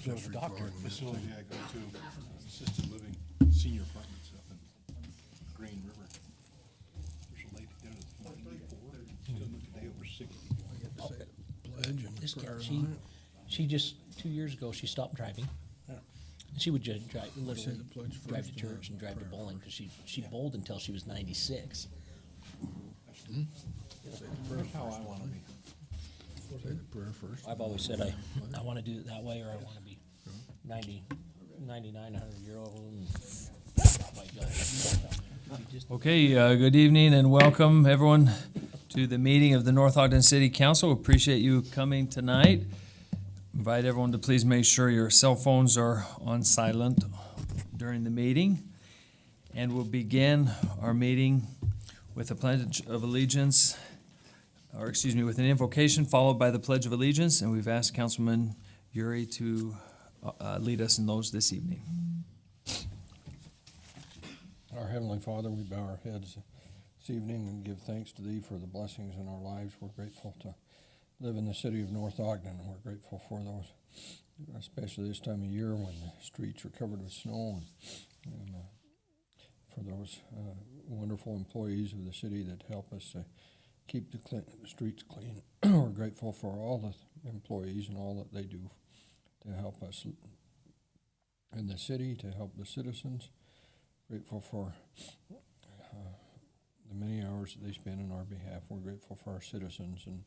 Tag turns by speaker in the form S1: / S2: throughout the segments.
S1: Joe's a doctor.
S2: Facility I go to, assisted living, senior apartments up in Green River. There's a lady there that's 94, still look today over 60.
S1: Pledge and
S3: This
S1: prayer
S3: gal,
S1: on
S3: she just 2 years ago she stopped driving.
S1: Yeah.
S3: And she would just drive, literally
S1: the pledge
S3: drive
S1: first
S3: to
S1: and
S3: church
S1: then
S3: and drive to
S1: prayer
S3: bowling because she bowled until she was 96.
S2: That's how I want to be.
S1: it. Say the prayer first.
S3: I've always said I want to do it that way, or I want to be 90, 99, 100-year-old. And white guy.
S4: Okay, good evening and welcome everyone to the meeting of the North Ogden City Council. Appreciate you coming tonight. Invite everyone to please make sure your cell phones are on silent during the meeting. And we'll begin our meeting with a pledge of allegiance, with an invocation followed by the Pledge of Allegiance. And we've asked Councilman Uri to lead us in those this evening.
S1: Our Heavenly Father, we bow our heads this evening and give thanks to Thee for the blessings in our lives. We're grateful to live in the city of North Ogden. We're grateful for those, especially this time of year when the streets are covered with snow, and for those wonderful employees of the city that help us keep the streets clean. We're grateful for all the employees and all that they do to help us in the city, to help the citizens. Grateful for the many hours that they spend on our behalf. We're grateful for our citizens, and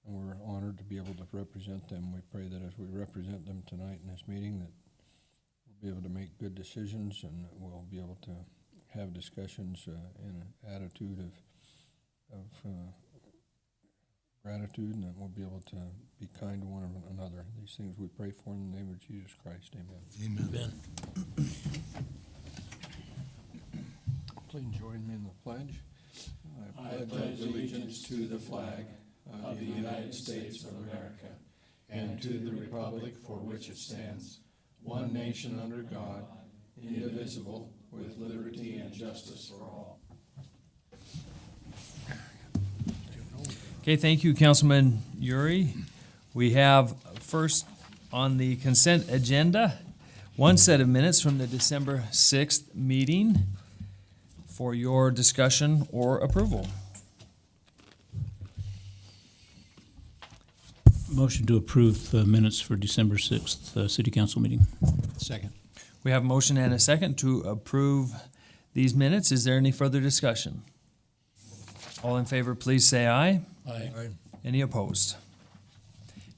S1: we're honored to be able to represent them. We pray that as we represent them tonight in this meeting, that we'll be able to make good decisions, and that we'll be able to have discussions in an attitude of gratitude, and that we'll be able to be kind to one another. These things we pray for in the name of Jesus Christ. Amen.
S3: Amen.
S1: Please join me in the pledge.
S5: I pledge allegiance to the flag of the United States of America and to the republic for which it stands, one nation under God, indivisible, with liberty and justice for all.
S4: Okay, thank you, Councilman Uri. We have first on the consent agenda, one set of minutes from the December 6th meeting for your discussion or approval.
S6: Motion to approve the minutes for December 6th City Council meeting.
S1: Second.
S4: We have a motion and a second to approve these minutes. Is there any further discussion? All in favor, please say aye.
S3: Aye.
S4: Any opposed?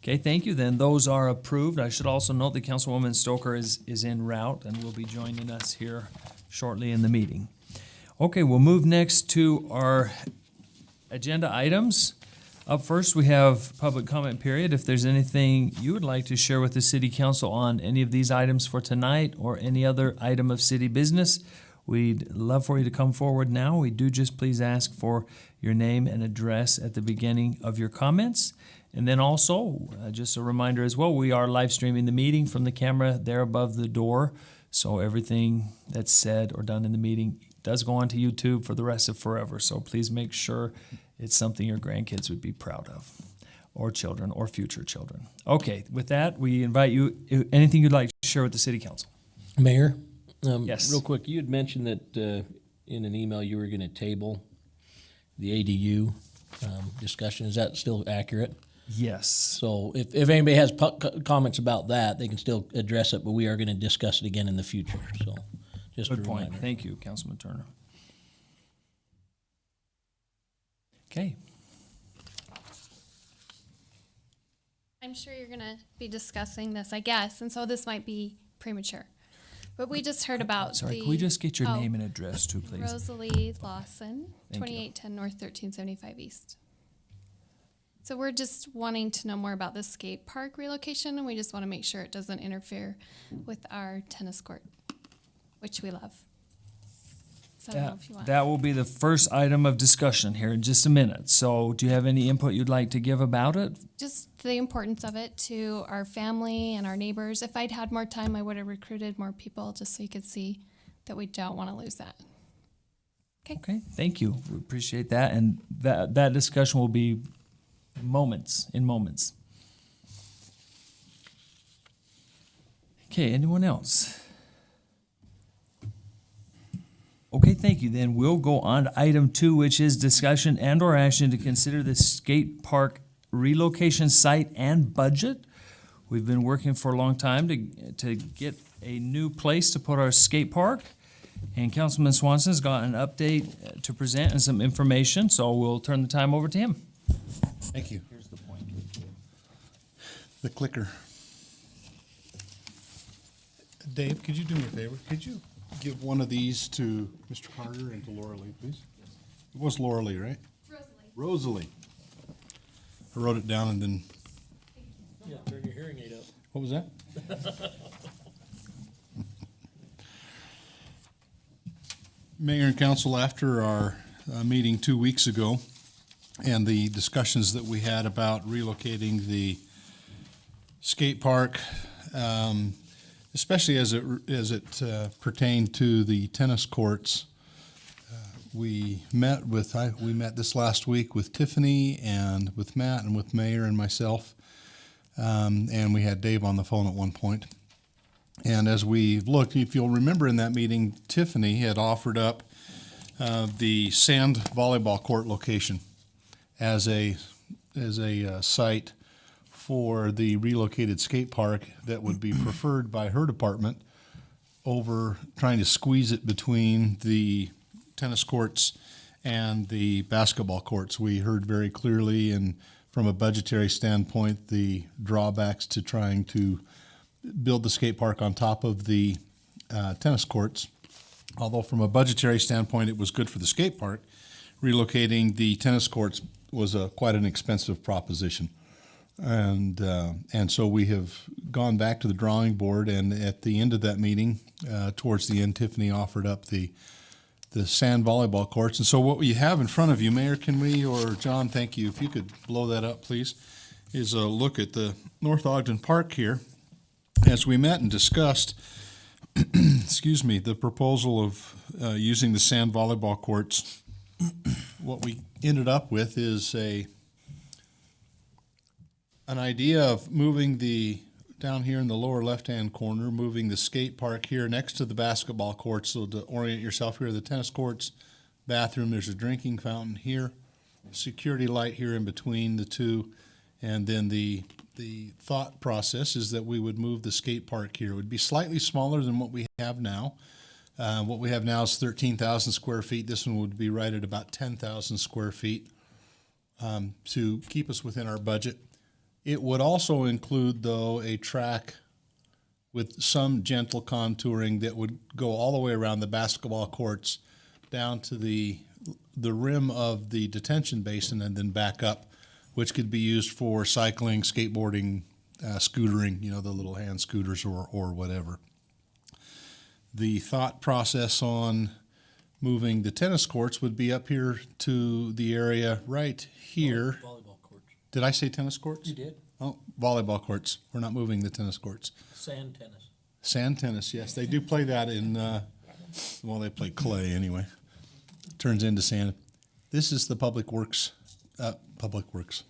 S4: Okay, thank you. Then those are approved. I should also note that Councilwoman Stoker is en route and will be joining us here shortly in the meeting. Okay, we'll move next to our agenda items. Up first, we have public comment period. If there's anything you would like to share with the City Council on any of these items for tonight or any other item of city business, we'd love for you to come forward now. We do just please ask for your name and address at the beginning of your comments. And then also, just a reminder as well, we are live streaming the meeting from the camera there above the door. So everything that's said or done in the meeting does go onto YouTube for the rest of forever. So please make sure it's something your grandkids would be proud of, or children, or future children. Okay, with that, we invite you, anything you'd like to share with the City Council.
S3: Mayor,
S4: Yes.
S3: real quick, you had mentioned that in an email you were going to table the ADU discussion. Is that still accurate?
S4: Yes.
S3: So if anybody has comments about that, they can still address it, but we are going to discuss it again in the future. So just a
S4: Good point.
S3: reminder.
S4: Thank you, Councilman Turner. Okay.
S7: I'm sure you're going to be discussing this, I guess, and so this might be premature. But we just heard about
S4: Sorry,
S7: the...
S4: can we just get your
S7: Oh,
S4: name and address too, please?
S7: Rosalie Lawson,
S4: Thank you.
S7: 2810 North, 1375 East. So we're just wanting to know more about the skate park relocation, and we just want to make sure it doesn't interfere with our tennis court, which we love. So I don't know if you want...
S4: That will be the first item of discussion here in just a minute. So do you have any input you'd like to give about it?
S7: Just the importance of it to our family and our neighbors. If I'd had more time, I would have recruited more people just so you could see that we don't want to lose that.
S4: Okay, thank you. We appreciate that. And that discussion will be moments. Okay, anyone else? Okay, thank you. Then we'll go on to item 2, which is discussion and/or action to consider the skate park relocation site and budget. We've been working for a long time to get a new place to put our skate park. And Councilman Swanson's got an update to present and some information, so we'll turn the time over to him.
S2: Thank you.
S3: Here's the point.
S2: The clicker. Dave, could you do me a favor? Could you give one of these to Mr. Carter and to Laura Lee, please? It was Laura Lee, right? Rosalie. I wrote it down and then,
S3: Yeah, turn your hearing aid up.
S2: what was that? Mayor and council, after our meeting 2 weeks ago and the discussions that we had about relocating the skate park, especially as it pertained to the tennis courts, we met this last week with Tiffany and with Matt and with Mayor and myself, and we had Dave on the phone at one point. And as we looked, if you'll remember in that meeting, Tiffany had offered up the sand volleyball court location as a site for the relocated skate park that would be preferred by her department over trying to squeeze it between the tennis courts and the basketball courts. We heard very clearly, and from a budgetary standpoint, the drawbacks to trying to build the skate park on top of the tennis courts. Although from a budgetary standpoint, it was good for the skate park, relocating the tennis courts was quite an expensive proposition. And so we have gone back to the drawing board, and at the end of that meeting, towards the end, Tiffany offered up the sand volleyball courts. And so what we have in front of you, Mayor, can we, or John, thank you, if you could blow that up, please, is a look at the North Ogden Park here. As we met and discussed, excuse me, the proposal of using the sand volleyball courts, what we ended up with is an idea of moving down here in the lower left-hand corner, moving the skate park here next to the basketball courts. So to orient yourself, here are the tennis courts, bathroom, there's a drinking fountain here, security light here in between the two, and then the thought process is that we would move the skate park here. It would be slightly smaller than what we have now. What we have now is 13,000 square feet. This one would be right at about 10,000 square feet to keep us within our budget. It would also include, though, a track with some gentle contouring that would go all the way around the basketball courts down to the rim of the detention basin and then back up, which could be used for cycling, skateboarding, scootering, the little hand scooters or whatever. The thought process on moving the tennis courts would be up here to the area right here.
S3: Volleyball courts.
S2: Did I say tennis courts?
S3: You did.
S2: Oh, volleyball courts. We're not moving the tennis courts.
S3: Sand tennis.
S2: Sand tennis, yes. They do play that in, they play clay anyway. Turns into sand. This is the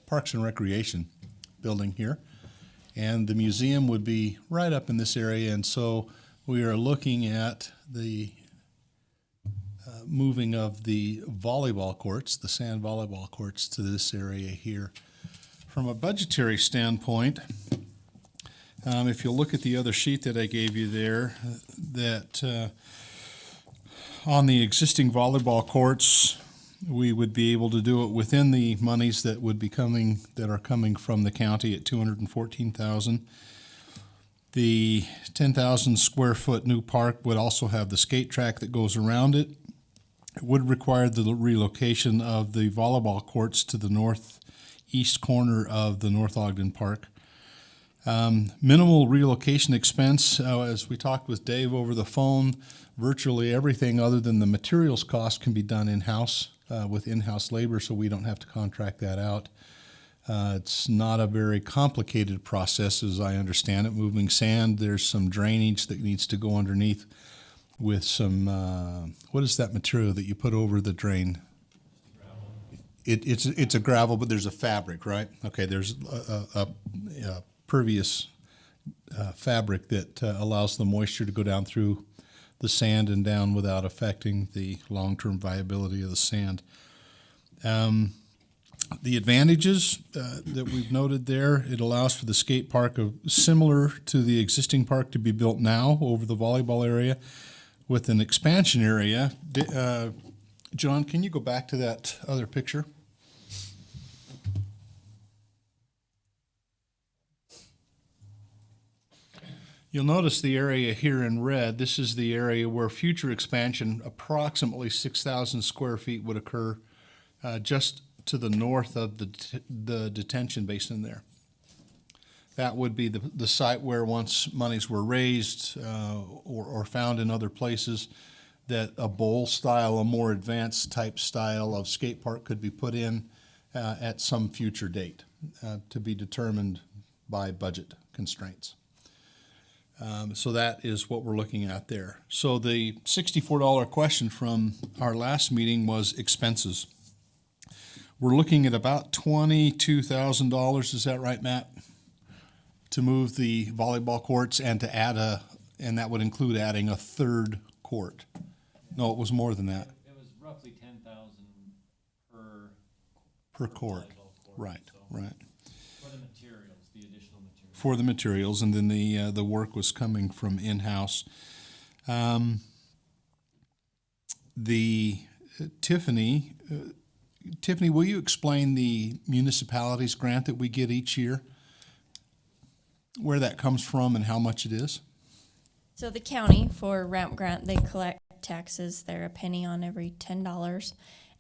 S2: Parks and Recreation building here. And the museum would be right up in this area. And so we are looking at the moving of the volleyball courts, the sand volleyball courts, to this area here. From a budgetary standpoint, if you look at the other sheet that I gave you there, that on the existing volleyball courts, we would be able to do it within the monies that are coming from the county at $214,000. The 10,000 square foot new park would also have the skate track that goes around it. It would require the relocation of the volleyball courts to the northeast corner of the North Ogden Park. Minimal relocation expense, as we talked with Dave over the phone, virtually everything other than the materials cost can be done in-house with in-house labor, so we don't have to contract that out. It's not a very complicated process, as I understand it. Moving sand, there's some drainage that needs to go underneath with some, what is that material that you put over the drain? It's a gravel, but there's a fabric, right? Okay, there's a pervious fabric that allows the moisture to go down through the sand and down without affecting the long-term viability of the sand. The advantages that we've noted there, it allows for the skate park similar to the existing park to be built now over the volleyball area with an expansion area. John, can you go back to that other picture? You'll notice the area here in red. This is the area where future expansion, approximately 6,000 square feet, would occur just to the north of the detention basin there. That would be the site where once monies were raised or found in other places, that a bowl style, a more advanced type style of skate park could be put in at some future date to be determined by budget constraints. So that is what we're looking at there. So the $64 question from our last meeting was expenses. We're looking at about $22,000, is that right, Matt? To move the volleyball courts and to add and that would include adding a third court. No, it was more than that.
S8: It was roughly 10,000
S2: Per court. Right,
S8: so
S2: right.
S8: For the materials, the additional materials.
S2: For the materials, and then the work was coming from in-house. Tiffany, will you explain the municipalities grant that we get each year? Where that comes from and how much it is?
S9: So the county, for ramp grant, they collect taxes. They're a penny on every $10.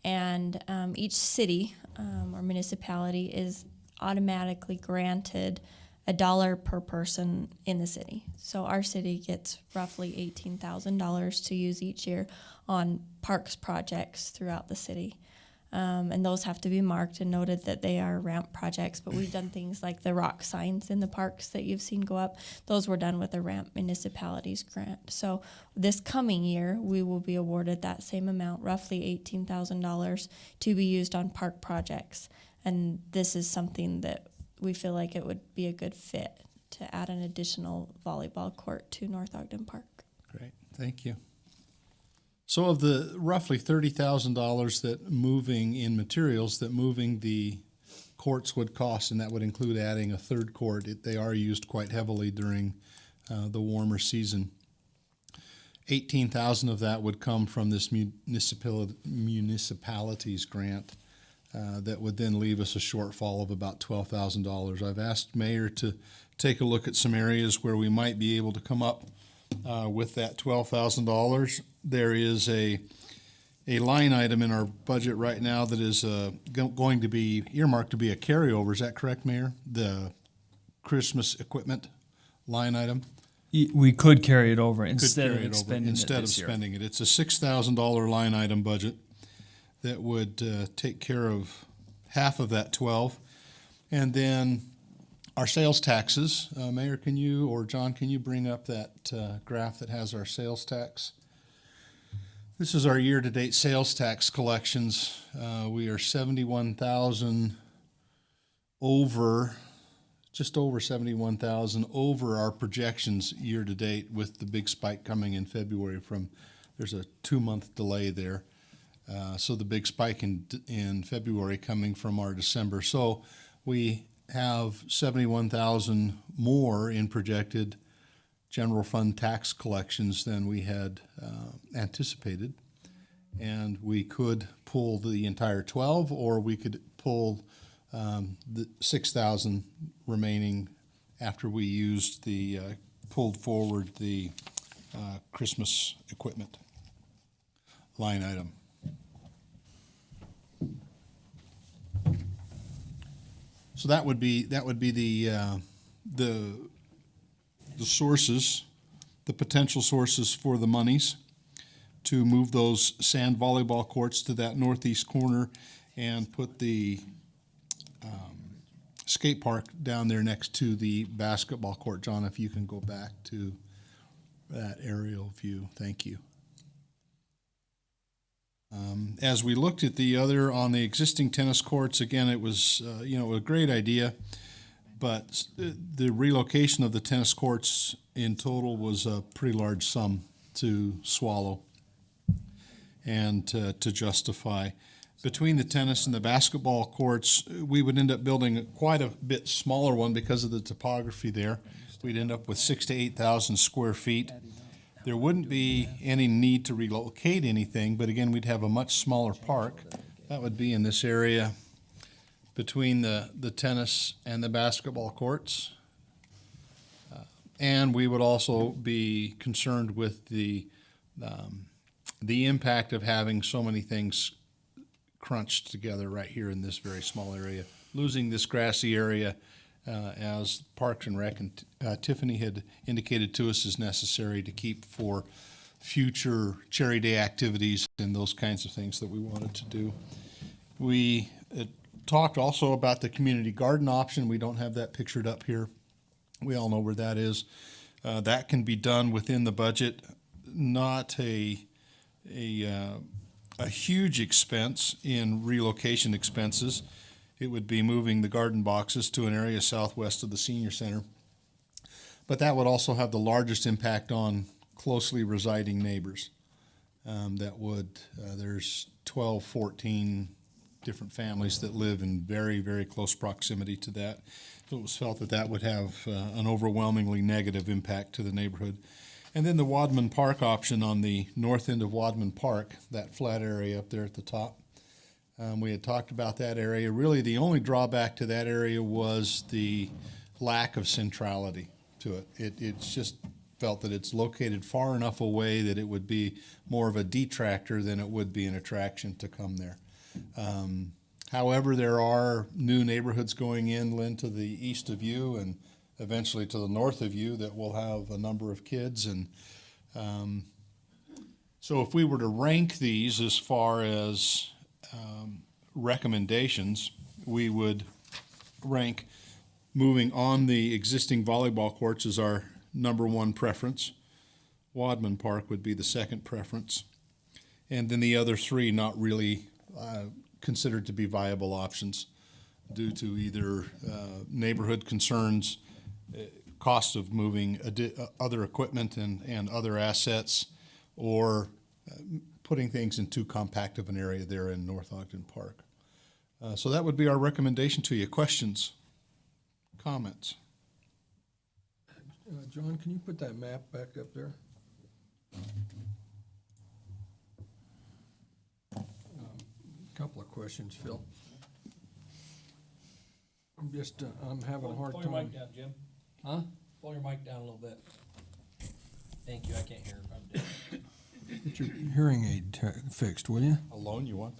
S9: And each city or municipality is automatically granted $1 per person in the city. So our city gets roughly $18,000 to use each year on parks projects throughout the city. And those have to be marked and noted that they are ramp projects. But we've done things like the rock signs in the parks that you've seen go up. Those were done with a ramp municipalities grant. So this coming year, we will be awarded that same amount, roughly $18,000, to be used on park projects. And this is something that we feel like it would be a good fit to add an additional volleyball court to North Ogden Park.
S2: Great, thank you. So of the roughly $30,000 that moving in materials, that moving the courts would cost, and that would include adding a third court, they are used quite heavily during the warmer season. 18,000 of that would come from this municipalities grant that would then leave us a shortfall of about $12,000. I've asked Mayor to take a look at some areas where we might be able to come up with that $12,000. There is a line item in our budget right now that is going to be earmarked to be a carryover. Is that correct, Mayor? The Christmas equipment line item?
S4: We could carry it over instead
S2: Could carry
S4: of
S2: it over
S4: expending
S2: instead
S4: it
S2: of
S4: this year.
S2: spending it. It's a $6,000 line item budget that would take care of half of that 12. And then our sales taxes, Mayor, can you, or John, can you bring up that graph that has our sales tax? This is our year-to-date sales tax collections. We are 71,000 over, just over 71,000 over our projections year-to-date, with the big spike coming in February from, there's a 2-month delay there. So the big spike in February coming from our December. So we have 71,000 more in projected general fund tax collections than we had anticipated. And we could pull the entire 12, or we could pull the 6,000 remaining after we used pulled forward the Christmas equipment line item. So that would be the sources, the potential sources for the monies to move those sand volleyball courts to that northeast corner and put the skate park down there next to the basketball court. John, if you can go back to that aerial view, thank you. As we looked at the other on the existing tennis courts, again, it was a great idea, but the relocation of the tennis courts in total was a pretty large sum to swallow and to justify. Between the tennis and the basketball courts, we would end up building quite a bit smaller one because of the topography there. We'd end up with 6,000 to 8,000 square feet. There wouldn't be any need to relocate anything, but again, we'd have a much smaller park. That would be in this area between the tennis and the basketball courts. And we would also be concerned with the impact of having so many things crunched together right here in this very small area. Losing this grassy area, as Parks and Rec and Tiffany had indicated to us, is necessary to keep for future Cherry Day activities and those kinds of things that we wanted to do. We talked also about the community garden option. We don't have that pictured up here. We all know where that is. That can be done within the budget, not a huge expense in relocation expenses. It would be moving the garden boxes to an area southwest of the senior center. But that would also have the largest impact on closely residing neighbors. There's 12, 14 different families that live in very, very close proximity to that. So it was felt that that would have an overwhelmingly negative impact to the neighborhood. And then the Wadman Park option on the north end of Wadman Park, that flat area up there at the top. We had talked about that area. Really, the only drawback to that area was the lack of centrality to it. It's just felt that it's located far enough away that it would be more of a detractor than it would be an attraction to come there. However, there are new neighborhoods going in, Lynn, to the east of you and eventually to the north of you that will have a number of kids. And so if we were to rank these as far as recommendations, we would rank moving on the existing volleyball courts as our number one preference. Wadman Park would be the second preference. And then the other three not really considered to be viable options due to either neighborhood concerns, cost of moving other equipment and other assets, or putting things in too compact of an area there in North Ogden Park. So that would be our recommendation to you. Questions? Comments?
S1: John, can you put that map back up there? Couple of questions, Phil. I'm having a hard
S3: Pull your
S1: time.
S3: mic down, Jim.
S1: Huh?
S3: Pull your mic down a little bit. Thank you, I can't hear if I'm deaf.
S1: Get your hearing aid fixed, will you?
S2: Alone you want?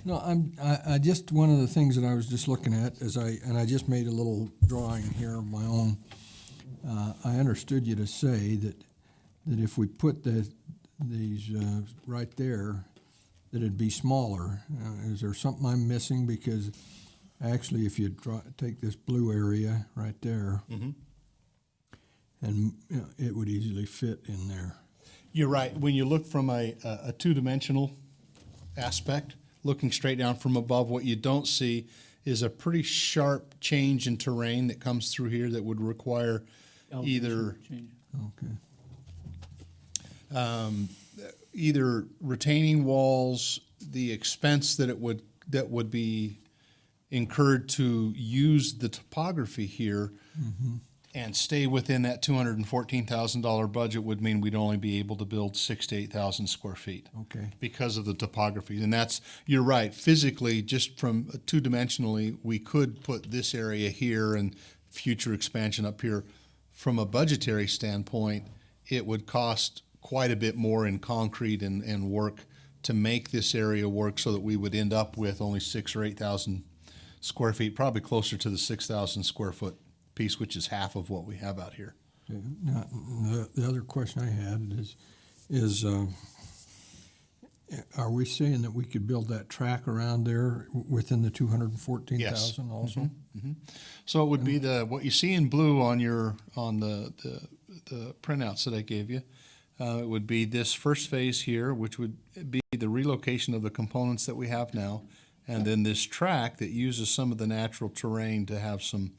S1: No, I just, one of the things that I was just looking at I just made a little drawing here of my own. I understood you to say that if we put these right there, that it'd be smaller. Is there something I'm missing? Because actually, if you take this blue area right there, and it would easily fit in there.
S2: You're right. When you look from a two-dimensional aspect, looking straight down from above, what you don't see is a pretty sharp change in terrain that comes through here that would require either either retaining walls, the expense that would be incurred to use the topography here and stay within that $214,000 budget would mean we'd only be able to build 6,000 to 8,000 square feet.
S1: Okay.
S2: Because of the topography. And you're right, physically, just from two-dimensionally, we could put this area here and future expansion up here. From a budgetary standpoint, it would cost quite a bit more in concrete and work to make this area work so that we would end up with only 6,000 or 8,000 square feet, probably closer to the 6,000 square foot piece, which is half of what we have out here.
S1: Okay. Now, the other question I had is are we saying that we could build that track around there within the 214,000 also?
S2: So it would be what you see in blue on the printouts that I gave you. It would be this first phase here, which would be the relocation of the components that we have now, and then this track that uses some of the natural terrain to have some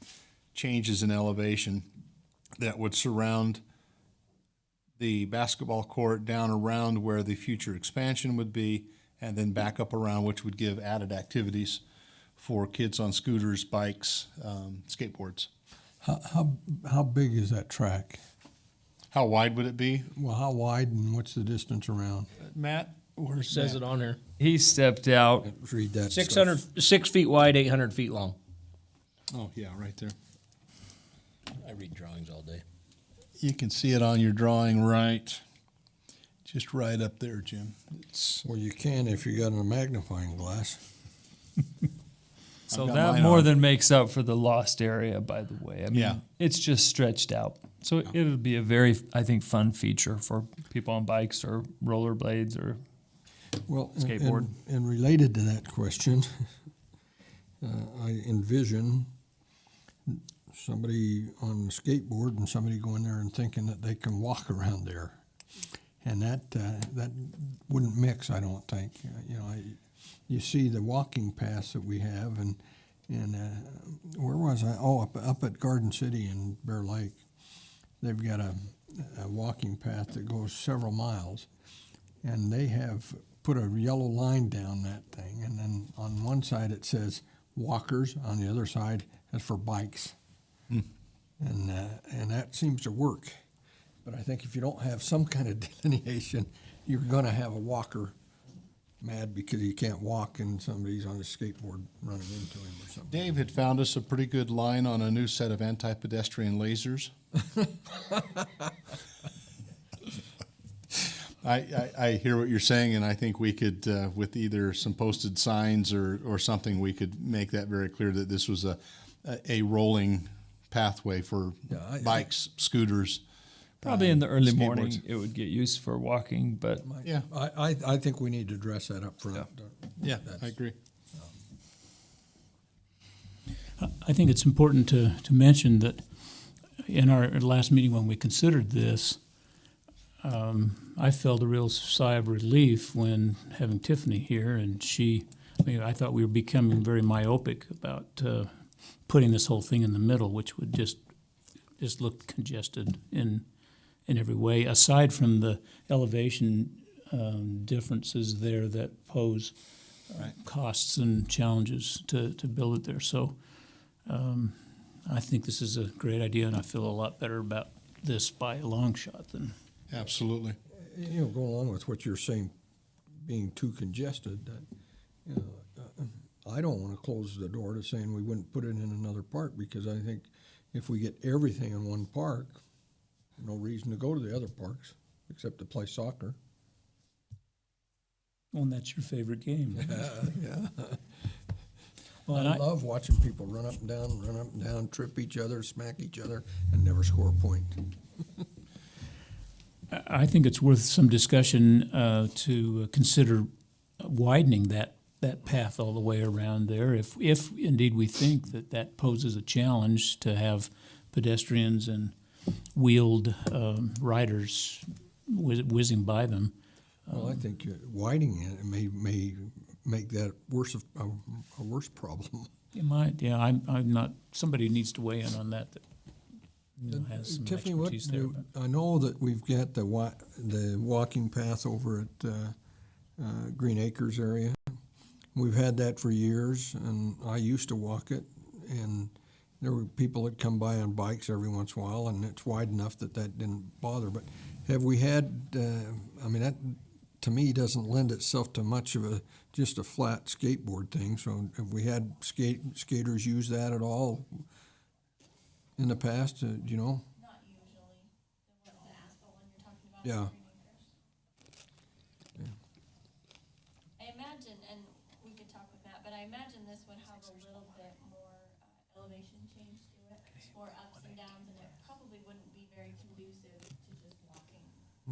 S2: changes in elevation that would surround the basketball court down around where the future expansion would be, and then back up around, which would give added activities for kids on scooters, bikes, skateboards.
S1: How big is that track?
S2: How wide would it be?
S1: Well, how wide and what's the distance around?
S2: Matt, where's
S3: Says it on there.
S4: He stepped out.
S1: Let's read that.
S3: 6 feet wide, 800 feet long.
S2: Oh, yeah, right there.
S3: I read drawings all day.
S2: You can see it on your drawing just right up there, Jim.
S1: Well, you can if you got a magnifying glass.
S4: So
S2: I've got
S4: that
S2: mine
S4: more
S2: on.
S4: than makes up for the lost area, by the way. I mean,
S2: Yeah.
S4: it's just stretched out. So it'll be a very, I think, fun feature for people on bikes or rollerblades or
S1: Well,
S4: Skateboard.
S1: And related to that question, I envision somebody on a skateboard and somebody going there and thinking that they can walk around there, and that wouldn't mix. I don't think. You see the walking paths that we have, and where was I? Oh, up at Garden City in Bear Lake, they've got a walking path that goes several miles, and they have put a yellow line down that thing, and then on one side it says walkers, on the other side is for bikes, and that seems to work. But I think if you don't have some kind of delineation, you're going to have a walker mad because he can't walk and somebody's on a skateboard running into him or something.
S2: Dave had found us a pretty good line on a new set of anti-pedestrian lasers. I hear what you're saying, and I think we could, with either some posted signs or something, we could make that very clear that this was a rolling pathway for bikes, scooters.
S4: probably in the early
S2: skateboards.
S4: morning it would get used for walking, but
S2: Yeah,
S1: I think we need to address that up front.
S2: yeah, I agree.
S6: I think it's important to mention that in our last meeting when we considered this, I felt a real sigh of relief when having Tiffany here, and I thought we were becoming very myopic about putting this whole thing in the middle, which would just look congested in every way, aside from the elevation differences there that pose costs and challenges to build it there. So I think this is a great idea, and I feel a lot better about this by a long shot than.
S2: Absolutely.
S1: Go along with what you're saying, being too congested, that, I don't want to close the door to saying we wouldn't put it in another park, because I think if we get everything in one park, no reason to go to the other parks except to play soccer.
S6: Well, and that's your favorite game.
S1: Yeah.
S6: Well,
S1: I love watching people run up and down, trip each other, smack each other, and never score a point.
S6: I think it's worth some discussion to consider widening that path all the way around there. If indeed we think that poses a challenge to have pedestrians and wheeled riders whizzing by them.
S1: Well, I think widening it may make that a worse problem.
S6: It might, yeah. I'm not. Somebody needs to weigh in on that. Has some
S1: Tiffany,
S6: expertise there. But.
S1: I know that we've got the walking path over at Green Acres area. We've had that for years, and I used to walk it, and there were people that come by on bikes every once in a while, and it's wide enough that didn't bother. But have we had, that to me doesn't lend itself to much of just a flat skateboard thing. So have we had skaters use that at all in the past? Do you know?
S9: Not usually. The asphalt one you're talking about.
S1: Yeah.
S9: I imagine, and we could talk with Matt, but I imagine this would have a little bit more elevation change to it, more ups and downs, and it probably wouldn't be very conducive to just walking.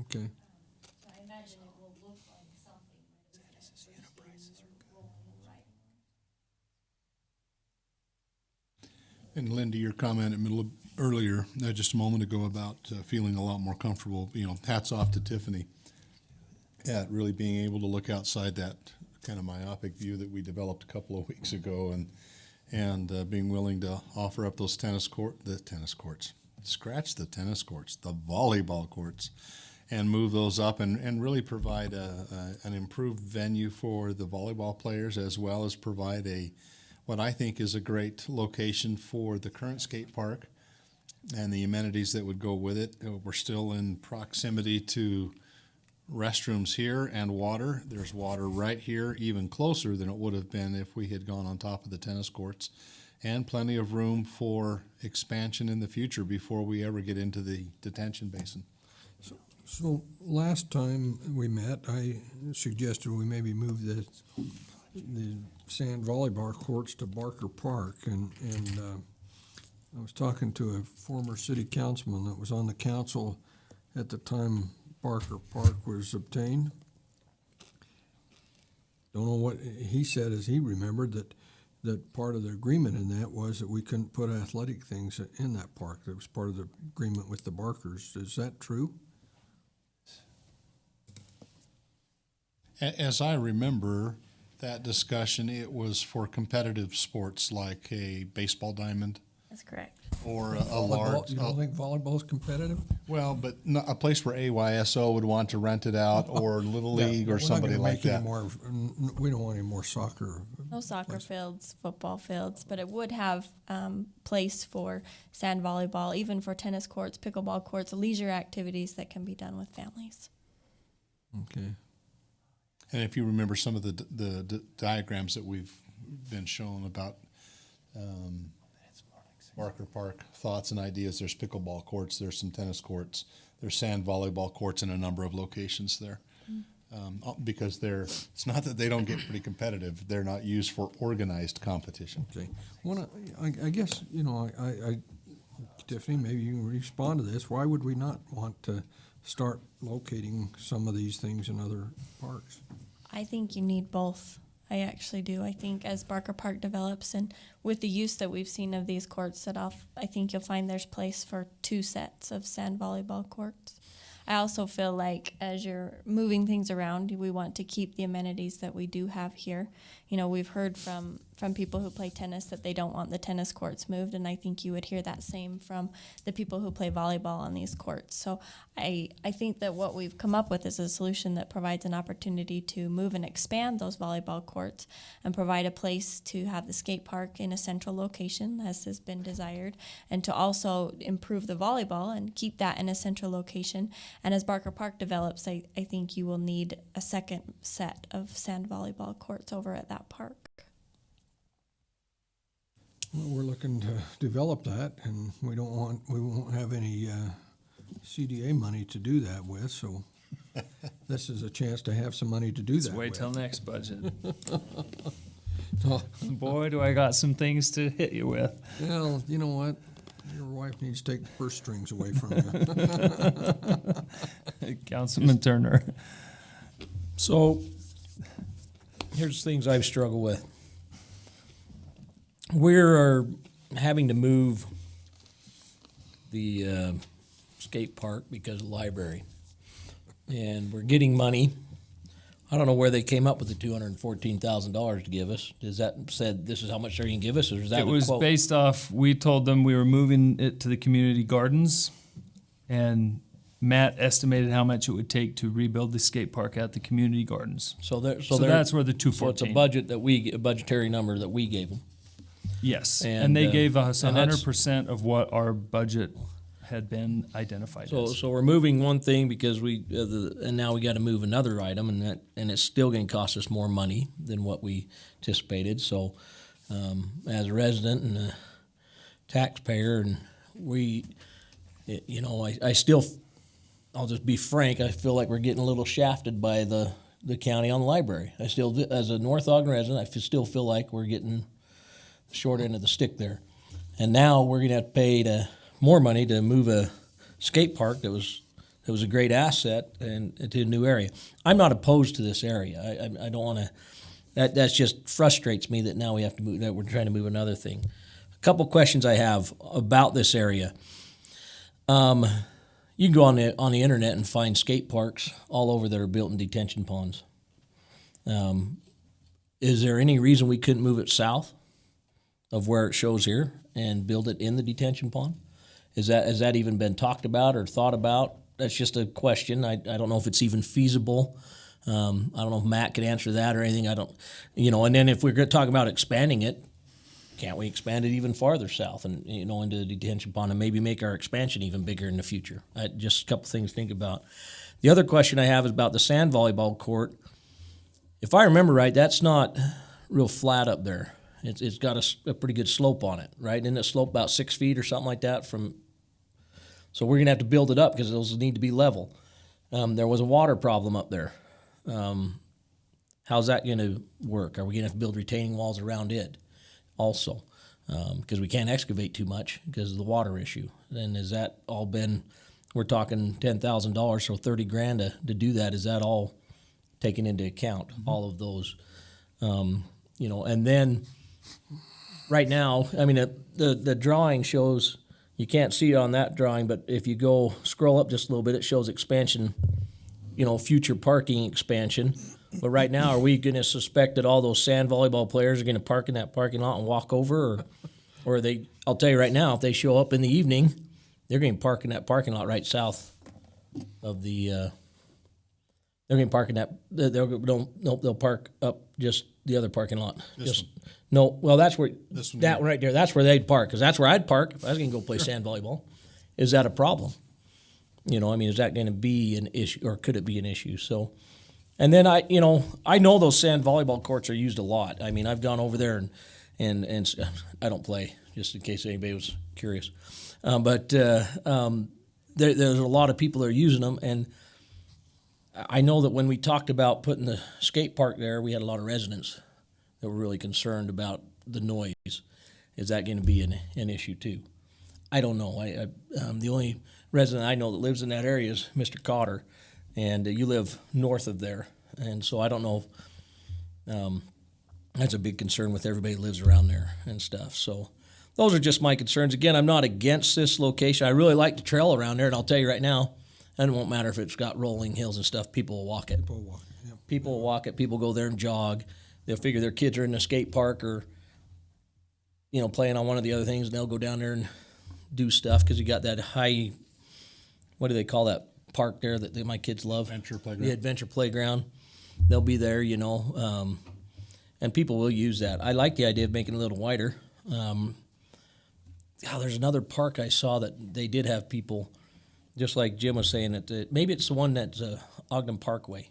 S1: Okay.
S9: So I imagine it will look like something like this. Rolling and riding.
S2: And Linda, your comment earlier, just a moment ago, about feeling a lot more comfortable. Hats off to Tiffany at really being able to look outside that kind of myopic view that we developed a couple of weeks ago, and being willing to offer up those the tennis courts, scratch the tennis courts, the volleyball courts, and move those up and really provide an improved venue for the volleyball players, as well as provide what I think is a great location for the current skate park and the amenities that would go with it. We're still in proximity to restrooms here and water. There's water right here, even closer than it would have been if we had gone on top of the tennis courts, and plenty of room for expansion in the future before we ever get into the detention basin.
S1: So last time we met, I suggested we maybe move the sand volleyball courts to Barker Park, and I was talking to a former city councilman that was on the council at the time Barker Park was obtained. Don't know what he said, as he remembered that part of the agreement in that was that we couldn't put athletic things in that park. That was part of the agreement with the Barkers. Is that true?
S2: As I remember that discussion, it was for competitive sports like a baseball diamond
S9: That's correct.
S2: or a
S1: Volleyball-
S2: large.
S1: You don't think volleyball's competitive?
S2: Well, but a place where AYSO would want to rent it out, or Little League, or somebody like that.
S1: We don't want any more soccer.
S9: No soccer fields, football fields, but it would have place for sand volleyball, even for tennis courts, pickleball courts, leisure activities that can be done with families.
S1: Okay.
S2: And if you remember some of the diagrams that we've been shown about Barker Park, thoughts and ideas, there's pickleball courts, there's some tennis courts, there's sand volleyball courts in a number of locations there. Because it's not that they don't get pretty competitive, they're not used for organized competition.
S1: Okay. I guess, Tiffany, maybe you can respond to this. Why would we not want to start locating some of these things in other parks?
S9: I think you need both. I actually do. I think as Barker Park develops and with the use that we've seen of these courts set off, I think you'll find there's place for 2 sets of sand volleyball courts. I also feel like as you're moving things around, we want to keep the amenities that we do have here. We've heard from people who play tennis that they don't want the tennis courts moved, and I think you would hear that same from the people who play volleyball on these courts. So I think that what we've come up with is a solution that provides an opportunity to move and expand those volleyball courts and provide a place to have the skate park in a central location, as has been desired, and to also improve the volleyball and keep that in a central location. And as Barker Park develops, I think you will need a second set of sand volleyball courts over at that park.
S1: Well, we're looking to develop that, and we won't have any CDA money to do that with, so this is a chance to have some money to do
S4: Let's
S1: that
S4: wait
S1: with.
S4: till next budget.
S1: Oh,
S4: Boy, do I got some things to hit you with.
S1: well, you know what? Your wife needs to take the purse strings away from you.
S4: Councilman Turner.
S3: So, here's things I've struggled with. We're having to move the skate park because of the library. And we're getting money. I don't know where they came up with the $214,000 to give us. Is that said this is how much they're going to give us, or is that
S4: It was
S3: a quote?
S4: based off, we told them we were moving it to the community gardens, and Matt estimated how much it would take to rebuild the skate park at the community gardens.
S3: So
S4: So that's where the
S3: So it's a
S4: 214.
S3: budget a budgetary number that we gave them.
S4: Yes,
S3: And,
S4: and they gave us
S3: and that's-
S4: 100% of what our budget had been identified as.
S3: So we're moving one thing because and now we got to move another item, and it's still going to cost us more money than what we anticipated. So, as a resident and a taxpayer, and I still, I'll just be frank, I feel like we're getting a little shafted by the county on the library. I still, as a North Ogden resident, I still feel like we're getting the short end of the stick there. And now we're going to have to pay more money to move a skate park that was a great asset into a new area. I'm not opposed to this area. I don't want to. That just frustrates me that now we have to move. That we're trying to move another thing. A couple questions I have about this area. You can go on the internet and find skate parks all over that are built in detention ponds. Is there any reason we couldn't move it south of where it shows here and build it in the detention pond? Has that even been talked about or thought about? That's just a question. I don't know if it's even feasible. I don't know if Matt could answer that or anything. I don't, and then if we're going to talk about expanding it, can't we expand it even farther south and, into the detention pond and maybe make our expansion even bigger in the future? Just a couple things to think about. The other question I have is about the sand volleyball court. If I remember right, that's not real flat up there. It's got a pretty good slope on it, right? Didn't it slope about 6 feet or something like that so we're going to have to build it up because those need to be level. There was a water problem up there. How's that going to work? Are we going to have to build retaining walls around it also? Because we can't excavate too much because of the water issue. And has that all been, we're talking $10,000, so $30,000 to do that. Is that all taken into account, all of those? And then right now, I mean, the drawing shows, you can't see it on that drawing, but if you go scroll up just a little bit, it shows expansion, future parking expansion. But right now, are we going to suspect that all those sand volleyball players are going to park in that parking lot and walk over? Or are they, I'll tell you right now, if they show up in the evening, they're going to park in that parking lot right south of the, they're going to park in that, they'll park up just the other parking lot. That's where, that one right there, that's where they'd park, because that's where I'd park if I was going to go play sand volleyball. Is that a problem? Is that going to be an issue, or could it be an issue? So, and then I know those sand volleyball courts are used a lot. I mean, I've gone over there and I don't play, just in case anybody was curious. But there's a lot of people that are using them, and I know that when we talked about putting the skate park there, we had a lot of residents that were really concerned about the noise. Is that going to be an issue too? I don't know. The only resident I know that lives in that area is Mr. Cotter, and you live north of there, and so I don't know if that's a big concern with everybody that lives around there and stuff. So those are just my concerns. Again, I'm not against this location. I really like the trail around there, and I'll tell you right now, and it won't matter if it's got rolling hills and stuff. People will walk it. People will walk it. People go there and jog. They'll figure their kids are in the skate park or, playing on one of the other things, and they'll go down there and do stuff because you got that high, what do they call that park there that my kids love?
S2: Adventure playground.
S3: The adventure playground. They'll be there, and people will use that. I like the idea of making it a little wider. There's another park I saw that they did have people, just like Jim was saying, that maybe it's the one that's Ogden Parkway.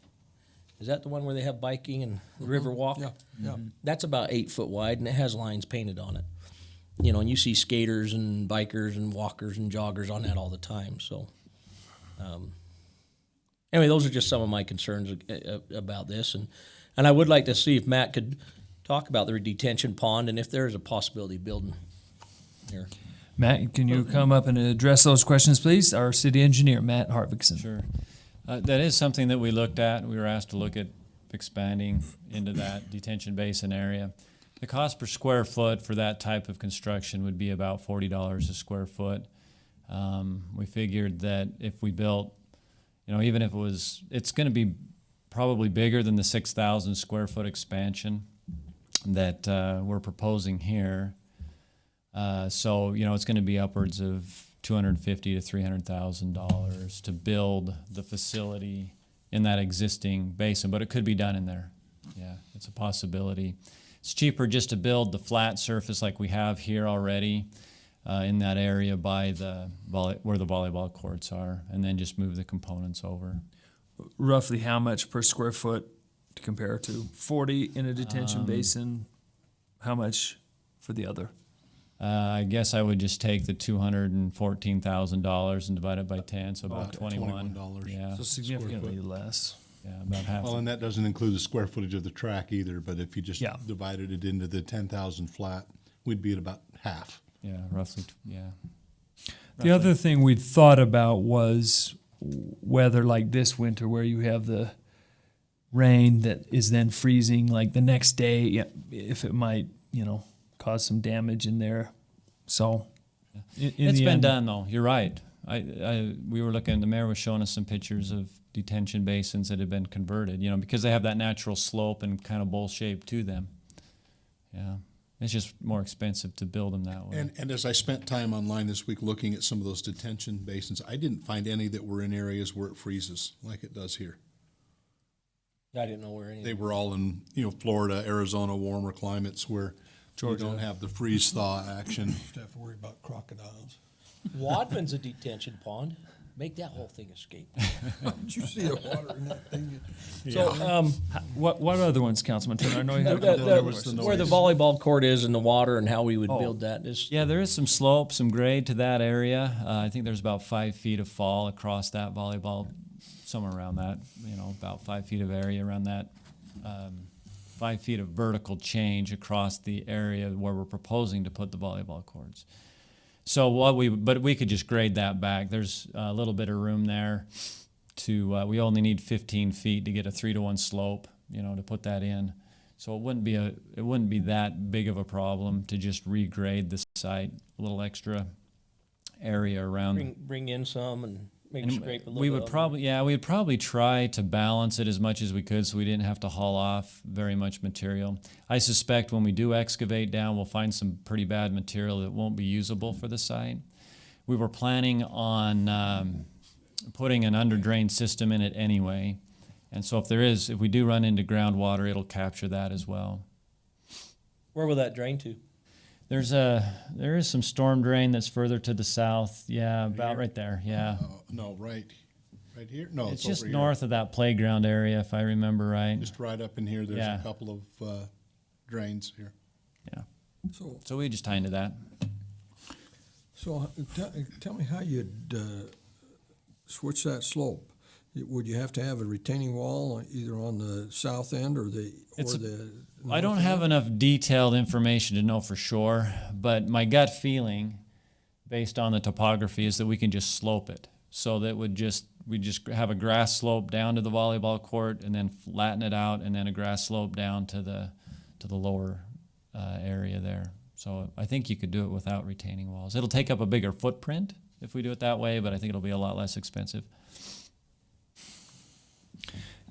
S3: Is that the one where they have biking and river walk?
S1: Yeah.
S3: That's about 8 foot wide, and it has lines painted on it. And you see skaters and bikers and walkers and joggers on that all the time. So, anyway, those are just some of my concerns about this, and I would like to see if Matt could talk about the detention pond and if there is a possibility of building here.
S4: Matt, can you come up and address those questions, please? Our city engineer, Matt Harvickson.
S8: Sure. That is something that we looked at. We were asked to look at expanding into that detention basin area. The cost per square foot for that type of construction would be about $40 a square foot. We figured that if we built, even if it's going to be probably bigger than the 6,000 square foot expansion that we're proposing here. So it's going to be upwards of $250,000 to $300,000 to build the facility in that existing basin, but it could be done in there. Yeah, it's a possibility. It's cheaper just to build the flat surface like we have here already in that area by where the volleyball courts are, and then just move the components over.
S4: Roughly how much per square foot to compare to? 40 in a detention basin. How much for the other?
S8: I guess I would just take the $214,000 and divide it by 10, so about $21. Yeah,
S4: So significantly less.
S8: yeah, about half.
S2: Well, and that doesn't include the square footage of the track either, but if you just
S4: Yeah.
S2: divided it into the 10,000 flat, we'd be at about half.
S8: Yeah, roughly. Yeah.
S4: The other thing we thought about was weather like this winter where you have the rain that is then freezing like the next day, if it might, cause some damage in there. So
S8: It's been done though. You're right. We were looking, the mayor was showing us some pictures of detention basins that had been converted, you know, because they have that natural slope and kind of bowl shape to them. Yeah. It's just more expensive to build them that way.
S2: And as I spent time online this week looking at some of those detention basins, I didn't find any that were in areas where it freezes like it does here.
S3: I didn't know where any.
S2: They were all in, Florida, Arizona, warmer climates where you don't have the freeze thaw action.
S1: Just have to worry about crocodiles.
S3: Wadman's a detention pond. Make that whole thing escape.
S1: Did you see the water in that thing?
S3: So,
S4: What other ones, Councilman Turner? I know you have a couple
S2: there
S4: other
S2: was the
S4: questions.
S3: where the volleyball court is and the water and how we would
S4: Oh.
S3: build that is.
S8: Yeah, there is some slope, some grade to that area. I think there's about 5 feet of fall across that volleyball, somewhere around that, about 5 feet of area around that. 5 feet of vertical change across the area where we're proposing to put the volleyball courts. So but we could just grade that back. There's a little bit of room there we only need 15 feet to get a 3-to-1 slope, to put that in. So it wouldn't be that big of a problem to just regrade the site, a little extra area around.
S3: Bring in some and maybe scrape a little.
S8: We
S3: bit
S8: would
S3: of
S8: we'd probably try to balance it as much as we could so we didn't have to haul off very much material. I suspect when we do excavate down, we'll find some pretty bad material that won't be usable for the site. We were planning on putting an under-drain system in it anyway. And so if we do run into groundwater, it'll capture that as well.
S3: Where will that drain to?
S8: There is some storm drain that's further to the south. Yeah, about right there. Yeah.
S2: No, right here? No,
S8: It's
S2: over
S8: just
S2: here.
S8: north of that playground area, if I remember right.
S2: Just right up in here, there's
S8: Yeah.
S2: a couple of drains here.
S8: Yeah.
S1: So,
S8: So we just tie into that.
S1: tell me how you'd switch that slope. Would you have to have a retaining wall either on the south end or the
S8: I don't have enough detailed information to know for sure, but my gut feeling, based on the topography, is that we can just slope it. So that we just have a grass slope down to the volleyball court, and then flatten it out, and then a grass slope down to the lower area there. So I think you could do it without retaining walls. It'll take up a bigger footprint if we do it that way, but I think it'll be a lot less expensive.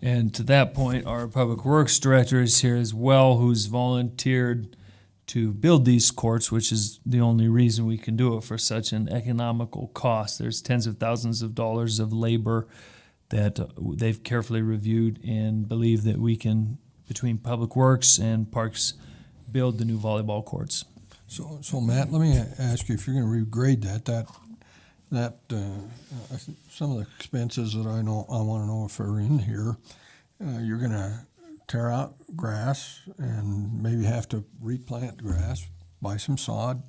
S4: And to that point, our Public Works Director is here as well, who's volunteered to build these courts, which is the only reason we can do it for such an economical cost. There's tens of thousands of dollars of labor that they've carefully reviewed and believe that we can, between Public Works and Parks, build the new volleyball courts.
S1: So Matt, let me ask you, if you're going to regrade that some of the expenses that I want to know if they're in here, you're going to tear out grass and maybe have to replant grass, buy some sod,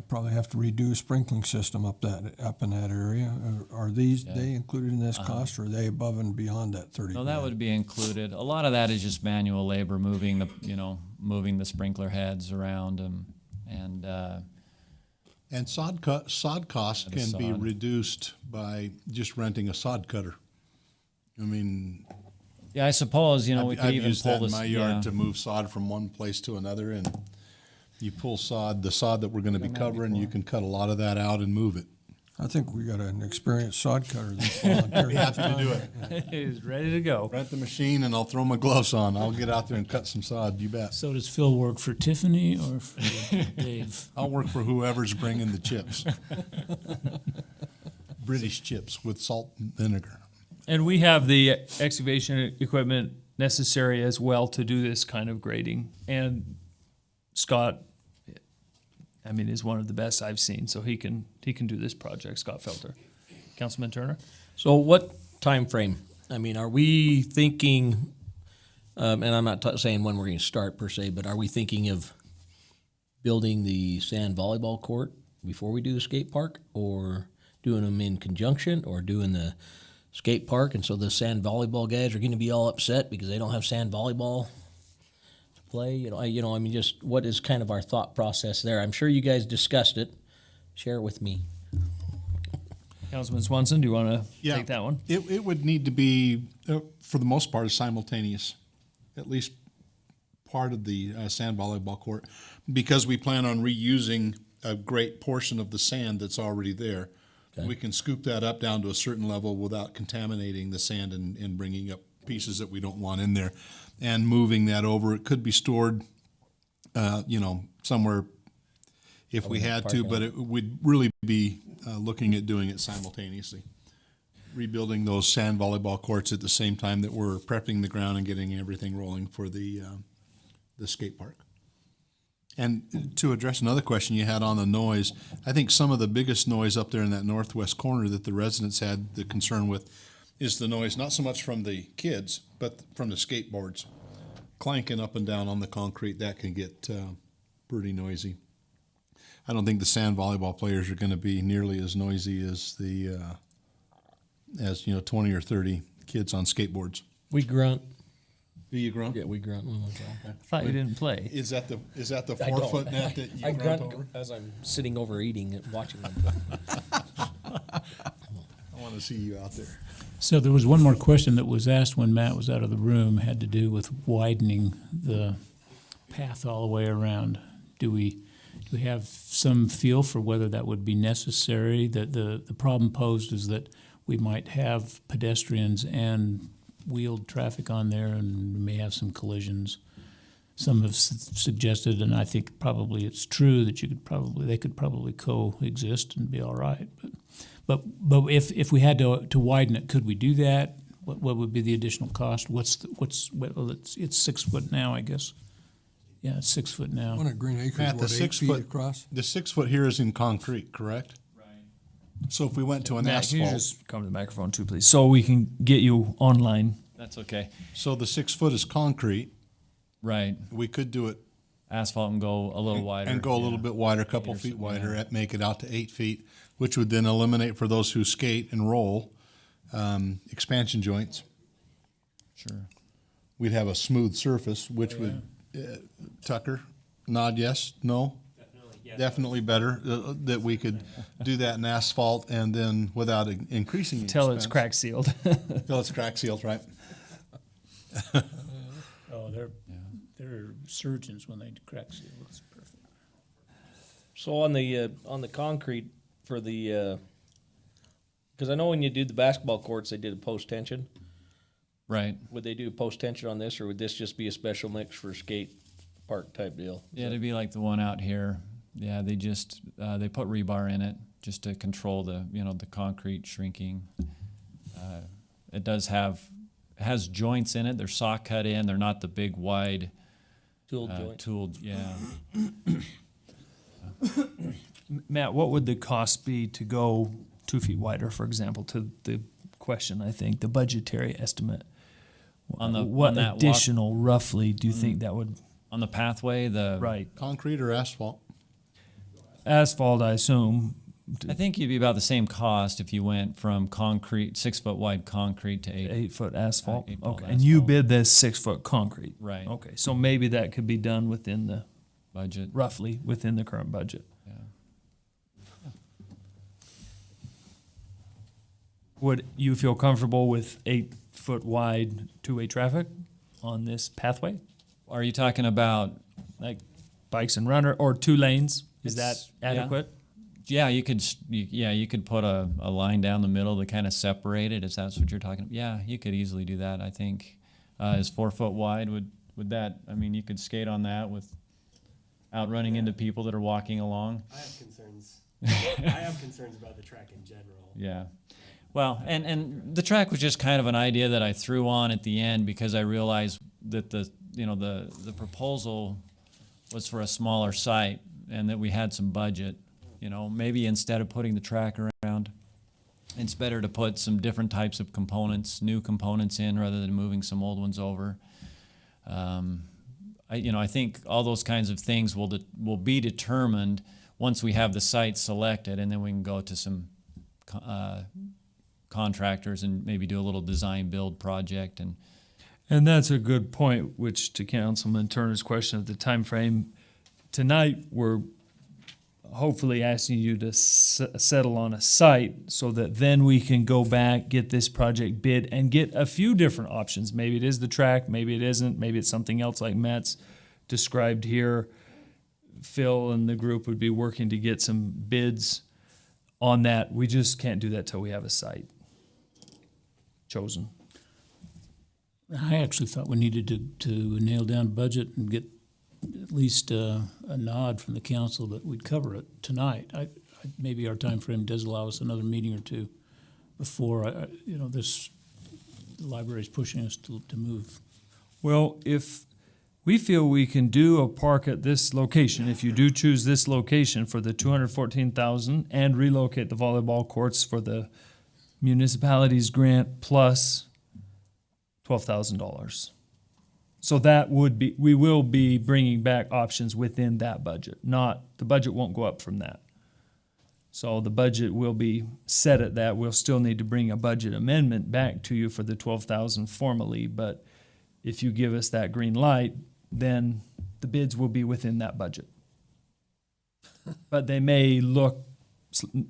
S1: probably have to redo a sprinkling system up in that area. Are they included in this cost, or are they above and beyond that 30?
S8: No, that would be included. A lot of that is just manual labor, moving the sprinkler heads around
S2: And sod cost
S8: And
S2: can be
S8: sod.
S2: reduced by just renting a sod cutter. I mean,
S8: Yeah, I suppose, we could
S2: I've
S8: even
S2: used
S8: pull
S2: that in
S8: this.
S2: my yard to move sod from one place to another, and you pull the sod that we're going to be covering, you can cut a lot of that out and move it.
S1: I think we got an experienced sod cutter that's volunteering.
S2: We have to do it.
S4: He's ready to go.
S2: Rent the machine, and I'll throw my gloves on. I'll get out there and cut some sod. You bet.
S6: So does Phil work for Tiffany or for Dave?
S2: I'll work for whoever's bringing the chips. British chips with salt and vinegar.
S4: And we have the excavation equipment necessary as well to do this kind of grading. And Scott, is one of the best I've seen, so he can do this project, Scott Felter. Councilman Turner?
S3: So what time frame? Are we thinking, and I'm not saying when we're going to start per se, but are we thinking of building the sand volleyball court before we do the skate park, or doing them in conjunction, or doing the skate park, and so the sand volleyball guys are going to be all upset because they don't have sand volleyball to play? Just what is kind of our thought process there? I'm sure you guys discussed it. Share it with me.
S4: Councilman Swanson, do you want to take that one?
S2: It would need to be, for the most part, simultaneous, at least part of the sand volleyball court, because we plan on reusing a great portion of the sand that's already there. We can scoop that up down to a certain level without contaminating the sand and bringing up pieces that we don't want in there, and moving that over. It could be stored, somewhere if we had to, but it would really be looking at doing it simultaneously. Rebuilding those sand volleyball courts at the same time that we're prepping the ground and getting everything rolling for the skate park. And to address another question you had on the noise, I think some of the biggest noise up there in that northwest corner that the residents had the concern with is the noise, not so much from the kids, but from the skateboards. Clanking up and down on the concrete, that can get pretty noisy. I don't think the sand volleyball players are going to be nearly as noisy as 20 or 30 kids on skateboards.
S3: We grunt.
S2: Do you grunt?
S3: Yeah, we grunt.
S4: I thought you didn't play.
S2: Is that the
S3: I don't.
S2: 4-foot net that you
S3: I
S2: grunt
S3: grunt
S2: over?
S3: as I'm sitting over eating and watching them.
S2: I want to see you out there.
S6: So there was one more question that was asked when Matt was out of the room, had to do with widening the path all the way around. Do we have some feel for whether that would be necessary? That the problem posed is that we might have pedestrians and wheeled traffic on there and may have some collisions. Some have suggested, and I think probably it's true, that they could probably coexist and be all right. But if we had to widen it, could we do that? What would be the additional cost? It's 6 foot now, I guess. Yeah, it's 6 foot now.
S1: One at Green Acres,
S2: Matt, the
S1: 8
S2: 6
S1: feet
S2: foot
S1: across?
S2: The 6 foot here is in concrete, correct?
S8: Right.
S2: So if we went to an
S4: Matt, can you
S2: asphalt,
S4: just come to the microphone too, please, so we can get you online.
S8: That's okay.
S2: so the 6 foot is concrete.
S8: Right.
S2: We could do it
S8: Asphalt and go a little wider.
S2: and go a little
S8: yeah.
S2: bit wider, a couple
S8: Or
S2: feet
S8: something,
S2: wider,
S8: yeah.
S2: make it out to 8 feet, which would then eliminate for those who skate and roll expansion joints.
S8: Sure.
S2: We'd have a smooth surface, which would Tucker nod yes, no. Definitely better that we could do that in asphalt and then without increasing
S4: Till it's
S2: expense.
S4: crack sealed.
S2: Till it's crack sealed, right?
S6: Oh, they're surgeons when they crack seal. It's perfect.
S3: So on the concrete for the, because I know when you do the basketball courts, they did a post tension.
S8: Right.
S3: Would they do post tension on this, or would this just be a special mix for skate park type deal?
S8: Yeah, it'd be like the one out here. Yeah, they just they put rebar in it just to control the the concrete shrinking. It has joints in it. They're saw cut in. They're not the big wide
S3: Tool joint.
S8: tooled. Yeah.
S4: Matt, what would the cost be to go 2 feet wider, for example, to the question, I think, the budgetary estimate?
S8: On the-
S4: what
S8: on that walk-
S4: additional, roughly, do you think that would,
S8: On the pathway, the
S4: right,
S2: Concrete or asphalt?
S4: asphalt, I assume,
S8: I think you'd be about the same cost if you went from concrete, 6 foot wide concrete to
S4: 8-foot asphalt?
S8: 8 foot
S4: Okay, and you
S8: asphalt.
S4: bid this 6-foot concrete?
S8: Right.
S4: Okay, so maybe that could be done within the,
S8: budget.
S4: roughly, within the current budget.
S8: Yeah.
S4: Would you feel comfortable with 8-foot wide two-way traffic on this pathway?
S8: Are you talking about?
S4: Like bikes and runner, or 2 lanes? Is that
S8: It's- yeah.
S4: adequate?
S8: Yeah, you could put a line down the middle to kind of separate it. If that's what you're talking about. Yeah, you could easily do that. I think is 4 foot wide. Would that? I mean, you could skate on that without running into people that are walking along.
S10: I have concerns. I have concerns about the track in general.
S8: Yeah. Well, and the track was just kind of an idea that I threw on at the end because I realized that the proposal was for a smaller site and that we had some budget. Maybe instead of putting the track around, it's better to put some different types of components, new components in rather than moving some old ones over. I think all those kinds of things will be determined once we have the site selected, and then we can go to some contractors and maybe do a little design build project.
S4: And that's a good point, which to Councilman Turner's question of the time frame, tonight we're hopefully asking you to settle on a site so that then we can go back, get this project bid, and get a few different options. Maybe it is the track, maybe it isn't, maybe it's something else like Matt's described here. Phil and the group would be working to get some bids on that. We just can't do that till we have a site chosen.
S6: I actually thought we needed to nail down budget and get at least a nod from the council that we'd cover it tonight. Maybe our time frame does allow us another meeting or two before, the library's pushing us to move.
S4: Well, if we feel we can do a park at this location, if you do choose this location for the $214,000 and relocate the volleyball courts for the municipality's grant plus $12,000. So that would be, we will be bringing back options within that budget, the budget won't go up from that. So the budget will be set at that. We'll still need to bring a budget amendment back to you for the $12,000 formally, but if you give us that green light, then the bids will be within that budget. But they may look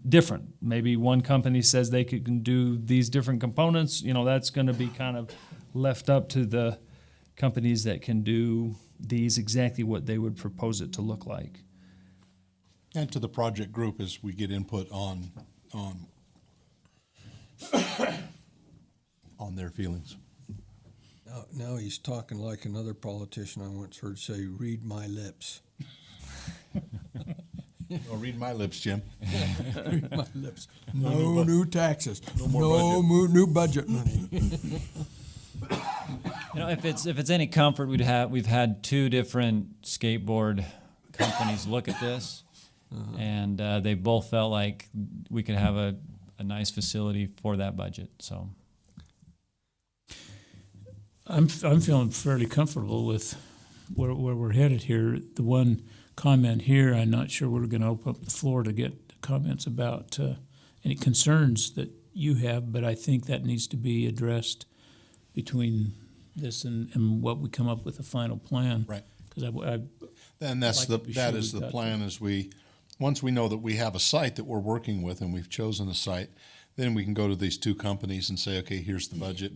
S4: different. Maybe one company says they can do these different components. That's going to be kind of left up to the companies that can do these exactly what they would propose it to look like.
S2: And to the project group as we get input on their feelings.
S1: Now he's talking like another politician I once heard say, "Read my lips."
S2: Oh, read my lips, Jim.
S1: Read my lips. No new taxes. No new budget money.
S8: If it's any comfort, we've had two different skateboard companies look at this, and they both felt like we could have a nice facility for that budget. So
S6: I'm feeling fairly comfortable with where we're headed here. The one comment here, I'm not sure we're going to open up the floor to get comments about any concerns that you have, but I think that needs to be addressed between this and what we come up with a final plan.
S2: Right.
S6: Because
S2: And that is the plan as once we know that we have a site that we're working with and we've chosen a site, then we can go to these two companies and say, okay, here's the budget.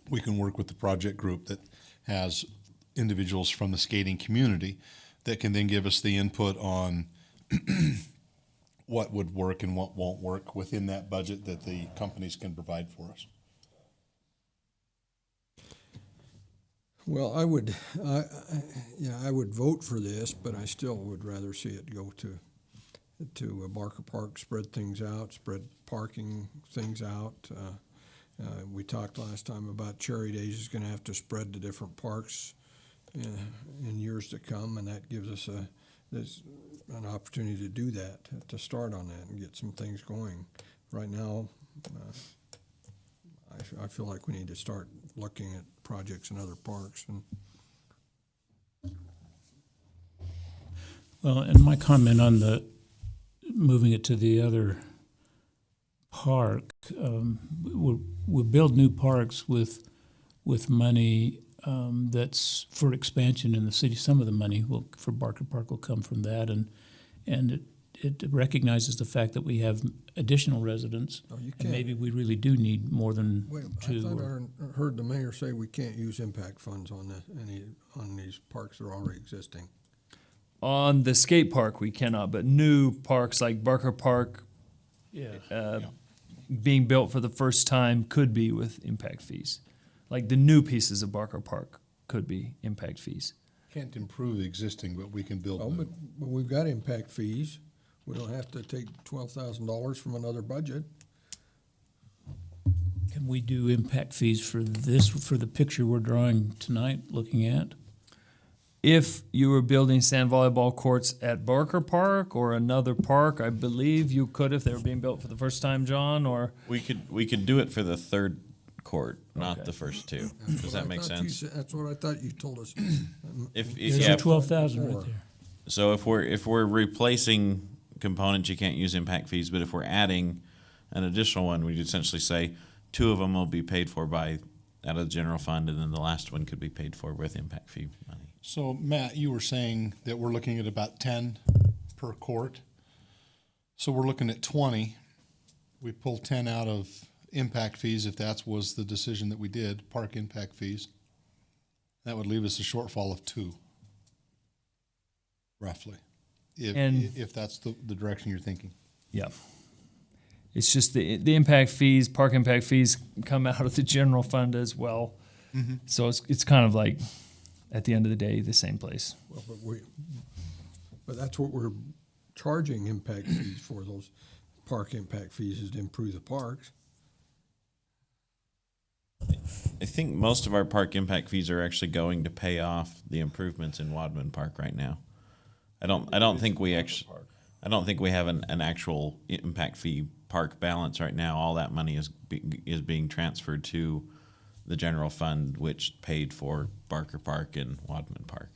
S2: We can work with the project group that has individuals from the skating community that can then give us the input on what would work and what won't work within that budget that the companies can provide for us.
S1: Well, I would vote for this, but I still would rather see it go to Barker Park, spread things out, spread parking things out. We talked last time about Cherry Days is going to have to spread to different parks in years to come, and that gives us an opportunity to do that, to start on that and get some things going. Right now, I feel like we need to start looking at projects in other parks.
S6: Well, and my comment on the moving it to the other park, we'll build new parks with money that's for expansion in the city. Some of the money for Barker Park will come from that, and it recognizes the fact that we have additional residents, and maybe we really do need more than two.
S1: I thought I heard the mayor say we can't use impact funds on these parks that are already existing.
S4: On the skate park, we cannot, but new parks like Barker Park being built for the first time could be with impact fees. Like the new pieces of Barker Park could be impact fees.
S2: Can't improve the existing, but we can build new.
S1: But we've got impact fees. We don't have to take $12,000 from another budget.
S6: Can we do impact fees for the picture we're drawing tonight, looking at?
S4: If you were building sand volleyball courts at Barker Park or another park, I believe you could if they were being built for the first time, John, or?
S11: We could do it for the third court, not the first two. Does that make sense?
S1: That's what I thought you told us.
S6: There's your 12,000 right there.
S11: So if we're replacing components, you can't use impact fees. But if we're adding an additional one, we'd essentially say two of them will be paid for out of the general fund, and then the last one could be paid for with impact fee money.
S2: So, Matt, you were saying that we're looking at about 10 per court. So we're looking at 20. We pull 10 out of impact fees if that was the decision that we did, park impact fees. That would leave us a shortfall of 2, roughly, if that's the direction you're thinking.
S4: Yeah. It's just the impact fees, park impact fees come out of the general fund as well. So it's kind of like, at the end of the day, the same place.
S1: Well, but that's what we're charging impact fees for, those park impact fees, is to improve the parks.
S11: I think most of our park impact fees are actually going to pay off the improvements in Wadman Park right now. I don't think we have an actual impact fee park balance right now. All that money is being transferred to the general fund, which paid for Barker Park and Wadman Park.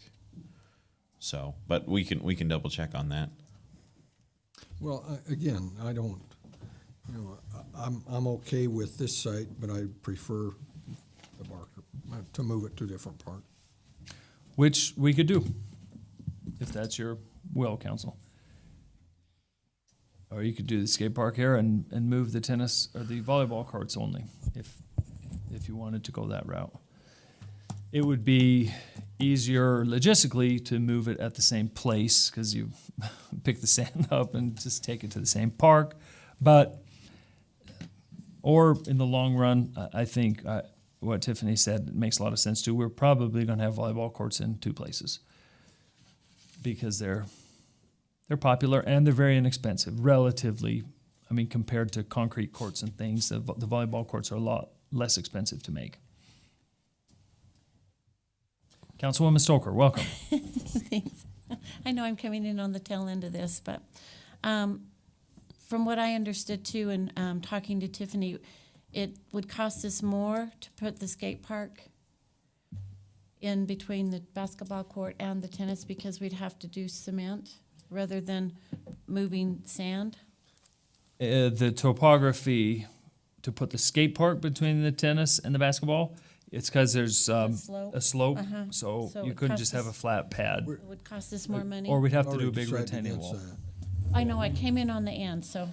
S11: So, but we can double check on that.
S1: Well, again, I don't, I'm okay with this site, but I prefer the Barker, to move it to a different park.
S4: Which we could do, if that's your will, council. Or you could do the skate park here and move the tennis or the volleyball courts only, if you wanted to go that route. It would be easier logistically to move it at the same place, because you pick the sand up and just take it to the same park. Or in the long run, I think what Tiffany said makes a lot of sense too. We're probably going to have volleyball courts in two places, because they're popular and they're very inexpensive, relatively. I mean, compared to concrete courts and things, the volleyball courts are a lot less expensive to make. Councilwoman Stoker, welcome.
S12: Thanks. I know I'm coming in on the tail end of this, but from what I understood too, and talking to Tiffany, it would cost us more to put the skate park in between the basketball court and the tennis, because we'd have to do cement rather than moving sand.
S4: The topography to put the skate park between the tennis and the basketball, it's because there's
S12: slope.
S4: a slope,
S12: Uh-huh.
S4: so
S12: So
S4: you
S12: it
S4: couldn't
S12: costs
S4: just have a
S12: us-
S4: flat pad.
S12: It would cost us more money.
S4: Or we'd have to do a
S1: Already
S4: big
S1: decided
S4: retaining
S1: against
S4: wall.
S1: that.
S12: I know, I came in on the end, so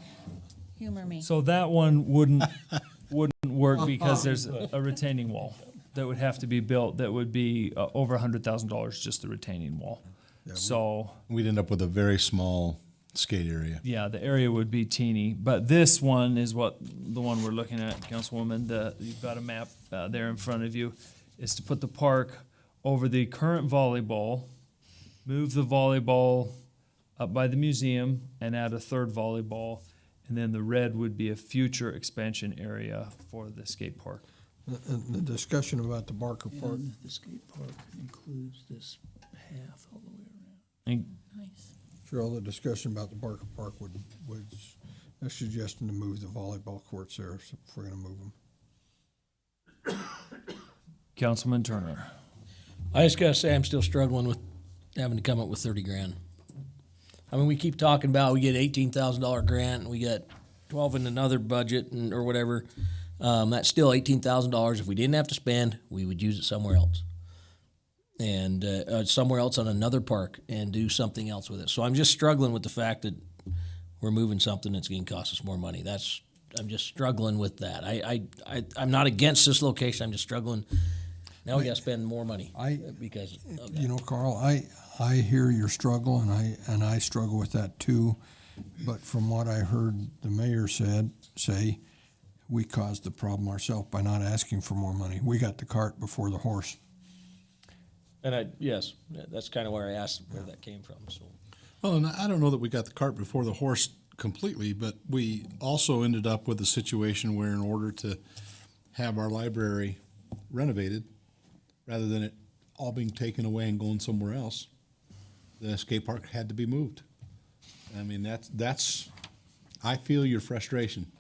S12: humor me.
S4: So that one wouldn't work, because there's a retaining wall that would have to be built that would be over $100,000, just the retaining wall.
S1: Yeah,
S4: So,
S2: We'd end up with a very small skate area.
S4: yeah, the area would be teeny. But this one is the one we're looking at, Councilwoman. You've got a map there in front of you. Is to put the park over the current volleyball, move the volleyball up by the museum, and add a third volleyball. And then the red would be a future expansion area for the skate park.
S1: And the discussion about the Barker Park,
S6: And the skate park includes this path all the way around.
S4: And
S12: Nice.
S1: Cheryl, the discussion about the Barker Park was a suggestion to move the volleyball courts there, so if we're gonna move them.
S4: Councilman Turner.
S3: I just gotta say, I'm still struggling with having to come up with 30 grand. I mean, we keep talking about we get $18,000 grant, and we got 12 in another budget or whatever. That's still $18,000. If we didn't have to spend, we would use it somewhere else, and somewhere else on another park, and do something else with it. So I'm just struggling with the fact that we're moving something that's going to cost us more money. I'm just struggling with that. I'm not against this location. I'm just struggling. Now we got to spend more money because of that.
S1: You know, Carl, I hear your struggle, and I struggle with that too. But from what I heard the mayor say, we caused the problem ourselves by not asking for more money. We got the cart before the horse.
S3: And yes, that's kind of where I asked where that came from. So
S2: Well, and I don't know that we got the cart before the horse completely, but we also ended up with a situation where, in order to have our library renovated, rather than it all being taken away and going somewhere else, the skate park had to be moved. I mean, that's I feel your frustration,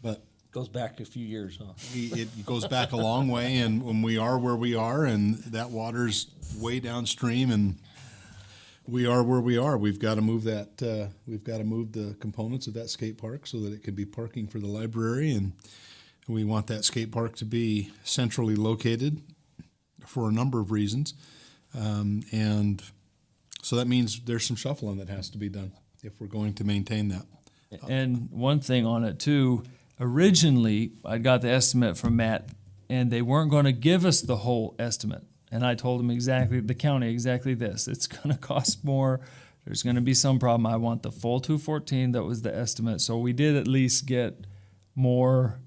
S2: but
S3: goes back a few years, huh?
S2: it goes back a long way, and when we are where we are, and that water's way downstream, and we are where we are, we've got to move that. We've got to move the components of that skate park so that it can be parking for the library, and we want that skate park to be centrally located for a number of reasons, and so that means there's some shuffling that has to be done if we're going to maintain that.
S4: And one thing on it too, originally I got the estimate from Matt, and they weren't going to give us the whole estimate. And I told him the county exactly this. It's going to cost more there's going to be some problem. I want the full 214. That was the estimate. So we did at least get more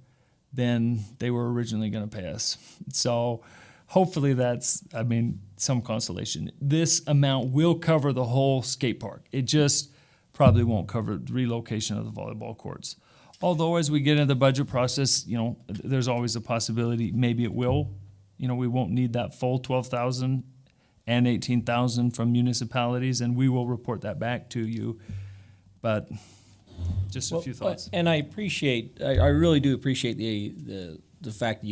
S4: than they were originally going to pay us. So hopefully that's, some consolation. This amount will cover the whole skate park. It just probably won't cover the relocation of the volleyball courts. Although as we get into the budget process, there's always a possibility maybe it will. We won't need that full 12,000 and 18,000 from municipalities, and we will report that back to you. But just a few thoughts.
S3: And I really do appreciate the fact that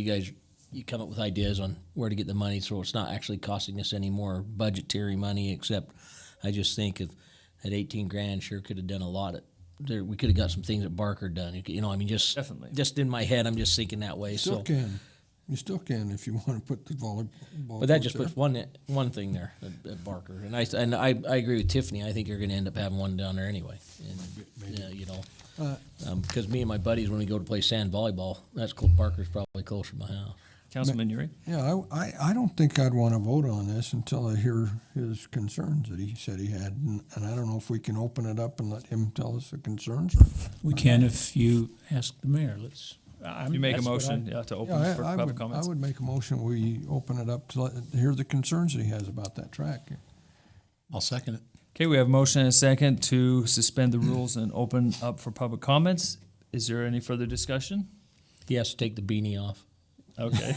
S3: you come up with ideas on where to get the money, so it's not actually costing us any more budgetary money. Except, I just think at 18 grand, sure could have done a lot. We could have got some things that Barker done.
S4: Definitely.
S3: Just in my head, I'm just thinking that way.
S1: You still can if you want to put the volleyball.
S3: But that just
S1: courts
S3: puts one thing there at Barker, and I agree with Tiffany. I think you're going to end up having one down there anyway. Because me and my buddies, when we go to play sand volleyball, Barker's probably closer to my house.
S4: Councilman Uri?
S1: Yeah, I don't think I'd want to vote on this until I hear his concerns that he said he had. And I don't know if we can open it up and let him tell us the concerns.
S6: We can if you ask the mayor.
S4: You make a motion to open for public comments.
S1: I would make a motion, we open it up to hear the concerns that he has about that track.
S2: I'll second it.
S4: Okay, we have a motion and a second to suspend the rules and open up for public comments. Is there any further discussion?
S3: He has to take the beanie off.
S4: Okay.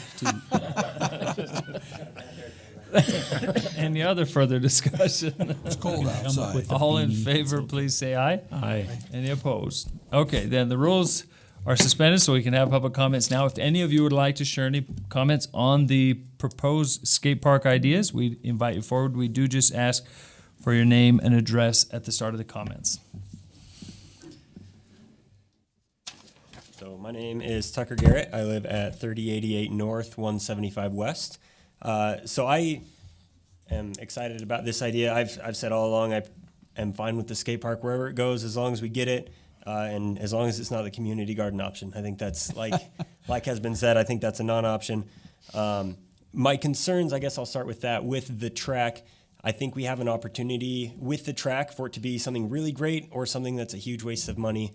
S4: Any other further discussion?
S1: It's cold outside.
S4: All in favor, please say aye.
S6: Aye.
S4: Any opposed? Okay, then the rules are suspended so we can have public comments now. If any of you would like to share any comments on the proposed skate park ideas, we invite you forward. We do just ask for your name and address at the start of the comments.
S10: So my name is Tucker Garrett. I live at 3088 North, 175 West. So I am excited about this idea. I've said all along I am fine with the skate park wherever it goes as long as we get it. And as long as it's not the community garden option. I think that's like has been said, I think that's a non-option. My concerns, I guess I'll start with that. With the track, I think we have an opportunity with the track for it to be something really great or something that's a huge waste of money,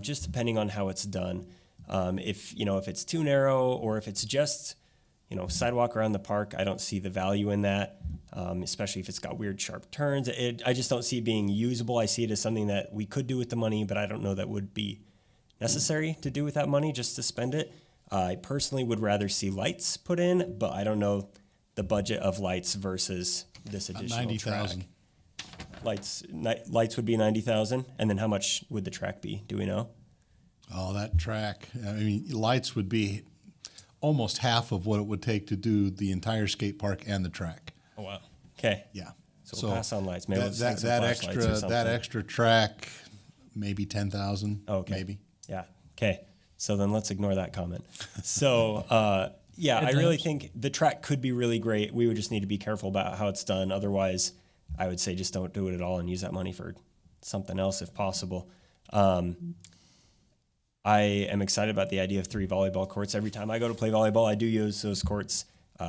S10: just depending on how it's done. If it's too narrow or if it's just sidewalk around the park, I don't see the value in that, especially if it's got weird sharp turns. I just don't see it being usable. I see it as something that we could do with the money, but I don't know that would be necessary to do with that money just to spend it. I personally would rather see lights put in, but I don't know the budget of lights versus this additional
S2: 90,000.
S10: track. Lights would be 90,000, and then how much would the track be? Do we know?
S2: Oh, that track. Lights would be almost half of what it would take to do the entire skate park and the track.
S10: Oh wow. Okay.
S2: Yeah.
S10: So we'll pass on lights. Maybe let's take some
S2: that
S10: flashlights or
S2: extra
S10: something.
S2: extra track, maybe 10,000.
S10: Okay.
S2: Maybe.
S10: Yeah. Okay. So then let's ignore that comment. So I really think the track could be really great. We would just need to be careful about how it's done. Otherwise, I would say just don't do it at all and use that money for something else if possible. I am excited about the idea of 3 volleyball courts. Every time I go to play volleyball, I do use those courts.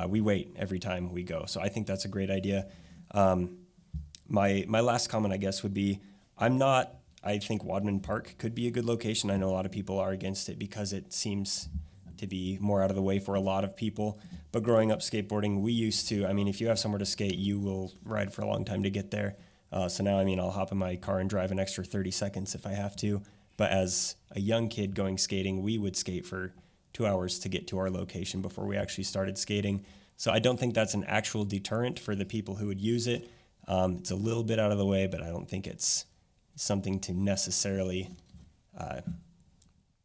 S10: We wait every time we go. So I think that's a great idea. My last comment, I guess, would be I think Wadman Park could be a good location. I know a lot of people are against it because it seems to be more out of the way for a lot of people. But growing up skateboarding, we used to, if you have somewhere to skate, you will ride for a long time to get there. So now, I'll hop in my car and drive an extra 30 seconds if I have to. But as a young kid going skating, we would skate for 2 hours to get to our location before we actually started skating. So I don't think that's an actual deterrent for the people who would use it. It's a little bit out of the way, but I don't think it's something to necessarily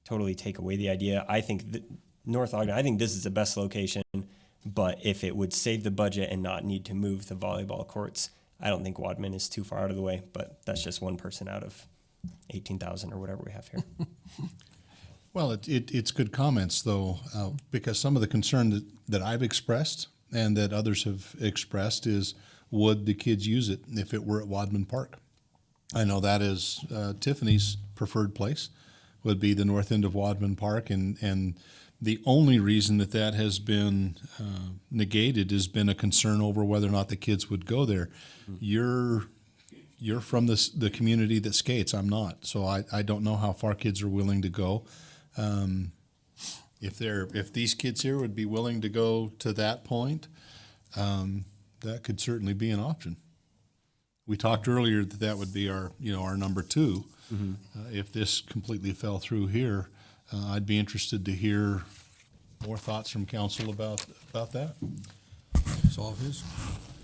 S10: totally take away the idea. I think North Ogden, I think this is the best location, but if it would save the budget and not need to move the volleyball courts, I don't think Wadman is too far out of the way, but that's just one person out of 18,000 or whatever we have here.
S2: Well, it's good comments, though, because some of the concern that I've expressed and that others have expressed is, would the kids use it if it were at Wadman Park? I know that is Tiffany's preferred place, would be the north end of Wadman Park, and the only reason that has been negated has been a concern over whether or not the kids would go there. you're from the community that skates. I'm not, so I don't know how far kids are willing to go. If these kids here would be willing to go to that point, that could certainly be an option. We talked earlier that would be our number two. If this completely fell through here, I'd be interested to hear more thoughts from council about that.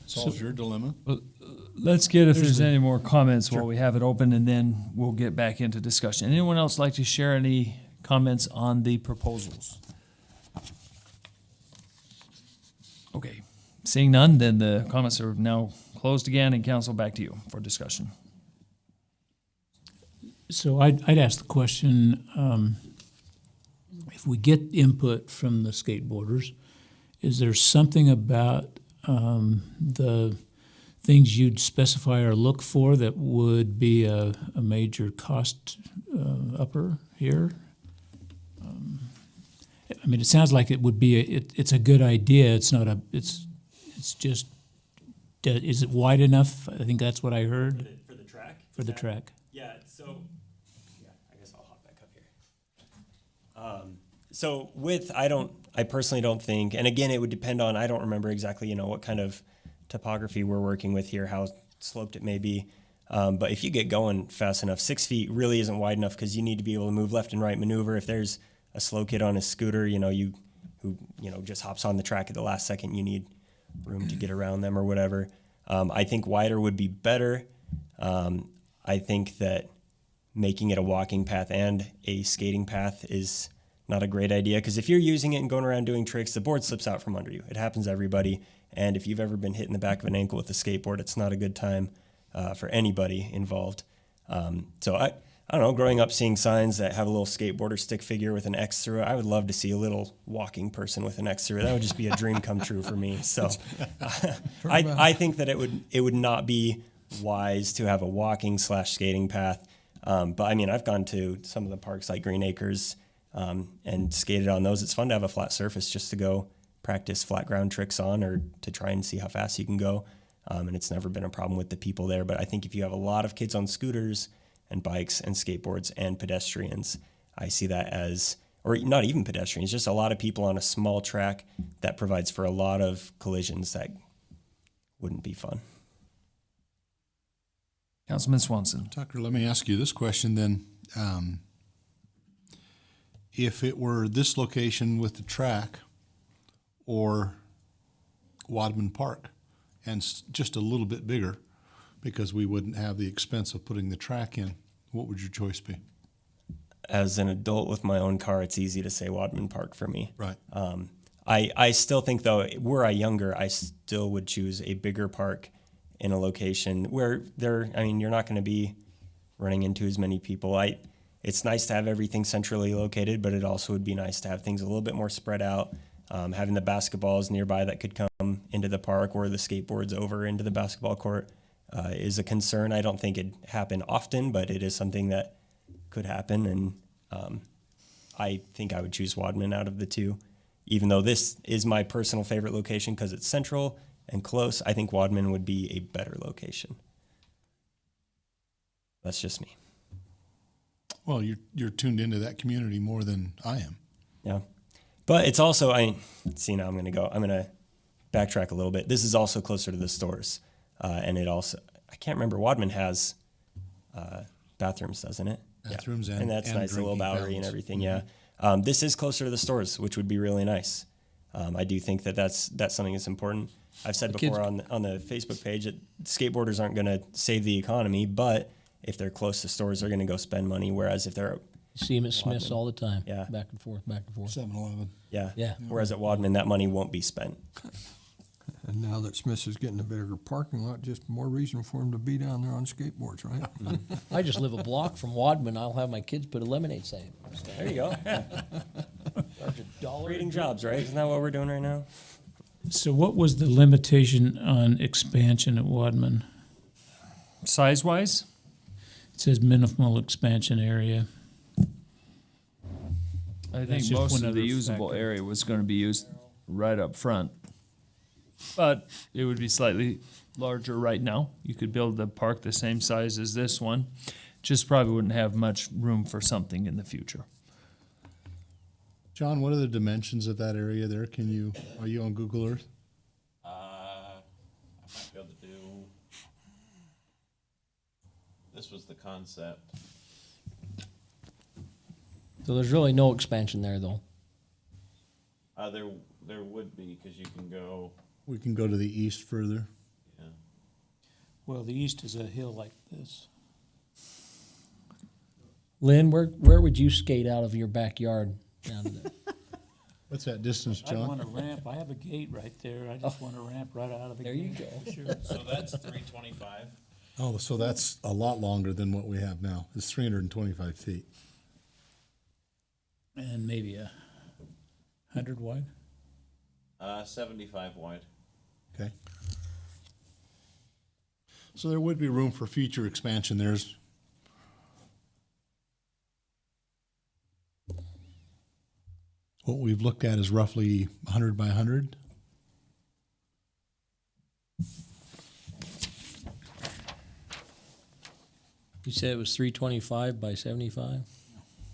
S2: Solves your dilemma.
S4: Let's get if there's any more comments while we have it open, and then we'll get back into discussion. Anyone else like to share any comments on the proposals? Okay, seeing none, then the comments are now closed again, and council, back to you for discussion.
S6: So I'd ask the question, if we get input from the skateboarders, is there something about the things you'd specify or look for that would be a major cost upper here? I mean, it sounds like it would be it's a good idea. It's not it's just, is it wide enough? I think that's what I heard.
S10: For the track?
S6: For the track.
S10: Yeah, so, I guess I'll hop back up here. So width, I personally don't think, and again, it would depend on, I don't remember exactly, what kind of topography we're working with here, how sloped it may be. But if you get going fast enough, 6 feet really isn't wide enough because you need to be able to move left and right, maneuver. If there's a slow kid on a scooter, who just hops on the track at the last second, you need room to get around them or whatever. I think wider would be better. I think that making it a walking path and a skating path is not a great idea, because if you're using it and going around doing tricks, the board slips out from under you. It happens to everybody. And if you've ever been hit in the back of an ankle with a skateboard, it's not a good time for anybody involved. So I don't know, growing up seeing signs that have a little skateboarder stick figure with an X through it, I would love to see a little walking person with an X through it. That would just be a dream come true for me. So I think that it would not be wise to have a walking / skating path. But I mean, I've gone to some of the parks like Green Acres and skated on those. It's fun to have a flat surface just to go practice flat ground tricks on, or to try and see how fast you can go. And it's never been a problem with the people there. But I think if you have a lot of kids on scooters and bikes and skateboards and pedestrians, I see that as, or not even pedestrians, just a lot of people on a small track that provides for a lot of collisions that wouldn't be fun.
S4: Councilman Swanson.
S2: Tucker, let me ask you this question then. If it were this location with the track or Wadman Park, and just a little bit bigger, because we wouldn't have the expense of putting the track in, what would your choice be?
S10: As an adult with my own car, it's easy to say Wadman Park for me.
S2: Right.
S10: I still think, though, were I younger, I still would choose a bigger park in a location where you're not going to be running into as many people. It's nice to have everything centrally located, but it also would be nice to have things a little bit more spread out. Having the basketballs nearby that could come into the park, or the skateboards over into the basketball court, is a concern. I don't think it'd happen often, but it is something that could happen. And I think I would choose Wadman out of the two. Even though this is my personal favorite location because it's central and close, I think Wadman would be a better location. That's just me.
S2: Well, you're tuned into that community more than I am.
S10: Yeah. But it's also, now I'm going to backtrack a little bit. This is also closer to the stores. And it also, I can't remember, Wadman has bathrooms, doesn't it?
S2: Bathrooms,
S10: and that's
S2: and
S10: nice, a little
S2: drinking
S10: Bowery and
S2: fountains.
S10: everything, yeah. This is closer to the stores, which would be really nice. I do think that's something that's important. I've said before on the Facebook page that skateboarders aren't going to save the economy, but if they're close to stores, they're going to go spend money. Whereas if they're
S3: See him at Smith's
S10: Wadman.
S3: all the time.
S10: Yeah.
S3: Back and forth, back and forth.
S2: 7-Eleven.
S10: yeah,
S3: Yeah.
S10: Whereas at Wadman, that money won't be spent.
S1: And now that Smith's is getting a bigger parking lot, just more reason for them to be down there on skateboards, right?
S3: I just live a block from Wadman. I'll have my kids put a lemonade stand.
S10: There you go.
S3: Charge $1.
S10: Creating jobs, right? Isn't that what we're doing right now?
S6: So what was the limitation on expansion at Wadman?
S4: Size-wise?
S6: It says minimal expansion area.
S4: I
S6: That's
S4: think
S6: just
S4: most
S6: one
S4: of the
S6: other
S4: usable
S6: factor.
S4: area was going to be used right up front. but it would be slightly larger right now. You could build the park the same size as this one, just probably wouldn't have much room for something in the future.
S2: John, what are the dimensions of that area there? Are you on Google Earth?
S11: I might be able to do. This was the concept.
S3: So there's really no expansion there, though.
S11: There would be, because you can go.
S2: We can go to the east further.
S11: Yeah.
S6: Well, the east is a hill like this.
S3: Lynn, where would you skate out of your backyard down to there?
S2: What's that distance,
S6: I want
S2: John?
S6: a ramp. I have a gate right there. I just want a ramp right out of the
S3: There
S6: gate.
S3: you go.
S6: Sure.
S11: So that's 325.
S2: Oh, so that's a lot longer than what we have now. It's 325 feet.
S6: And maybe 100 wide.
S11: 75 wide.
S2: Okay. So there would be room for future expansion. There's what we've looked at is roughly 100 by 100.
S3: You said it was 325 by 75?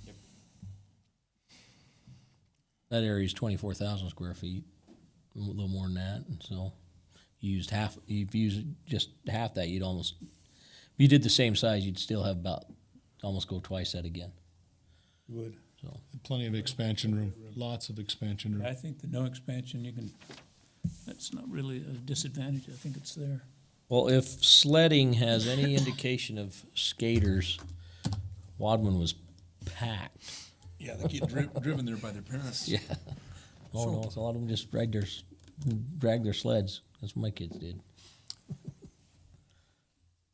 S11: Yep.
S3: That area is 24,000 square feet, a little more than that. And so if you used just half that, you'd almost, if you did the same size, you'd still have about, almost go twice that again.
S2: Would.
S3: So
S2: Plenty of expansion room. Lots of expansion room.
S6: I think the no expansion, that's not really a disadvantage. I think it's there.
S3: Well, if sledding has any indication of skaters, Wadman was packed.
S2: Yeah, they get driven there by their parents.
S3: Yeah. Oh, no, a lot of them just drag their sleds. That's what my kids did.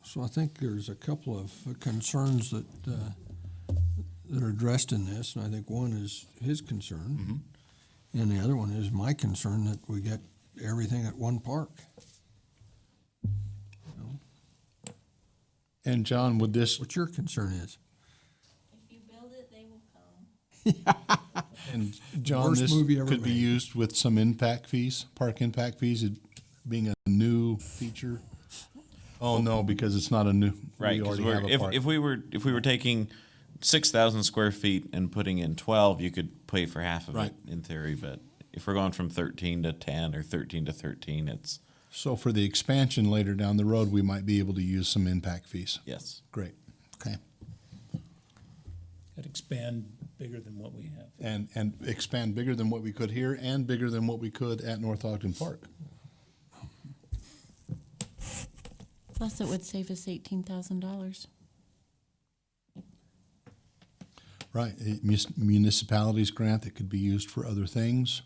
S1: So I think there's a couple of concerns that are addressed in this, and I think one is his concern, and the other one is my concern that we get everything at one park.
S2: And John, would this,
S1: What your concern is?
S9: If you build it, they will come.
S2: and John,
S1: Worst
S2: this
S1: movie ever
S2: could be
S1: made.
S2: used with some impact fees, park impact fees, it being a new feature? Oh, no, because it's not a new,
S11: Right,
S2: we
S11: because
S2: already have a park.
S11: if we were taking 6,000 square feet and putting in 12, you could pay for half of
S2: Right.
S11: it in theory. But if we're going from 13 to 10 or 13 to 13, it's
S2: So for the expansion later down the road, we might be able to use some impact fees.
S11: yes.
S2: Great, okay.
S6: Could expand bigger than what we have.
S2: And expand bigger than what we could here and bigger than what we could at North Ogden Park.
S12: Plus, it would save us $18,000.
S2: Right, municipalities grant that could be used for other things.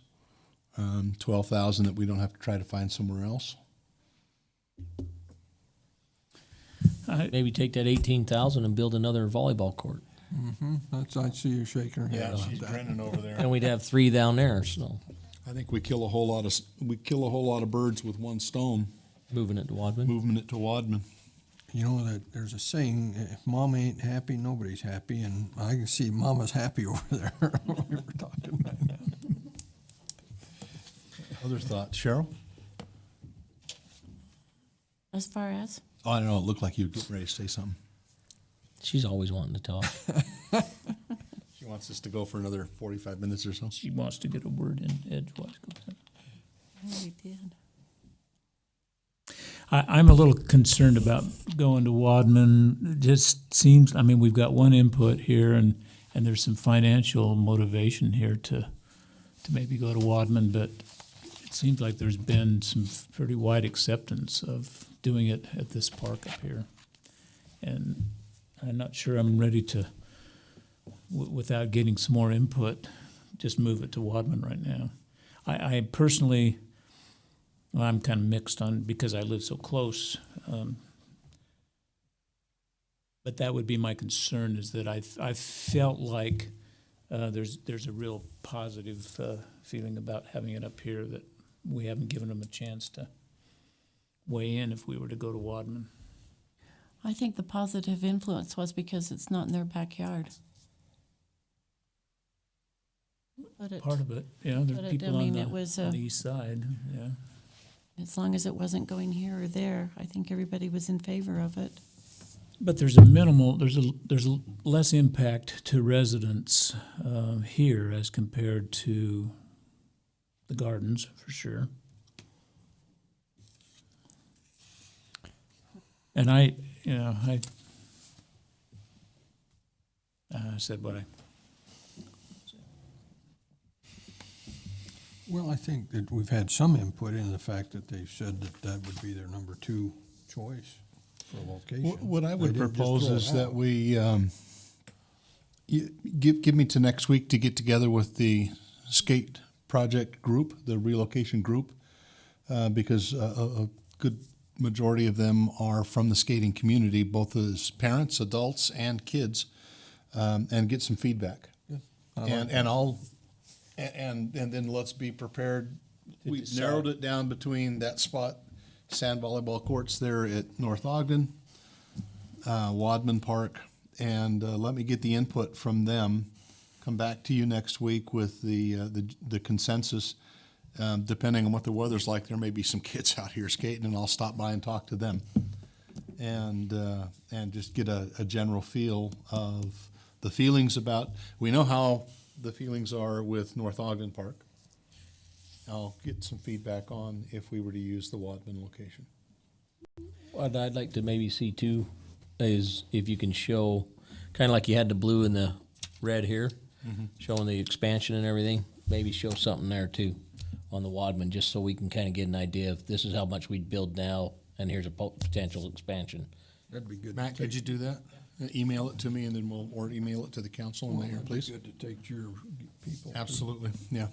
S2: 12,000 that we don't have to try to find somewhere else.
S3: Maybe take that 18,000 and build another volleyball court.
S1: I see you shaking her head about that.
S2: grinning over there.
S3: And we'd have 3 down there, so
S2: I think we kill a whole lot of birds with one stone,
S3: moving it to Wadman.
S2: moving it to Wadman.
S1: You know that there's a saying: "If Mama ain't happy, nobody's happy." And I can see Mama's happy over there. We were talking about that.
S2: Other thoughts, Cheryl?
S12: As far as?
S2: Oh, I don't know. It looked like you were getting ready to say something.
S3: She's always wanting to talk.
S2: She wants us to go for another 45 minutes or so.
S6: She wants to get a word in edgewise.
S12: I already did.
S6: I'm a little concerned about going to Wadman. It just seems, we've got one input here, and there's some financial motivation here to maybe go to Wadman, but it seems like there's been some pretty wide acceptance of doing it at this park up here. And I'm not sure I'm ready to, without getting some more input, just move it to Wadman right now. I personally, I'm kind of mixed on because I live so close. But that would be my concern, is that I felt like there's a real positive feeling about having it up here, that we haven't given them a chance to weigh in if we were to go to Wadman.
S12: I think the positive influence was because it's not in their backyard. But it,
S6: Part of it, yeah, there
S12: But
S6: are
S12: it-
S6: people
S12: I
S6: on
S12: mean,
S6: the,
S12: it was,
S6: on the east side, yeah.
S12: As long as it wasn't going here or there, I think everybody was in favor of it.
S6: But there's a less impact to residents here as compared to the gardens, for sure. And I said what I.
S1: Well, I think that we've had some input in the fact that they've said that that would be their number 2 choice for location.
S2: What I
S1: They
S2: would
S1: didn't just
S2: propose
S1: throw it
S2: is that
S1: out.
S2: we, give me to next week to get together with the skate project group, the relocation group, because a good majority of them are from the skating community, both as parents, adults, and kids, and get some feedback. And then let's be prepared. We've
S6: decide.
S2: narrowed it down between that spot, sand volleyball courts there at North Ogden, Wadman Park, and let me get the input from them. Come back to you next week with the consensus. Depending on what the weather's like, there may be some kids out here skating, and I'll stop by and talk to them, and just get a general feel of the feelings about. We know how the feelings are with North Ogden Park. I'll get some feedback on if we were to use the Wadman location.
S3: What I'd like to maybe see too is if you can show, kind of like you had the blue and the red here, showing the expansion and everything, maybe show something there too on the Wadman, just so we can kind of get an idea of this is how much we'd build now, and here's a potential expansion.
S1: That'd be good.
S2: Matt, could you do that? Email it to me, and then or email it to the council and mayor, please.
S1: Good to take to your people.
S2: Absolutely, yeah.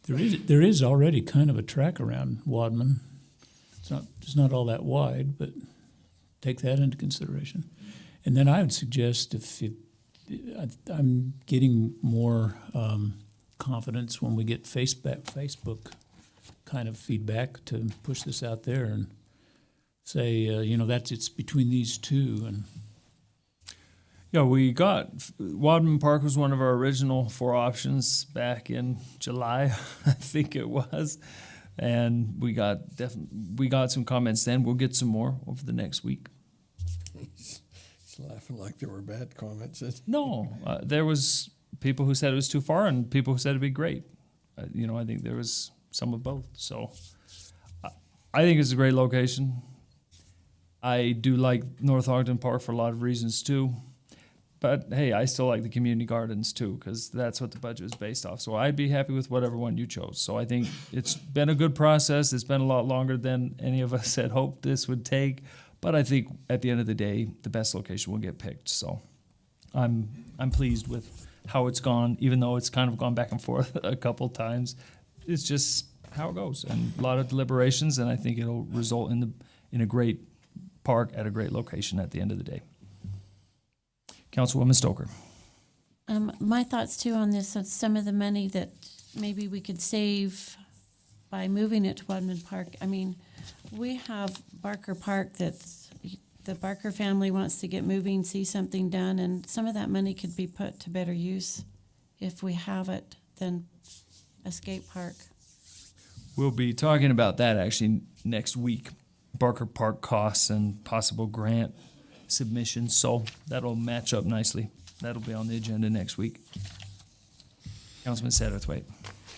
S6: There is already kind of a track around Wadman. It's not all that wide, but take that into consideration. And then I would suggest I'm getting more confidence when we get Facebook kind of feedback to push this out there and say, it's between these two. And
S4: Yeah, we got Wadman Park was one of our original 4 options back in July, I think it was, and we got some comments then. We'll get some more over the next week.
S1: He's laughing like there were bad comments.
S4: No, there was people who said it was too far, and people who said it'd be great. I think there was some of both. So I think it's a great location. I do like North Ogden Park for a lot of reasons too. But hey, I still like the community gardens too, because that's what the budget is based off. So I'd be happy with whatever one you chose. So I think it's been a good process. It's been a lot longer than any of us had hoped this would take. But I think at the end of the day, the best location will get picked. So I'm pleased with how it's gone, even though it's kind of gone back and forth a couple times. It's just how it goes, and a lot of deliberations, and I think it'll result in a great park at a great location at the end of the day. Councilwoman Stoker.
S12: My thoughts too on this, of some of the money that maybe we could save by moving it to Wadman Park. I mean, we have Barker Park that's, the Barker family wants to get moving, see something done, and some of that money could be put to better use if we have it than a skate park.
S4: We'll be talking about that actually next week. Barker Park costs and possible grant submissions, so that'll match up nicely. That'll be on the agenda next week. Councilman Satterthwaite.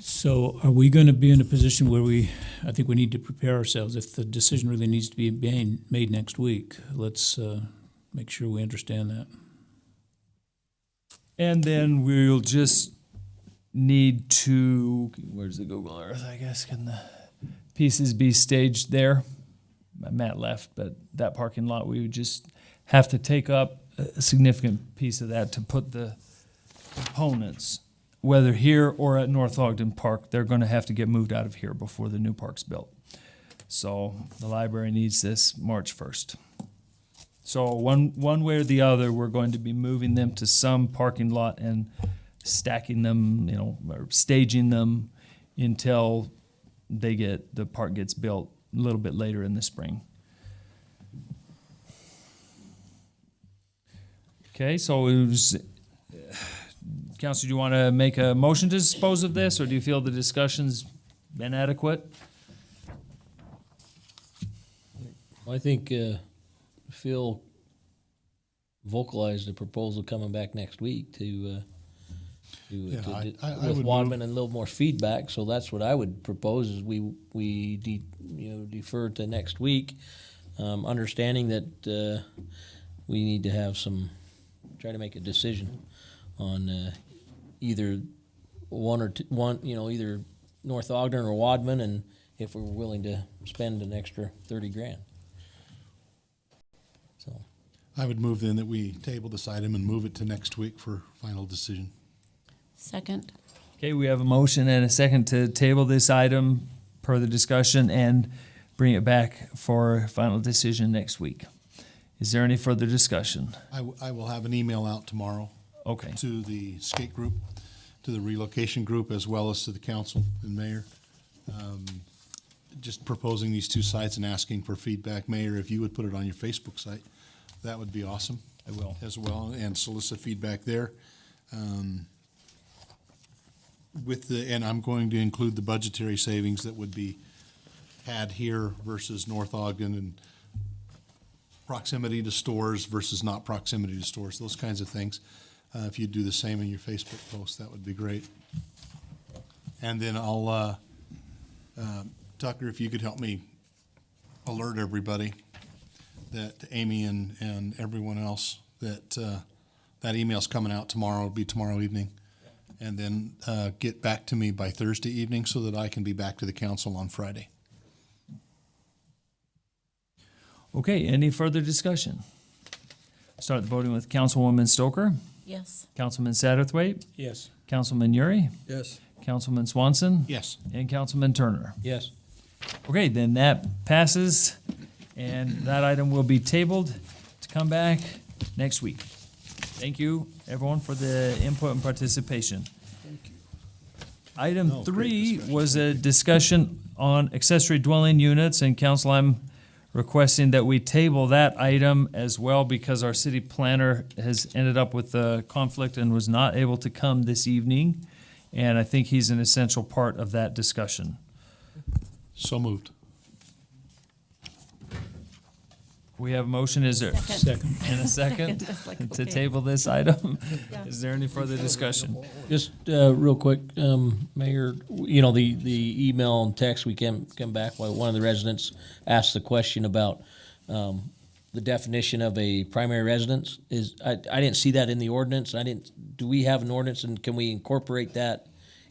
S6: so are we going to be in a position where I think we need to prepare ourselves if the decision really needs to be made next week. Let's make sure we understand that.
S4: And then we'll just need to, where's the Google Earth, I guess, can the pieces be staged there? Matt left, but that parking lot, we would just have to take up a significant piece of that to put the components, whether here or at North Ogden Park, they're going to have to get moved out of here before the new park's built. So the library needs this March 1st. So one way or the other, we're going to be moving them to some parking lot and stacking them, or staging them until the park gets built a little bit later in the spring. Okay, so Council, do you want to make a motion to dispose of this, or do you feel the discussion's been adequate?
S3: I think Phil vocalized a proposal coming back next week to
S2: Yeah, I
S3: with
S2: would
S3: Wadman and a little more feedback. So that's what I would propose: is we defer to next week, understanding that we need to have try to make a decision on either either North Ogden or Wadman, and if we're willing to spend an extra $30,000. So.
S2: I would move then that we table this item and move it to next week for final decision.
S12: Second.
S4: Okay, we have a motion and a second to table this item per the discussion and bring it back for final decision next week. Is there any further discussion?
S2: I will have an email out tomorrow
S4: Okay.
S2: to the skate group, to the relocation group, as well as to the council and mayor. Just proposing these two sites and asking for feedback. Mayor, if you would put it on your Facebook site, that would be awesome.
S4: I will.
S2: As well, and solicit feedback there. And I'm going to include the budgetary savings that would be had here versus North Ogden, and proximity to stores versus not proximity to stores, those kinds of things. If you do the same in your Facebook post, that would be great. And then I'll, Tucker, if you could help me alert everybody that Amy and everyone else that that email's coming out tomorrow. It'll be tomorrow evening. And then get back to me by Thursday evening so that I can be back to the council on Friday.
S4: Okay, any further discussion? Start the voting with Councilwoman Stoker,
S12: Yes.
S4: Councilman Satterthwaite,
S6: Yes.
S4: Councilman Uri,
S1: Yes.
S4: Councilman Swanson,
S2: Yes.
S4: and Councilman Turner.
S3: Yes.
S4: Okay, then that passes, and that item will be tabled to come back next week. Thank you, everyone, for the input and participation. Item 3 was a discussion on accessory dwelling units, and council, I'm requesting that we table that item as well because our city planner has ended up with a conflict and was not able to come this evening, and I think he's an essential part of that discussion.
S2: So moved.
S4: We have a motion, is there?
S6: Second.
S4: And a second
S12: Just like,
S4: to
S12: okay.
S4: table this item?
S12: Yeah.
S4: Is there any further discussion?
S3: Just real quick, Mayor, you know, the email and text we came back, while one of the residents asked the question about the definition of a primary residence. I didn't see that in the ordinance. Do we have an ordinance, and can we incorporate that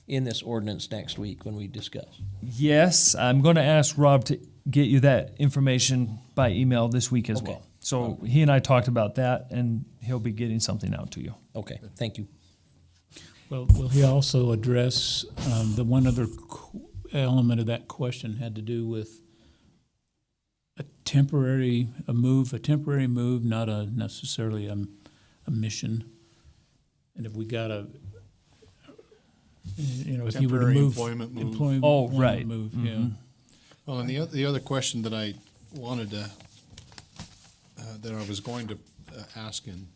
S3: in this ordinance next week when we discuss?
S4: Yes, I'm going to ask Rob to get you that information by email this week as
S3: Okay.
S4: well. So he and I talked about that, and he'll be getting something out to you.
S3: Okay, thank you.
S6: Well, will he also address the one other element of that question had to do with a temporary move, not necessarily a mission. And if we got if you were to
S2: Temporary
S6: move
S2: employment move.
S4: Oh, right.
S6: move, yeah.
S2: Well, and the other question that I wanted to, that I was going to ask and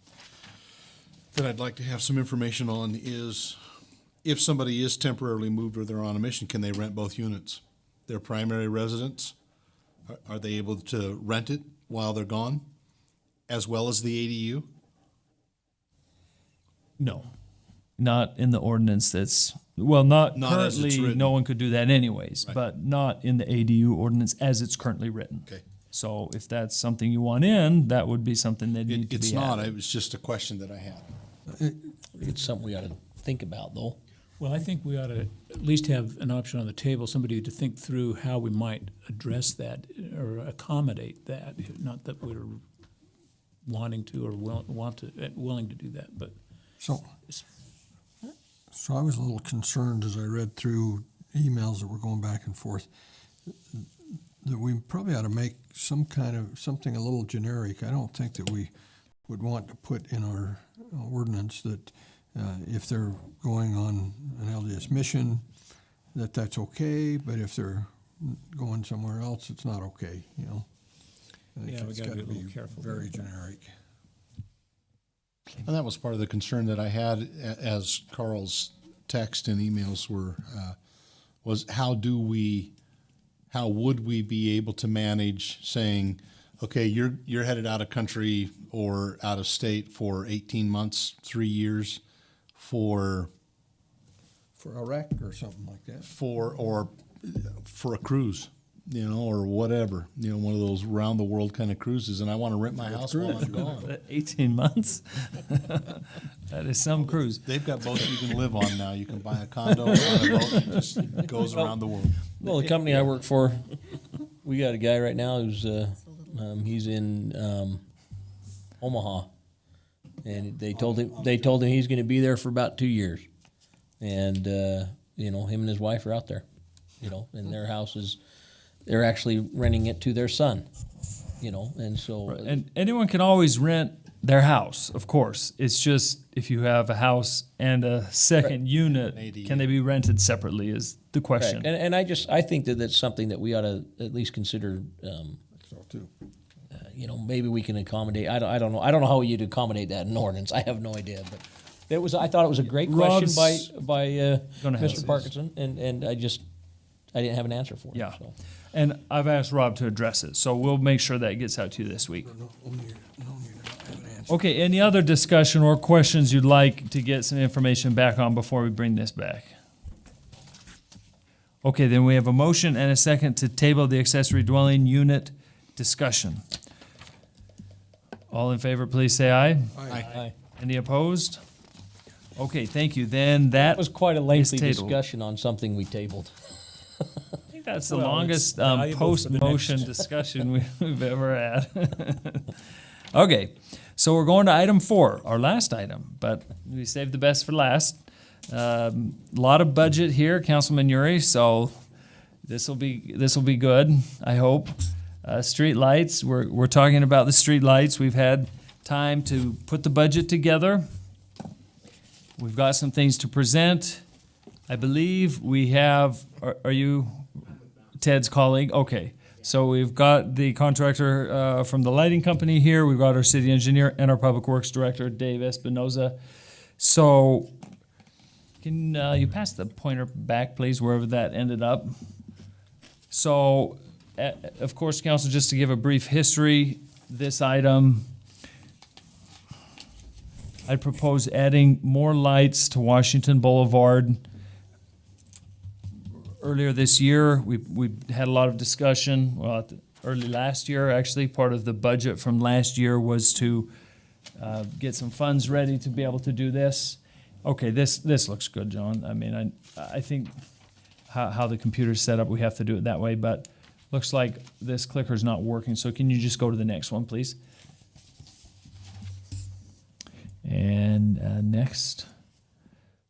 S2: that I'd like to have some information on is, if somebody is temporarily moved or they're on a mission, can they rent both units? Their primary residence, are they able to rent it while they're gone, as well as the ADU?
S4: No, not in the ordinance that's, well, not
S2: Not as it's
S4: currently,
S2: written.
S4: no one could do that anyways,
S2: Right.
S4: but not in the ADU ordinance as it's currently written.
S2: Okay.
S4: So if that's something you want in, that would be something that need to be
S2: It's not,
S4: added.
S2: it was just a question that I had.
S3: It's something we ought to think about, though.
S6: Well, I think we ought to at least have an option on the table, somebody to think through how we might address that or accommodate that. Not that we're wanting to or willing to do that, but
S1: So I was a little concerned as I read through emails that were going back and forth, that we probably ought to make some kind of, something a little generic. I don't think that we would want to put in our ordinance that if they're going on an LDS mission, that's okay, but if they're going somewhere else, it's not okay, you know? I think
S6: Yeah, we
S1: it's
S6: gotta be a
S1: gotta
S6: little careful
S1: Very
S6: about that.
S1: generic.
S2: And that was part of the concern that I had as Carl's text and emails were, was how would we be able to manage saying, okay, you're headed out of country or out of state for 18 months, 3 years, for
S1: Iraq or something like that.
S2: for a cruise, or whatever, one of those round the world kind of cruises, and I want to rent my house while I'm gone.
S4: 18 months? That is some cruise.
S2: They've got boats you can live on now. You can buy a condo on a boat and it just goes around the world.
S3: Well, the company I work for, we got a guy right now who's he's in Omaha, and they told him he's going to be there for about 2 years, and him and his wife are out there, and their house is, they're actually renting it to their son, and so
S4: And anyone can always rent their house, of course. It's just if you have a house and a second unit, can they be rented separately is the question.
S3: correct. And I think that that's something that we ought to at least consider.
S1: So too.
S3: Maybe we can accommodate. I don't know. I don't know how you'd accommodate that in ordinance. I have no idea. But I thought it was a great
S4: Rob's
S3: question by
S4: gonna have
S3: Mr.
S4: this.
S3: Parkinson, and I didn't have an answer for it.
S4: Yeah.
S3: So.
S4: And I've asked Rob to address it, so we'll make sure that gets out to you this week. Okay, any other discussion or questions you'd like to get some information back on before we bring this back? Okay, then we have a motion and a second to table the accessory dwelling unit discussion. All in favor, please say aye.
S3: Aye.
S4: Any opposed? Okay, thank you. Then that
S3: That was quite a lengthy
S4: tabled.
S3: discussion on something we tabled.
S4: I think that's the
S8: Well,
S4: longest
S8: it's valuable for the
S4: post-motion
S8: next.
S4: discussion we've ever had. Okay, so we're going to item 4, our last item, but we saved the best for last. A lot of budget here, Councilman Uri, so this will be good, I hope. Street lights, we're talking about the street lights. We've had time to put the budget together. We've got some things to present. I believe we have, are you Ted's colleague? Okay. So we've got the contractor from the lighting company here. We've got our city engineer and our public works director, Dave Espinoza. So can you pass the pointer back, please, wherever that ended up? So, of course, council, just to give a brief history, this item, I propose adding more lights to Washington Boulevard. Earlier this year, we had a lot of discussion, early last year, actually. Part of the budget from last year was to get some funds ready to be able to do this. Okay, this looks good, John. I mean, I think how the computer's set up, we have to do it that way, but looks like this clicker's not working, so can you just go to the next one, please? And next.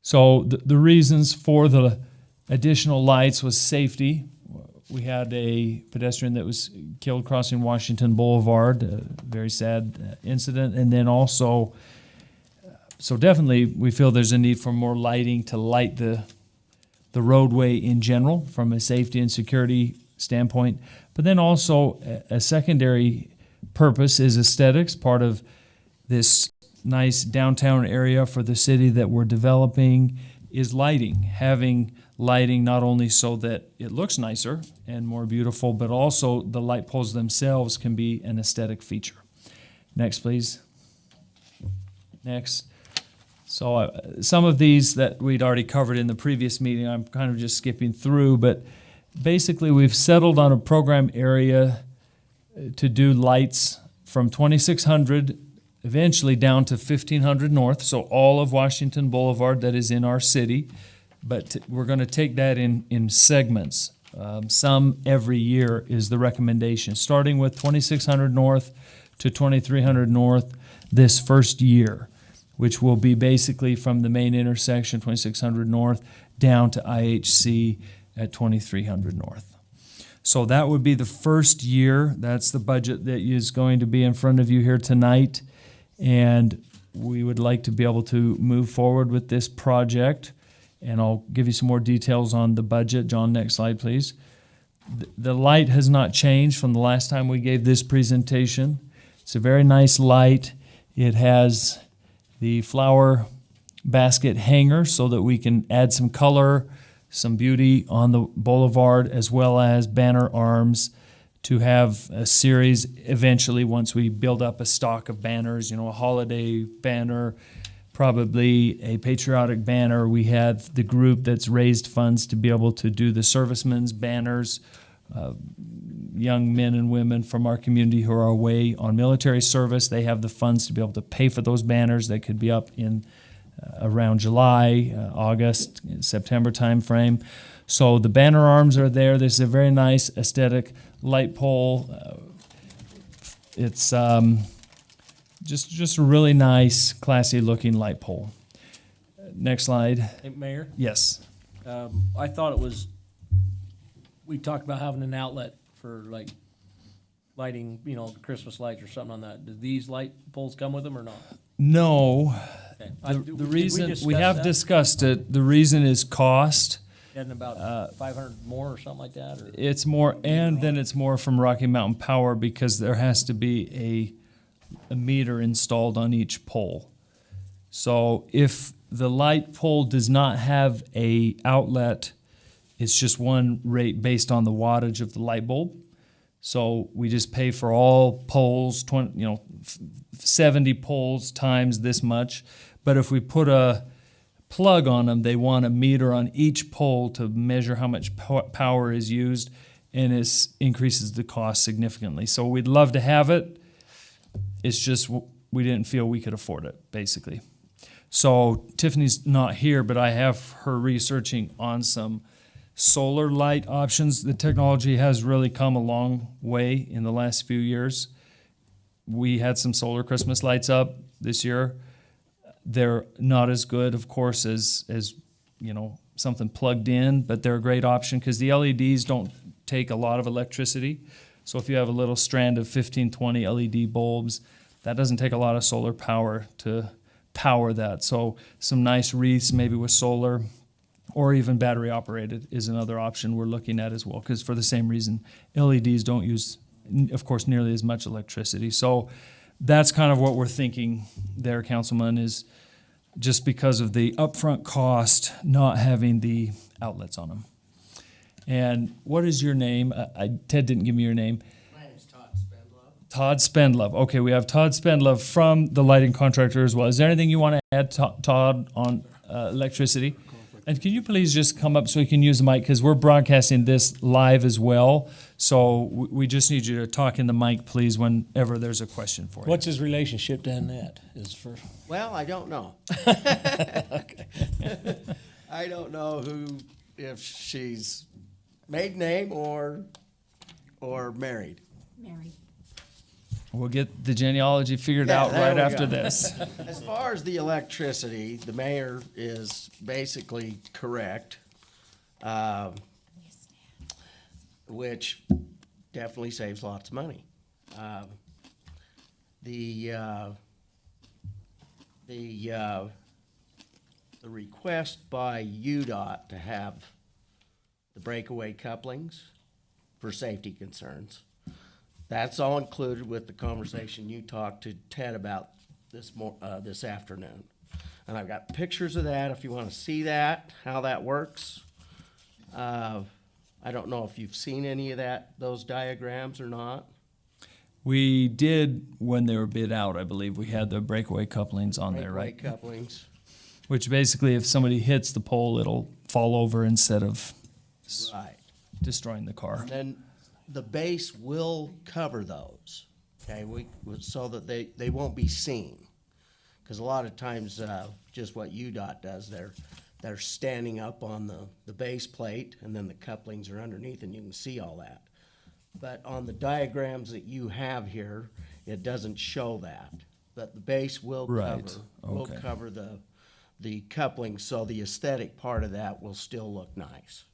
S4: So the reasons for the additional lights was safety. We had a pedestrian that was killed crossing Washington Boulevard, a very sad incident. And then also, so definitely we feel there's a need for more lighting to light the roadway in general from a safety and security standpoint. But then also a secondary purpose is aesthetics, part of this nice downtown area for the city that we're developing is lighting, having lighting not only so that it looks nicer and more beautiful, but also the light poles themselves can be an aesthetic feature. Next, please. Next. So some of these that we'd already covered in the previous meeting, I'm kind of just skipping through, but basically we've settled on a program area to do lights from 2600 eventually down to 1500 North, so all of Washington Boulevard that is in our city. But we're going to take that in segments. Some every year is the recommendation, starting with 2600 North to 2300 North this first year, which will be basically from the main intersection, 2600 North, down to IHC at 2300 North. So that would be the first year. That's the budget that is going to be in front of you here tonight. And we would like to be able to move forward with this project. And I'll give you some more details on the budget. John, next slide, please. The light has not changed from the last time we gave this presentation. It's a very nice light. It has the flower basket hanger so that we can add some color, some beauty on the boulevard, as well as banner arms to have a series eventually once we build up a stock of banners, you know, a holiday banner, probably a patriotic banner. We have the group that's raised funds to be able to do the servicemen's banners, young men and women from our community who are away on military service. They have the funds to be able to pay for those banners. They could be up in around July, August, September timeframe. So the banner arms are there. This is a very nice aesthetic light pole. It's just a really nice, classy looking light pole. Next slide.
S3: Hey, Mayor,
S4: Yes.
S3: I thought it was, we talked about having an outlet for like lighting, you know, Christmas lights or something on that. Do these light poles come with them or not?
S4: No.
S3: Okay.
S4: The reason we have discussed it, the reason is cost.
S3: And about 500 more or something like that? Or?
S4: It's more, and then it's more from Rocky Mountain Power because there has to be a meter installed on each pole. So if the light pole does not have a outlet, it's just one rate based on the wattage of the light bulb. So we just pay for all poles, 70 poles times this much. But if we put a plug on them, they want a meter on each pole to measure how much power is used, and it increases the cost significantly. So we'd love to have it. It's just we didn't feel we could afford it, basically. So Tiffany's not here, but I have her researching on some solar light options. The technology has really come a long way in the last few years. We had some solar Christmas lights up this year. They're not as good, of course, as you know, something plugged in, but they're a great option because the LEDs don't take a lot of electricity. So if you have a little strand of 15, 20 LED bulbs, that doesn't take a lot of solar power to power that. So some nice wreaths, maybe with solar, or even battery operated is another option we're looking at as well, because for the same reason, LEDs don't use, of course, nearly as much electricity. So that's kind of what we're thinking there, Councilman, is just because of the upfront cost not having the outlets on them. And what is your name? Ted didn't give me your name.
S13: My name's Todd Spendlove.
S4: Todd Spendlove. Okay, we have Todd Spendlove from the lighting contractor as well. Is there anything you want to add, Todd, on electricity? And can you please just come up so you can use the mic, because we're broadcasting this live as well. So we just need you to talk in the mic, please, whenever there's a question for you.
S3: What's his relationship to Annette?
S13: Well, I don't know. I don't know if she's maiden name or married.
S12: Mary.
S4: We'll get the genealogy figured
S13: Yeah,
S4: out
S13: there
S4: right
S13: we
S4: after
S13: go.
S4: this.
S13: As far as the electricity, the mayor is basically correct, which definitely saves lots of money. The request by UDOT to have the breakaway couplings for safety concerns, that's all included with the conversation you talked to Ted about this afternoon. And I've got pictures of that if you want to see that, how that works. I don't know if you've seen any of those diagrams or not.
S4: We did, when they were bid out, I believe, we had the breakaway couplings on there,
S13: Breakaway
S4: right?
S13: couplings.
S4: Which basically, if somebody hits the pole, it'll fall over instead of
S13: Right.
S4: destroying the car.
S13: And then the base will cover those, okay, so that they won't be seen. Because a lot of times, just what UDOT does, they're standing up on the base plate, and then the couplings are underneath, and you can see all that. But on the diagrams that you have here, it doesn't show that. But the base will
S4: Right, okay.
S13: cover the couplings, so the aesthetic part of that will still look nice.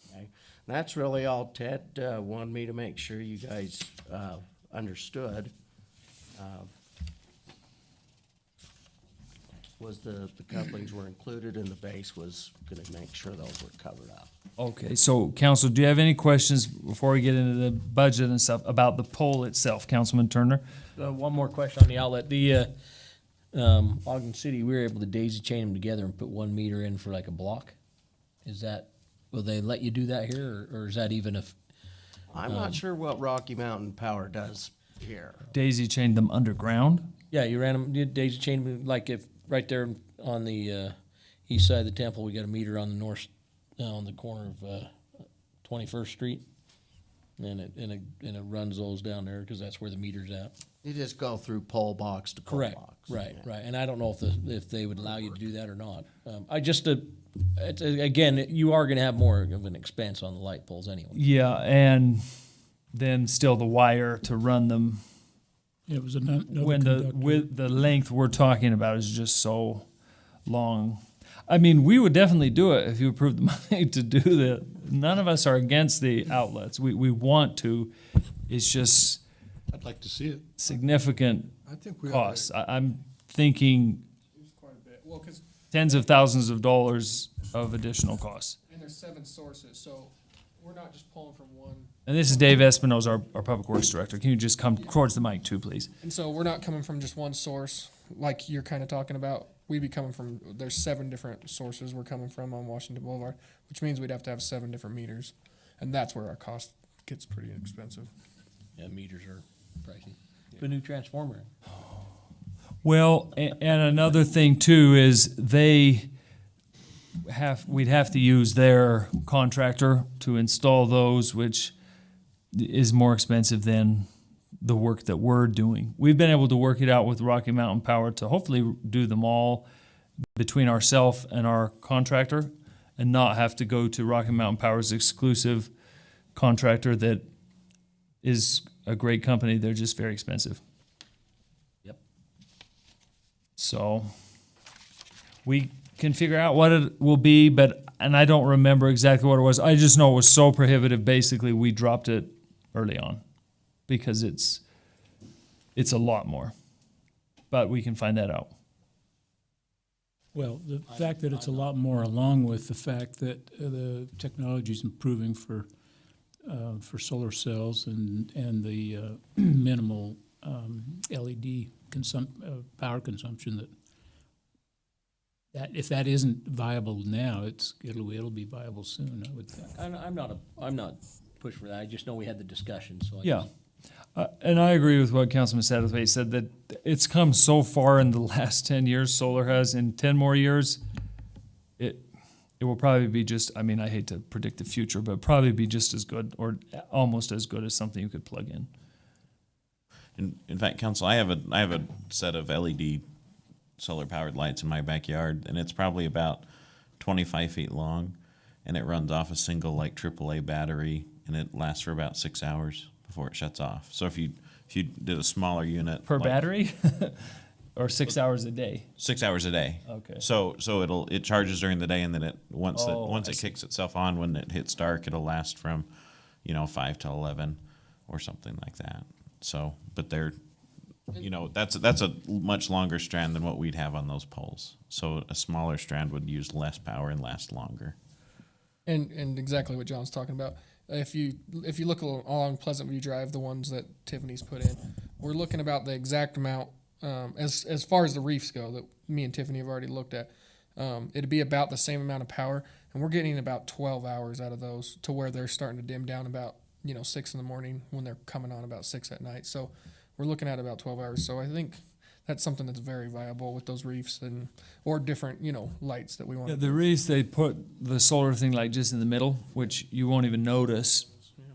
S13: Okay? That's really all Ted wanted me to make sure you guys understood. Was the couplings were included and the base was gonna make sure those were covered up.
S4: Okay, so council, do you have any questions before we get into the budget and stuff about the pole itself, Councilman Turner?
S3: One more question on the outlet. The Ogden City, we were able to daisy chain them together and put 1 meter in for like a block. Will they let you do that here, or is that even if?
S13: I'm not sure what Rocky Mountain Power does here.
S4: Daisy chained them underground.
S3: Yeah, you ran them, you daisy chain them, like if, right there on the east side of the temple, we got a meter on the north, on the corner of 21st Street. And it runs those down there, because that's where the meter's at.
S13: You just go through pole box to pole
S3: Correct,
S13: box.
S3: right,
S13: Yeah.
S3: right. And I don't know if they would allow you to do that or not. Again, you are gonna have more of an expense on the light poles anyway.
S4: Yeah, and then still the wire to run them
S6: It was another
S4: when the length we're talking about is just so long. I mean, we would definitely do it if you approved the money to do that. None of us are against the outlets. We want to. It's just
S2: I'd like to see it.
S4: significant
S1: I think we ought
S4: costs. I'm thinking
S5: It's quite a bit. Well, because
S4: tens of thousands of dollars of additional costs.
S5: and there's 7 sources, so we're not just pulling from one.
S4: And this is Dave Espinosa, our Public Works Director. Can you just come towards the mic too, please?
S5: And so we're not coming from just one source, like you're kind of talking about. We'd be coming from, there's 7 different sources we're coming from on Washington Boulevard, which means we'd have to have 7 different meters. And that's where our cost gets pretty expensive.
S3: Yeah, meters are pricey. The new transformer.
S4: Well, and another thing too is we'd have to use their contractor to install those, which is more expensive than the work that we're doing. We've been able to work it out with Rocky Mountain Power to hopefully do them all between ourselves and our contractor, and not have to go to Rocky Mountain Power's exclusive contractor that is a great company. They're just very expensive.
S3: Yep.
S4: So we can figure out what it will be, and I don't remember exactly what it was. I just know it was so prohibitive. Basically, we dropped it early on because it's a lot more. But we can find that out.
S6: Well, the fact that it's a lot more, along with the fact that the technology is improving for solar cells and the minimal LED power consumption, that if that isn't viable now, it'll be viable soon, I would think.
S3: I'm not pushed for that. I just know we had the discussion, so.
S4: Yeah. And I agree with what Councilman Satterthwaite said, that it's come so far in the last 10 years, solar has. In 10 more years, it will probably be just, I mean, I hate to predict the future, but probably be just as good or almost as good as something you could plug in.
S11: In fact, Council, I have a set of LED solar powered lights in my backyard, and it's probably about 25 feet long, and it runs off a single like AAA battery, and it lasts for about 6 hours before it shuts off. So if you did a smaller unit
S4: Per
S11: like
S4: battery? Or 6 hours a day?
S11: 6 hours a day.
S4: Okay.
S11: So it charges during the day, and then once
S4: I
S11: it
S4: see.
S11: kicks itself on, when it hits dark, it'll last from 5 to 11 or something like that. So, but they're that's a much longer strand than what we'd have on those poles. So a smaller strand would use less power and last longer.
S5: And exactly what John's talking about. If you look along Pleasant View Drive, the ones that Tiffany's put in, we're looking about the exact amount as far as the reefs go that me and Tiffany have already looked at. It'd be about the same amount of power, and we're getting about 12 hours out of those, to where they're starting to dim down about 6 in the morning when they're coming on about 6 at night. So we're looking at about 12 hours. So I think that's something that's very viable with those reefs or different lights that we want.
S4: Yeah, the reefs, they put the solar thing like just in the middle, which you won't even notice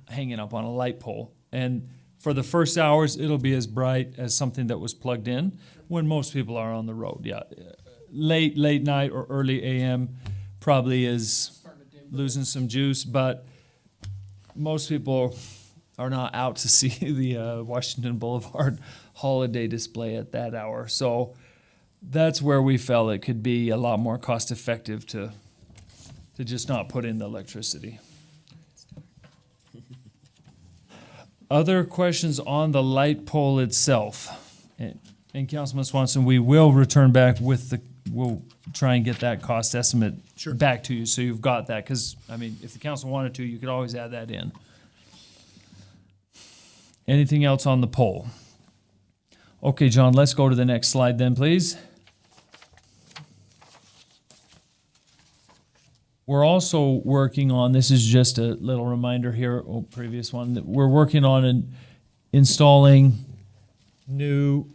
S4: hanging up on a light pole. And for the first hours, it'll be as bright as something that was plugged in when most people are on the road. Yeah, late night or early AM probably is losing some juice, but most people are not out to see the Washington Boulevard holiday display at that hour. So that's where we felt it could be a lot more cost effective to just not put in the electricity. Other questions on the light pole itself? And Councilman Swanson, we will return back we'll try and get that cost estimate back to you, so you've got that, because, I mean, if the council wanted to, you could always add that in. Anything else on the pole? Okay, John, let's go to the next slide then, please. We're also working on, this is just a little reminder here, previous one, that we're working on installing new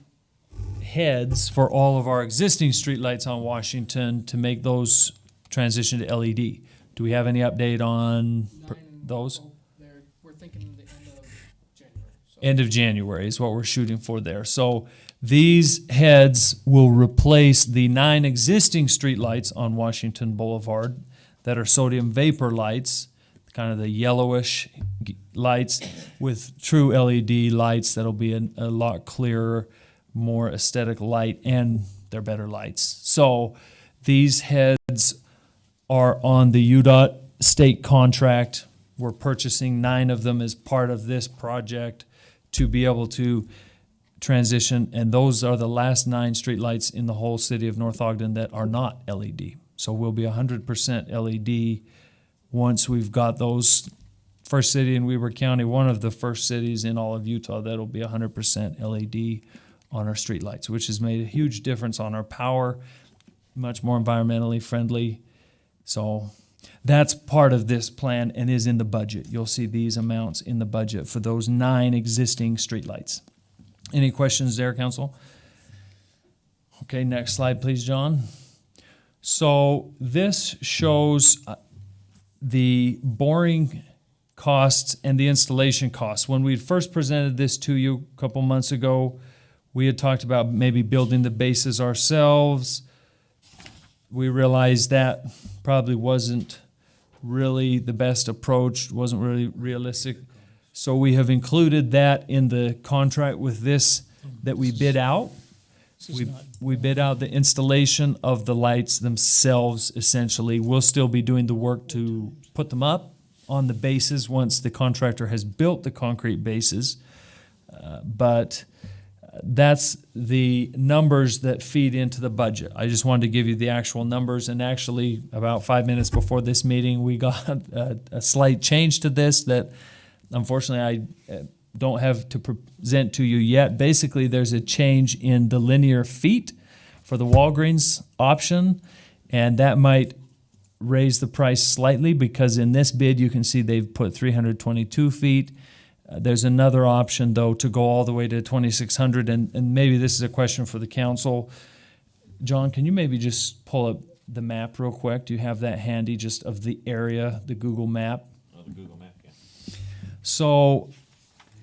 S4: heads for all of our existing streetlights on Washington to make those transition to LED. Do we have any update on those?
S6: We're thinking the end of January.
S4: End of January is what we're shooting for there. So these heads will replace the 9 existing streetlights on Washington Boulevard that are sodium vapor lights, kind of the yellowish lights, with true LED lights that'll be a lot clearer, more aesthetic light, and they're better lights. So these heads are on the UDOT state contract. We're purchasing 9 of them as part of this project to be able to transition, and those are the last 9 streetlights in the whole city of North Ogden that are not LED. So we'll be 100% LED once we've got those. First city in Weber County, one of the first cities in all of Utah that'll be 100% LED on our streetlights, which has made a huge difference on our power, much more environmentally friendly. So that's part of this plan and is in the budget. You'll see these amounts in the budget for those 9 existing streetlights. Any questions there, council? Okay, next slide, please, John. So this shows the boring costs and the installation costs. When we first presented this to you a couple months ago, we had talked about maybe building the bases ourselves. We realized that probably wasn't really the best approach, wasn't really realistic. So we have included that in the contract with this that we bid out. We bid out the installation of the lights themselves, essentially. We'll still be doing the work to put them up on the bases once the contractor has built the concrete bases. But that's the numbers that feed into the budget. I just wanted to give you the actual numbers, and actually about 5 minutes before this meeting, we got a slight change to this that unfortunately I don't have to present to you yet. Basically, there's a change in the linear feet for the Walgreens option, and that might raise the price slightly because in this bid you can see they've put 322 feet. There's another option, though, to go all the way to 2,600, and maybe this is a question for the council. John, can you maybe just pull up the map real quick? Do you have that handy, just of the area, the Google map?
S11: Oh, the Google map, yeah.
S4: So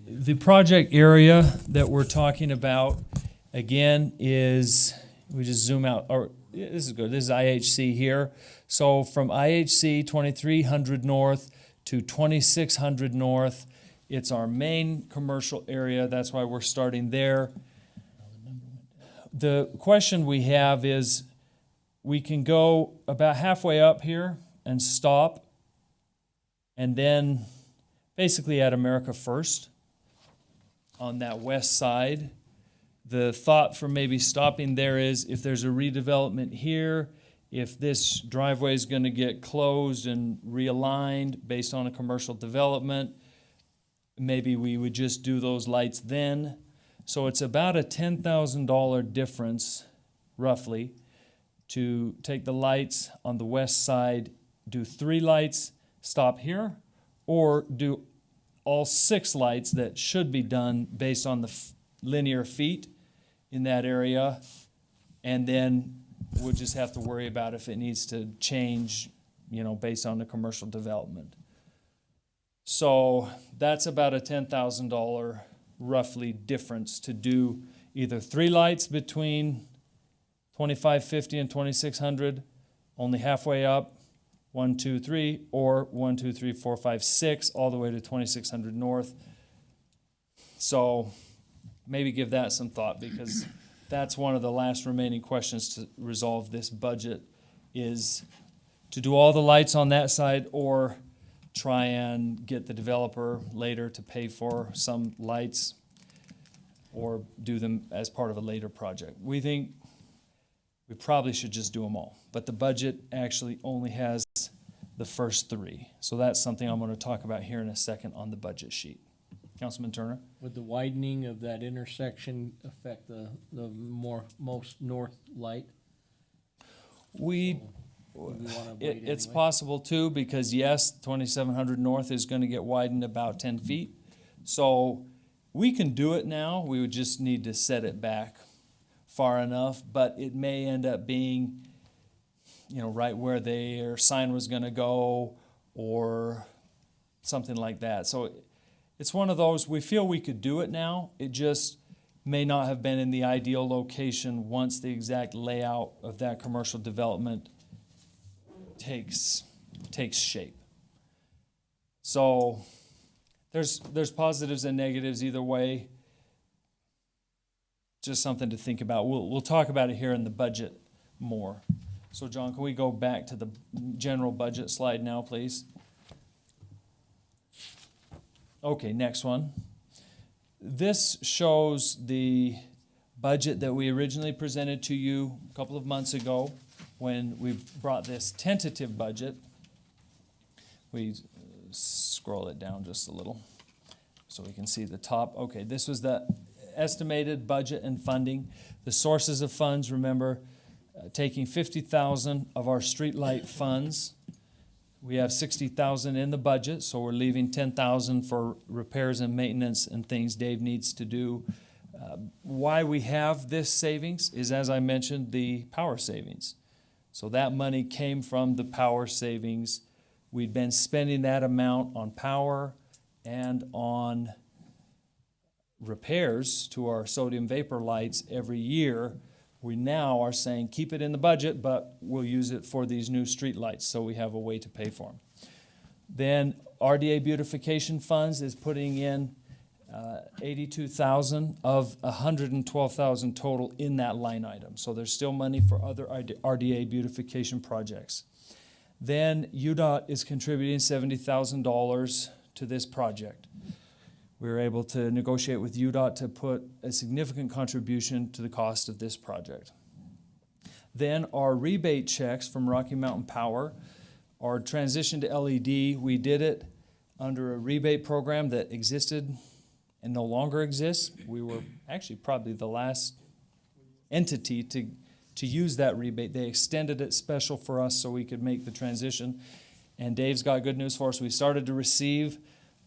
S4: the project area that we're talking about, again, is, we just zoom out, or yeah, this is good, this is IHC here. So from IHC 2300 north to 2600 north, it's our main commercial area. That's why we're starting there. The question we have is, we can go about halfway up here and stop, and then basically at America First on that west side. The thought for maybe stopping there is if there's a redevelopment here, if this driveway is going to get closed and realigned based on a commercial development, maybe we would just do those lights then. So it's about a $10,000 difference, roughly, to take the lights on the west side, do 3 lights, stop here, or do all 6 lights that should be done based on the linear feet in that area, and then we'll just have to worry about if it needs to change, based on the commercial development. So that's about a $10,000 roughly difference to do either 3 lights between 2550 and 2600, only halfway up, 1, 2, 3, or 1, 2, 3, 4, 5, 6, all the way to 2600 north. So maybe give that some thought, because that's one of the last remaining questions to resolve this budget, is to do all the lights on that side or try and get the developer later to pay for some lights or do them as part of a later project. We think we probably should just do them all, but the budget actually only has the first 3. So that's something I'm going to talk about here in a second on the budget sheet. Councilman Turner?
S3: Would the widening of that intersection affect the most north light?
S4: We
S1: Would we wanna wait
S4: It's
S1: anyway?
S4: possible too, because yes, 2700 North is gonna get widened about 10 feet. So we can do it now, we would just need to set it back far enough, but it may end up being, right where their sign was gonna go, or something like that. So it's one of those, we feel we could do it now, it just may not have been in the ideal location once the exact layout of that commercial development takes shape. So there's positives and negatives either way. Just something to think about. We'll talk about it here in the budget more. So John, can we go back to the general budget slide now, please? Okay, next one. This shows the budget that we originally presented to you a couple of months ago when we brought this tentative budget. We scroll it down just a little so we can see the top. Okay, this was the estimated budget and funding. The sources of funds, remember, taking 50,000 of our streetlight funds. We have 60,000 in the budget, so we're leaving 10,000 for repairs and maintenance and things Dave needs to do. Why we have this savings is, as I mentioned, the power savings. So that money came from the power savings. We'd been spending that amount on power and on repairs to our sodium vapor lights every year. We now are saying keep it in the budget, but we'll use it for these new street lights, so we have a way to pay for them. Then RDA beautification funds is putting in 82,000 of 112,000 total in that line item. So there's still money for other RDA beautification projects. Then UDOT is contributing $70,000 to this project. We were able to negotiate with UDOT to put a significant contribution to the cost of this project. Then our rebate checks from Rocky Mountain Power, our transition to LED, we did it under a rebate program that existed and no longer exists. We were actually probably the last entity to use that rebate. They extended it special for us so we could make the transition. And Dave's got good news for us. We started to receive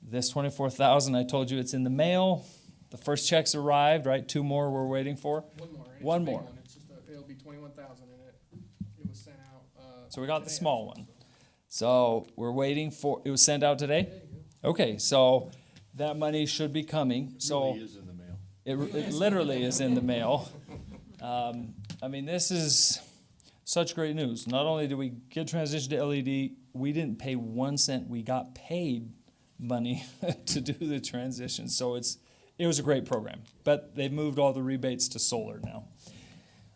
S4: this 24,000, I told you it's in the mail. The first checks arrived, right? 2 more we're waiting for.
S14: One more. It's
S4: One
S14: a big
S4: more.
S14: one. It's just it'll be 21,000 in it. It was sent out.
S4: So we got the
S14: today,
S4: small
S14: actually.
S4: one. So we're waiting for, it was sent out today? Okay, so that money should be coming. So
S2: is in the mail.
S4: it literally is in the mail. This is such great news. Not only did we get transitioned to LED, we didn't pay 1 cent. We got paid money to do the transition. So it was a great program. But they've moved all the rebates to solar now.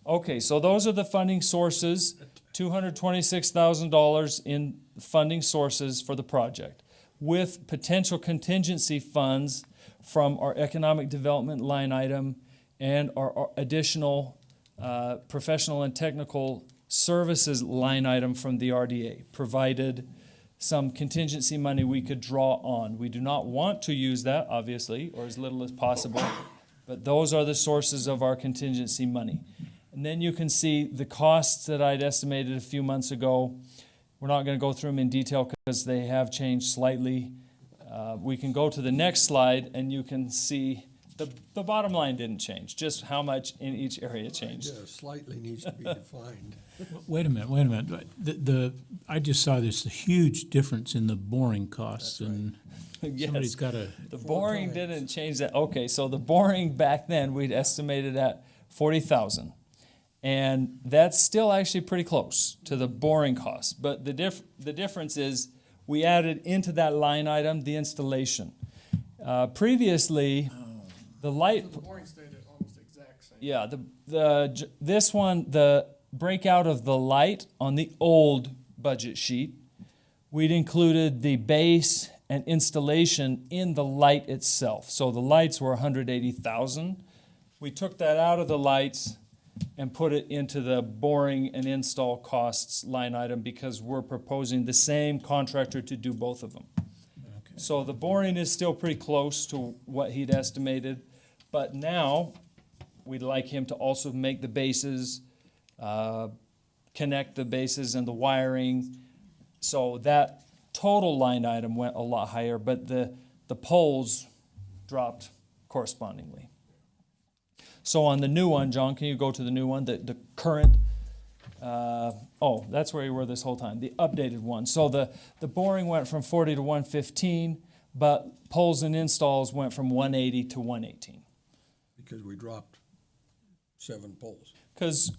S4: Okay, so those are the funding sources. $226,000 in funding sources for the project, with potential contingency funds from our economic development line item and our additional professional and technical services line item from the RDA, provided some contingency money we could draw on. We do not want to use that, obviously, or as little as possible, but those are the sources of our contingency money. And then you can see the costs that I'd estimated a few months ago. We're not going to go through them in detail because they have changed slightly. We can go to the next slide and you can see the bottom line didn't change, just how much in each area changed.
S1: Yeah, slightly needs to be defined.
S6: Wait a minute. I just saw this huge difference in the boring costs, and somebody's
S4: Yes,
S6: got to.
S4: the boring didn't change that. Okay, so the boring back then, we'd estimated at 40,000. And that's still actually pretty close to the boring cost. But the difference is we added into that line item the installation. Previously, the light.
S14: The boring stayed at almost the exact same.
S4: Yeah, this one, the breakout of the light on the old budget sheet, we'd included the base and installation in the light itself. So the lights were 180,000. We took that out of the lights and put it into the boring and install costs line item because we're proposing the same contractor to do both of them.
S6: Okay.
S4: So the boring is still pretty close to what he'd estimated, but now we'd like him to also make the bases, connect the bases and the wiring. So that total line item went a lot higher, but the poles dropped correspondingly. So on the new one, John, can you go to the new one, the current, that's where you were this whole time, the updated one. So the boring went from 40 to 115, but poles and installs went from 180 to 118.
S1: Because we dropped 7 poles.
S4: Because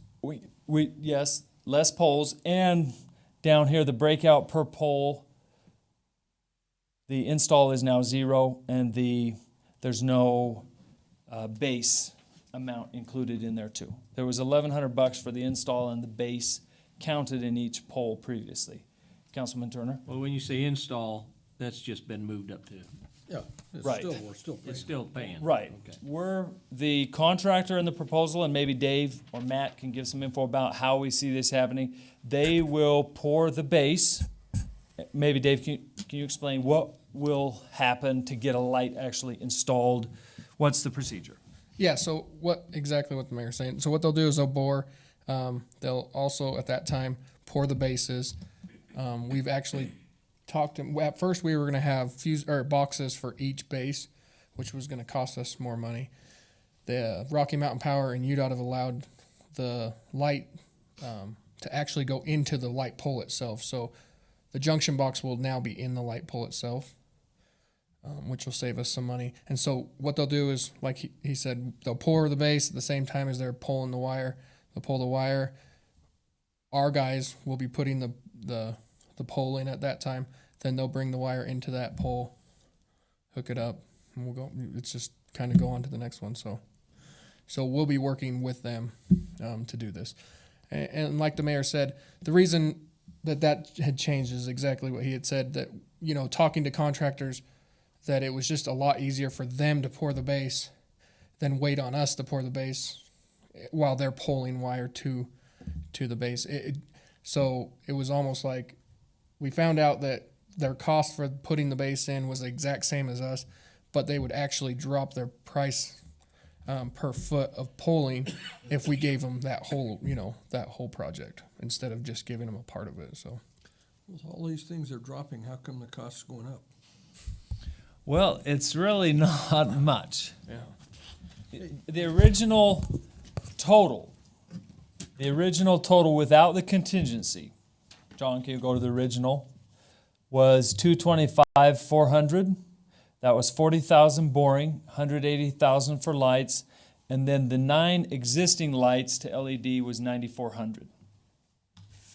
S4: yes, less poles, and down here, the breakout per pole, the install is now 0, and there's no base amount included in there too. There was $1,100 for the install and the base counted in each pole previously. Councilman Turner?
S15: Well, when you say install, that's just been moved up to,
S1: Yeah, it's
S4: Right.
S1: we're still paying.
S15: it's still paying.
S4: Right.
S15: Okay.
S4: We're the contractor in the proposal, and maybe Dave or Matt can give some info about how we see this happening. They will pour the base. Maybe Dave, can you explain what will happen to get a light actually installed? What's the procedure?
S14: Yeah, so exactly what the mayor's saying. So what they'll do is they'll bore. They'll also at that time pour the bases. We've actually talked to, at first we were going to have boxes for each base, which was going to cost us more money. The Rocky Mountain Power and UDOT have allowed the light to actually go into the light pole itself. So the junction box will now be in the light pole itself. Which will save us some money. And so what they'll do is, like he said, they'll pour the base at the same time as they're pulling the wire. They'll pull the wire. Our guys will be putting the pole in at that time. Then they'll bring the wire into that pole, hook it up, and we'll go. It's just kind of go on to the next one. So we'll be working with them to do this. And like the mayor said, the reason that had changed is exactly what he had said, that, talking to contractors, that it was just a lot easier for them to pour the base than wait on us to pour the base while they're pulling wire to the base. So it was almost like we found out that their cost for putting the base in was the exact same as us, but they would actually drop their price per foot of pulling if we gave them that whole project instead of just giving them a part of it. So
S1: With all these things are dropping, how come the cost's going up?
S4: Well, it's really not much.
S14: yeah.
S4: The original total without the contingency, John, can you go to the original, was $225,400. That was $40,000 boring, $180,000 for lights, and then the 9 existing lights to LED was $9,400.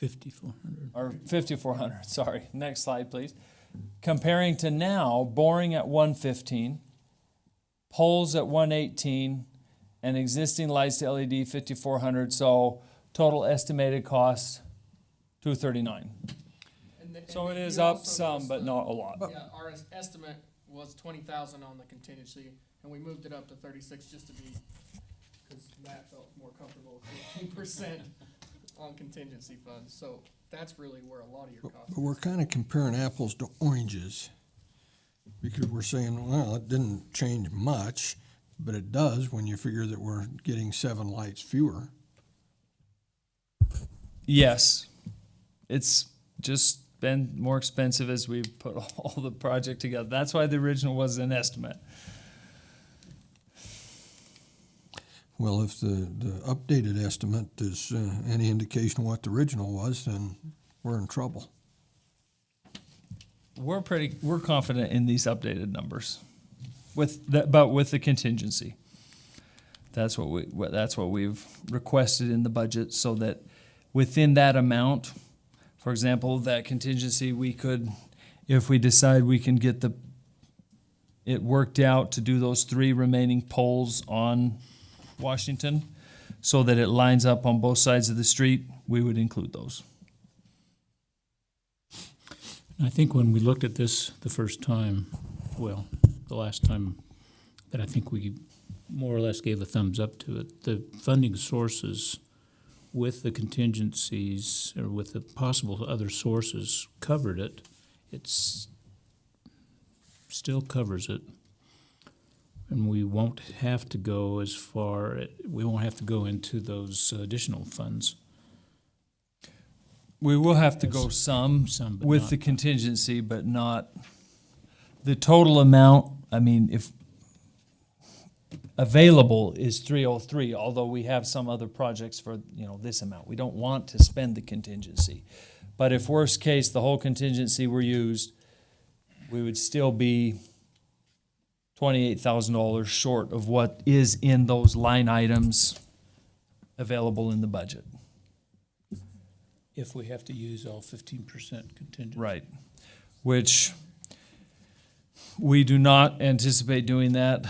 S6: 5,400.
S4: Or $5,400, sorry. Next slide, please. Comparing to now, boring at $115, poles at $118, and existing lights to LED $5,400. So total estimated cost $239. So it is up some, but not a lot.
S14: Yeah, our estimate was 20,000 on the contingency, and we moved it up to 36 just to be, because Matt felt more comfortable with 15% on contingency funds. So that's really where a lot of your costs.
S1: But we're kind of comparing apples to oranges, because we're saying, well, it didn't change much, but it does when you figure that we're getting 7 lights fewer.
S4: Yes, it's just been more expensive as we put all the project together. That's why the original was an estimate.
S1: Well, if the updated estimate is any indication of what the original was, then we're in trouble.
S4: We're confident in these updated numbers, but with the contingency. That's what we've requested in the budget, so that within that amount, for example, that contingency, we could, if we decide we can get it worked out to do those 3 remaining poles on Washington, so that it lines up on both sides of the street, we would include those.
S6: I think when we looked at this the first time, well, the last time that I think we more or less gave a thumbs up to it, the funding sources with the contingencies or with the possible other sources covered it. It's still covers it. And we won't have to go we won't have to go into those additional funds.
S4: We will have to go some
S6: Some, but
S4: with
S6: not-
S4: the contingency, but not the total amount. I mean, if available is 303, although we have some other projects for, this amount. We don't want to spend the contingency. But if worst case, the whole contingency were used, we would still be $28,000 short of what is in those line items available in the budget.
S6: If we have to use all 15% contingency.
S4: Right. Which we do not anticipate doing that.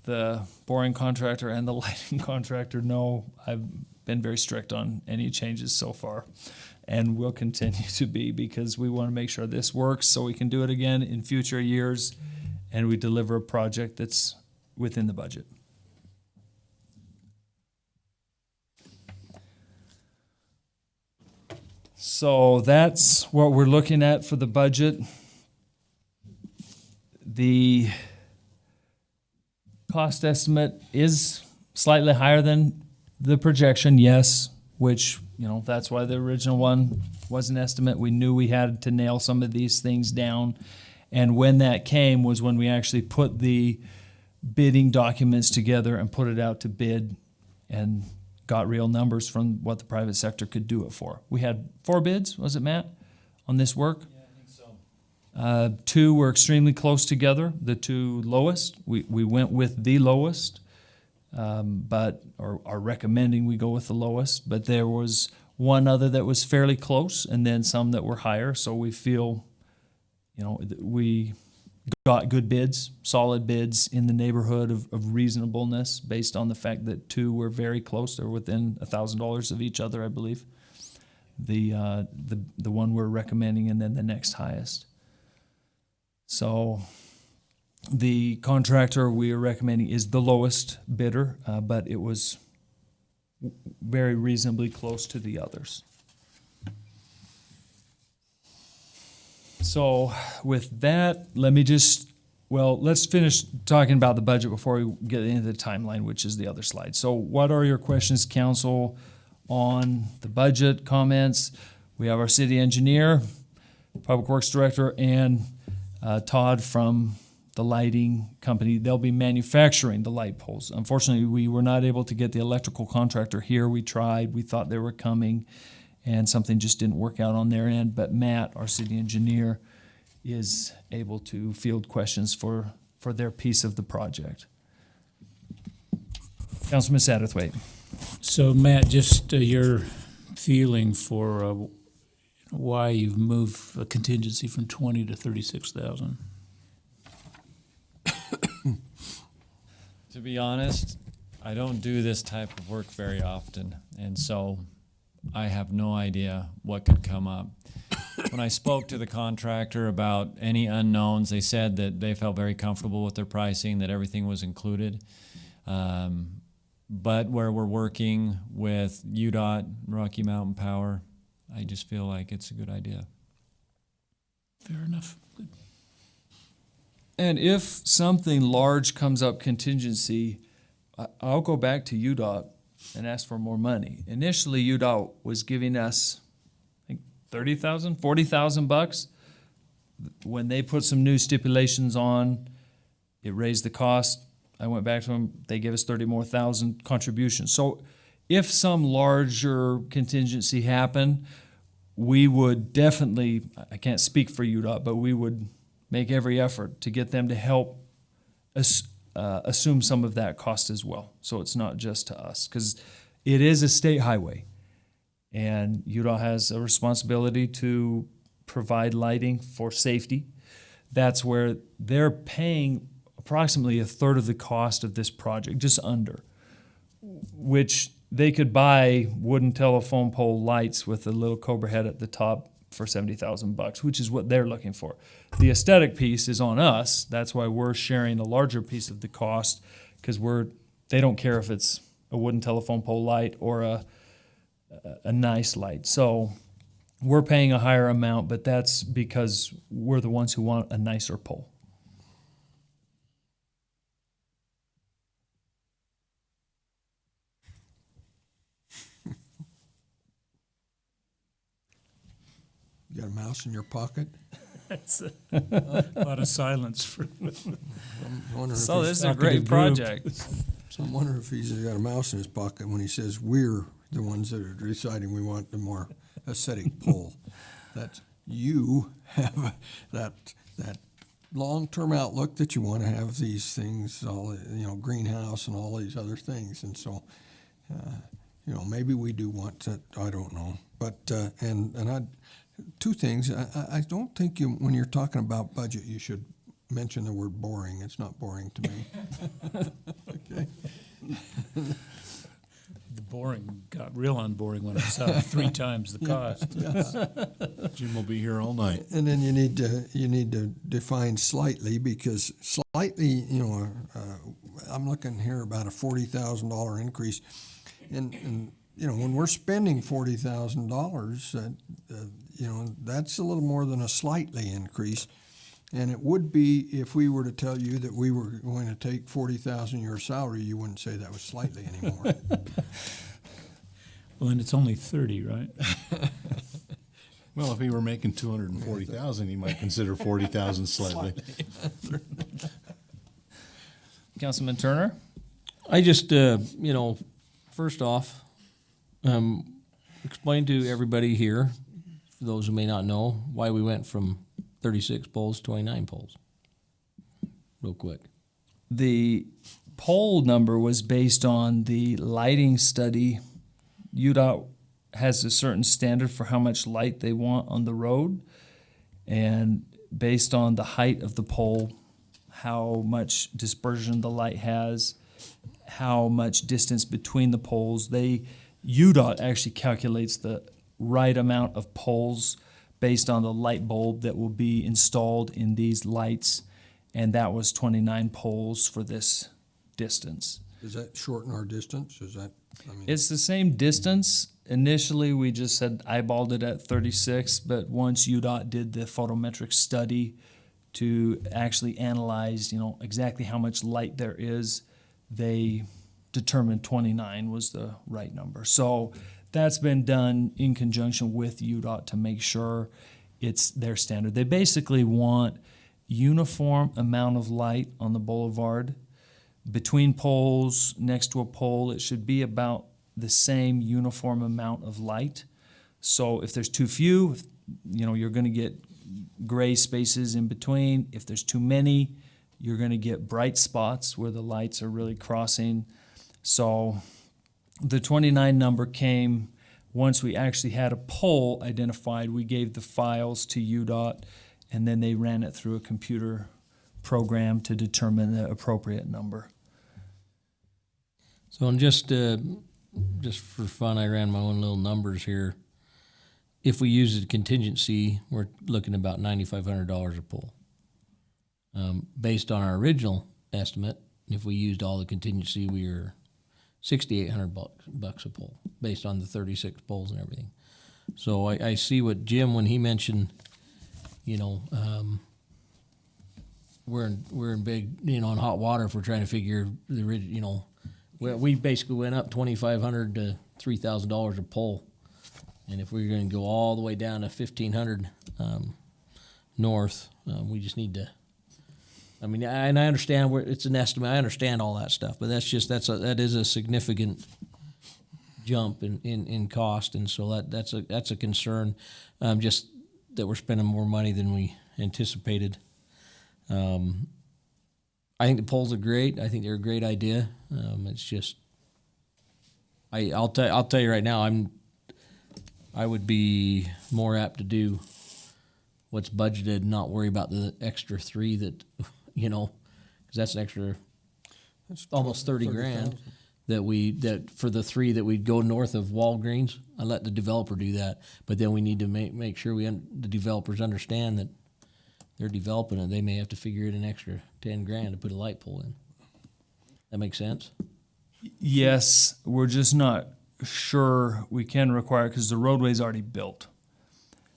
S4: The boring contractor and the lighting contractor, no. I've been very strict on any changes so far and will continue to be, because we want to make sure this works so we can do it again in future years and we deliver a project that's within the budget. So that's what we're looking at for the budget. The cost estimate is slightly higher than the projection, yes, which, that's why the original one was an estimate. We knew we had to nail some of these things down. And when that came was when we actually put the bidding documents together and put it out to bid and got real numbers from what the private sector could do it for. We had 4 bids, was it, Matt, on this work?
S8: Yeah, I think so.
S4: 2 were extremely close together, the 2 lowest. We went with the lowest, but are recommending we go with the lowest. But there was one other that was fairly close and then some that were higher. So we feel, we got good bids, solid bids in the neighborhood of reasonableness based on the fact that 2 were very close. They're within $1,000 of each other, I believe. The one we're recommending and then the next highest. So the contractor we are recommending is the lowest bidder, but it was very reasonably close to the others. So with that, let's finish talking about the budget before we get into the timeline, which is the other slide. So what are your questions, council, on the budget comments? We have our city engineer, public works director, and Todd from the lighting company. They'll be manufacturing the light poles. Unfortunately, we were not able to get the electrical contractor here. We tried. We thought they were coming, and something just didn't work out on their end. But Matt, our city engineer, is able to field questions for their piece of the project. Councilman Satterthwaite.
S6: So Matt, just your feeling for why you've moved a contingency from 20 to 36,000.
S8: To be honest, I don't do this type of work very often, and so I have no idea what could come up. When I spoke to the contractor about any unknowns, they said that they felt very comfortable with their pricing, that everything was included. But where we're working with UDOT, Rocky Mountain Power, I just feel like it's a good idea.
S6: Fair enough. Good.
S4: And if something large comes up contingency, I'll go back to UDOT and ask for more money. Initially, UDOT was giving us, I think, $30,000, $40,000. When they put some new stipulations on, it raised the cost. I went back to them. They gave us $30,000 more contribution. So if some larger contingency happened, we would definitely, I can't speak for UDOT, but we would make every effort to get them to help assume some of that cost as well. So it's not just to us, because it is a state highway, and UDOT has a responsibility to provide lighting for safety. That's where they're paying approximately a third of the cost of this project, just under, which they could buy wooden telephone pole lights with a little Cobra head at the top for $70,000, which is what they're looking for. The aesthetic piece is on us. That's why we're sharing a larger piece of the cost, because they don't care if it's a wooden telephone pole light or a nice light. So we're paying a higher amount, but that's because we're the ones who want a nicer pole.
S1: You got a mouse in your pocket?
S6: That's a lot of silence for.
S1: I'm wondering
S4: So
S1: if
S4: this
S1: he's,
S4: is a
S6: talkative
S4: great
S6: group.
S4: project.
S1: I'm wondering if he's got a mouse in his pocket when he says we're the ones that are deciding we want the more aesthetic pole. That you have that long-term outlook that you want to have these things, all greenhouse and all these other things, and so maybe we do want to. I don't know, but two things. I don't think when you're talking about budget, you should mention the word boring. It's not boring to me. Okay.
S6: The boring got real unboring when I saw 3 times the cost.
S2: Jim will be here all night.
S1: And then you need to define slightly, because slightly, I'm looking here about a $40,000 increase, and when we're spending $40,000, that's a little more than a slightly increase. And it would be if we were to tell you that we were going to take $40,000 of your salary, you wouldn't say that was slightly anymore.
S6: Well, and it's only 30, right?
S2: Well, if he were making 240,000, he might consider 40,000 slightly.
S4: Councilman Turner?
S3: I just, first off, explain to everybody here, for those who may not know, why we went from 36 poles to 29 poles. Real quick.
S4: The pole number was based on the lighting study. UDOT has a certain standard for how much light they want on the road, and based on the height of the pole, how much dispersion the light has, how much distance between the poles, UDOT actually calculates the right amount of poles based on the light bulb that will be installed in these lights, and that was 29 poles for this distance.
S1: Does that shorten our distance?
S4: It's the same distance. Initially, we just said eyeballed it at 36, but once UDOT did the photometric study to actually analyze, exactly how much light there is, they determined 29 was the right number. So that's been done in conjunction with UDOT to make sure it's their standard. They basically want uniform amount of light on the boulevard. Between poles, next to a pole, it should be about the same uniform amount of light. So if there's too few, you're going to get gray spaces in between. If there's too many, you're going to get bright spots where the lights are really crossing. So the 29 number came once we actually had a pole identified. We gave the files to UDOT, and then they ran it through a computer program to determine the appropriate number.
S3: So just for fun, I ran my own little numbers here. If we use the contingency, we're looking about $9,500 a pole. Based on our original estimate, if we used all the contingency, we were $6,800 a pole, based on the 36 poles and everything. So I see what Jim, when he mentioned, we're in big, in hot water if we're trying to figure the original. We basically went up $2,500 to $3,000 a pole, and if we're going to go all the way down to $1,500 north, we just need to. And I understand it's an estimate. I understand all that stuff, but that is a significant jump in cost, and so that's a concern. Just that we're spending more money than we anticipated. I think the poles are great. I think they're a great idea. It's just, I'll tell you right now, I would be more apt to do what's budgeted and not worry about the extra 3 that, because that's an extra, almost 30 grand that for the 3 that we'd go north of Walgreens. I let the developer do that, but then we need to make sure the developers understand that they're developing it. They may have to figure in an extra 10 grand to put a light pole in. That makes sense?
S4: Yes, we're just not sure we can require it because the roadway's already built.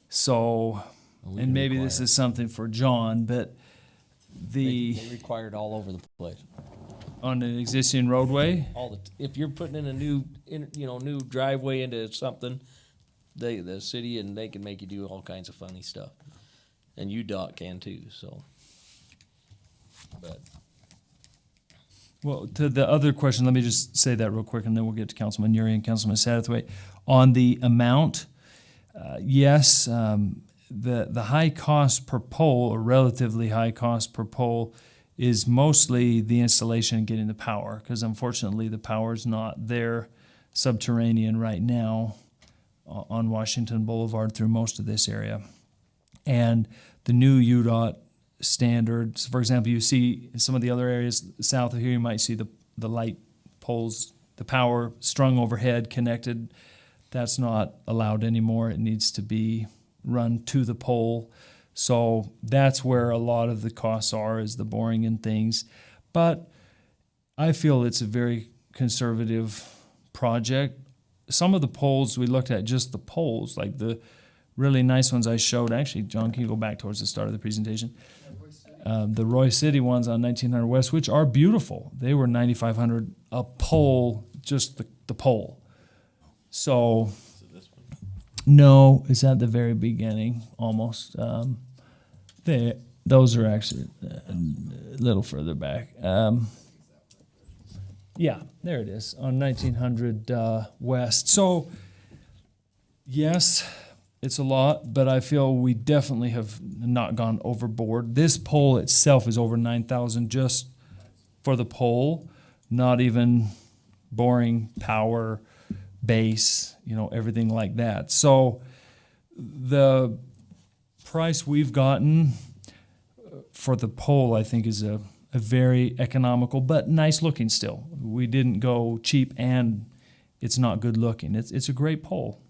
S4: So, and maybe this is something for John, but
S3: They required all over the place.
S4: On an existing roadway,
S3: If you're putting in a new driveway into something, the city, and they can make you do all kinds of funny stuff. And UDOT can too, so. But
S4: Well, to the other question, let me just say that real quick, and then we'll get to Councilman Uri and Councilman Satterthwaite. On the amount, yes, the high cost per pole, or relatively high cost per pole, is mostly the installation and getting the power, because unfortunately the power is not there subterranean right now on Washington Boulevard through most of this area. And the new UDOT standards, for example, you see in some of the other areas south of here, you might see the light poles, the power strung overhead, connected. That's not allowed anymore. It needs to be run to the pole. So that's where a lot of the costs are, is the boring and things. But I feel it's a very conservative project. Some of the poles, we looked at just the poles, like the really nice ones I showed. Actually, John, can you go back towards the start of the presentation? The Roy City ones on 1900 West, which are beautiful. They were $9,500 a pole, just the pole. So, no, it's at the very beginning, almost. Those are actually a little further back. Yeah, there it is, on 1900 West. So, yes, it's a lot, but I feel we definitely have not gone overboard. This pole itself is over $9,000 just for the pole, not even boring, power, base, everything like that. So the price we've gotten for the pole, I think, is a very economical, but nice looking still. We didn't go cheap and it's not good looking. It's a great pole.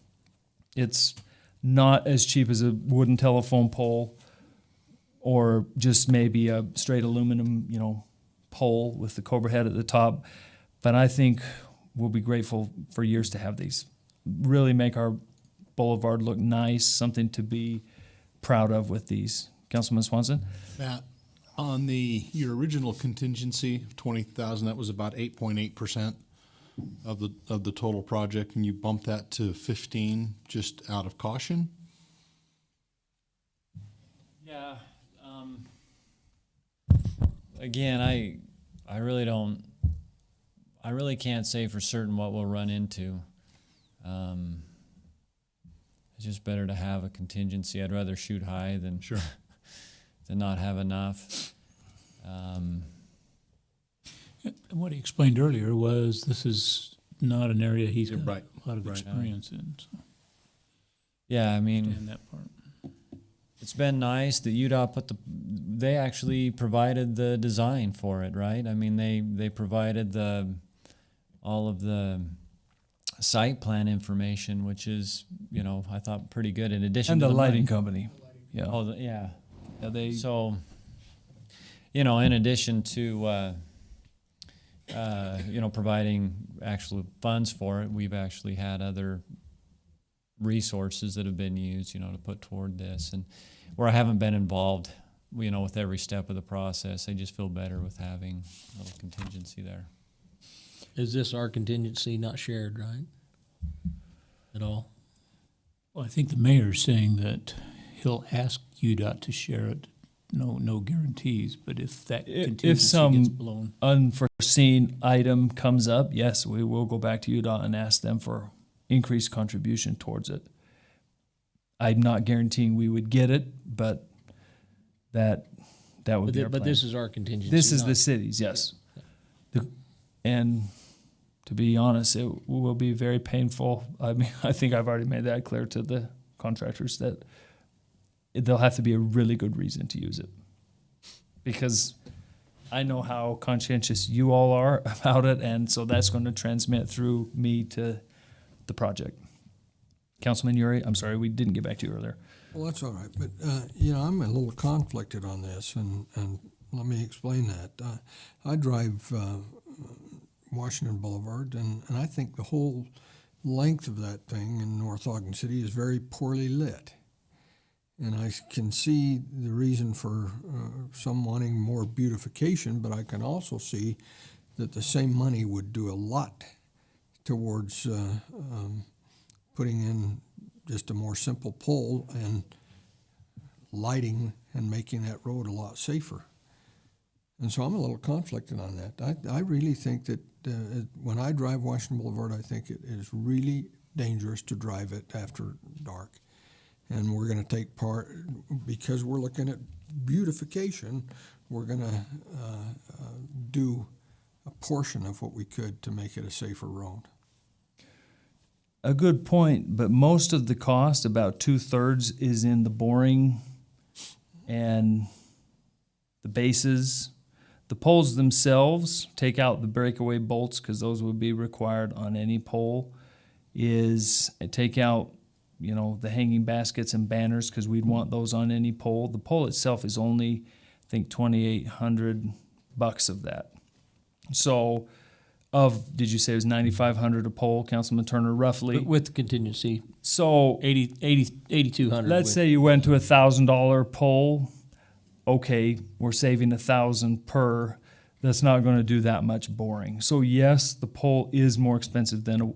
S4: It's not as cheap as a wooden telephone pole or just maybe a straight aluminum, pole with the Cobra head at the top. But I think we'll be grateful for years to have these. Really make our boulevard look nice, something to be proud of with these. Councilman Swanson?
S2: Matt, on your original contingency of 20,000, that was about 8.8% of the total project, and you bumped that to 15 just out of caution.
S8: Yeah. Again, I really don't. I really can't say for certain what we'll run into. It's just better to have a contingency. I'd rather shoot high than than not have enough.
S6: What he explained earlier was this is not an area he's got
S2: Right.
S6: a lot of
S2: Right.
S6: experience in. So
S8: Yeah, I mean,
S6: understand that part.
S8: it's been nice that UDOT they actually provided the design for it, right? I mean, they provided all of the site plan information, which is, I thought pretty good in addition
S4: And
S8: to
S4: the lighting
S8: money.
S4: company. Yeah.
S8: Oh, yeah.
S4: They
S8: So, in addition to, providing actual funds for it, we've actually had other resources that have been used, to put toward this. And where I haven't been involved, with every step of the process, I just feel better with having a little contingency there.
S3: is this our contingency not shared, right? At all?
S6: Well, I think the mayor's saying that he'll ask UDOT to share it. No guarantees, but if that
S4: If
S6: contingency
S4: some
S6: gets blown.
S4: unforeseen item comes up, yes, we will go back to UDOT and ask them for increased contribution towards it. I'm not guaranteeing we would get it, but that would be our plan.
S3: But this is our contingency.
S4: This is
S3: not-
S4: the city's, yes. And to be honest, it will be very painful. I mean, I think I've already made that clear to the contractors that there'll have to be a really good reason to use it. Because I know how conscientious you all are about it, and so that's going to transmit through me to the project. Councilman Uri, I'm sorry, we didn't get back to you earlier.
S1: Well, that's all right, but, I'm a little conflicted on this, and let me explain that. I drive Washington Boulevard, and I think the whole length of that thing in North Ogden City is very poorly lit. And I can see the reason for some wanting more beautification, but I can also see that the same money would do a lot towards putting in just a more simple pole and lighting and making that road a lot safer. And so I'm a little conflicted on that. I really think that when I drive Washington Boulevard, I think it is really dangerous to drive it after dark. And we're going to take part, because we're looking at beautification, we're going to do a portion of what we could to make it a safer road.
S4: A good point, but most of the cost, about 2/3, is in the boring and the bases. The poles themselves, take out the breakaway bolts because those would be required on any pole, take out, the hanging baskets and banners because we'd want those on any pole. The pole itself is only, I think, $2,800 of that. So did you say it was $9,500 a pole, Councilman Turner, roughly?
S3: With the contingency,
S4: So
S3: 8,200.
S4: let's say you went to $1,000 pole. Okay, we're saving $1,000 per. That's not going to do that much boring. So yes, the pole is more expensive than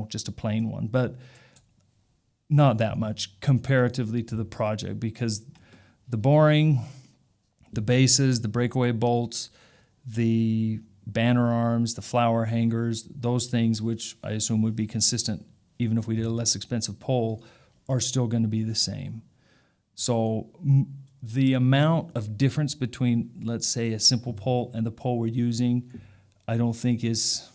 S4: just a plain one, but not that much comparatively to the project, because the boring, the bases, the breakaway bolts, the banner arms, the flower hangers, those things, which I assume would be consistent even if we did a less expensive pole, are still going to be the same. So the amount of difference between, let's say, a simple pole and the pole we're using, I don't think is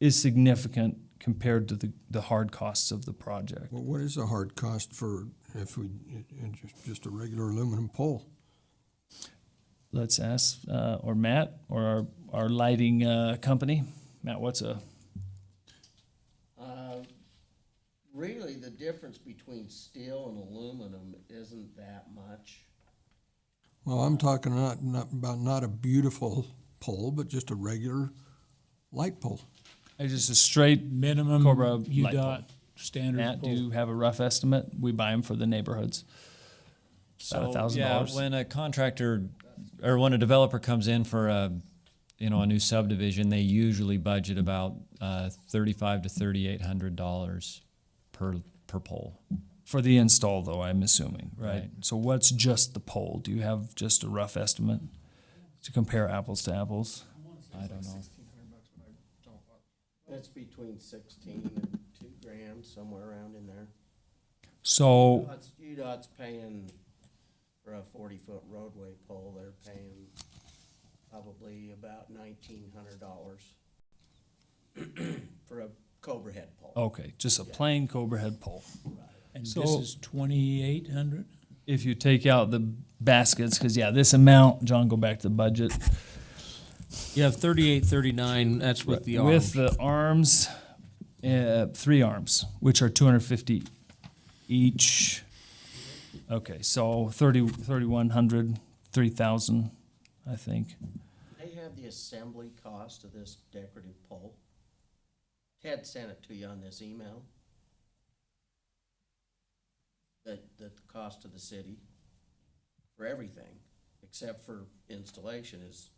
S4: significant compared to the hard costs of the project.
S1: Well, what is the hard cost for just a regular aluminum pole?
S4: Let's ask, or Matt, or our lighting company. Matt, what's a?
S13: Really, the difference between steel and aluminum isn't that much.
S1: Well, I'm talking not a beautiful pole, but just a regular light pole.
S4: Just a straight
S6: Minimum
S4: Cobra light
S6: UDOT
S4: pole.
S6: standard
S4: Matt, do
S6: pole.
S4: you have a rough estimate? We buy them for the neighborhoods. About $1,000.
S8: When a contractor or when a developer comes in for a new subdivision, they usually budget about $3,500 to $3,800 per pole.
S4: For the install, though, I'm assuming, right?
S8: Right.
S4: So what's just the pole? Do you have just a rough estimate to compare apples to apples?
S8: I don't know.
S13: It's between 16 and $2,000, somewhere around in there.
S4: So
S13: UDOT's paying for a 40-foot roadway pole. They're paying probably about $1,900 for a Cobra head pole.
S4: okay, just a plain Cobra head pole.
S6: And
S4: So-
S6: this is 2,800?
S4: If you take out the baskets, because this amount, John, go back to the budget.
S3: You have 3839. That's with the arms.
S4: With the arms, 3 arms, which are $250 each. Okay, so 3,100, 3,000, I think.
S13: They have the assembly cost of this decorative pole. Ted sent it to you on this email. The cost of the city for everything, except for installation, is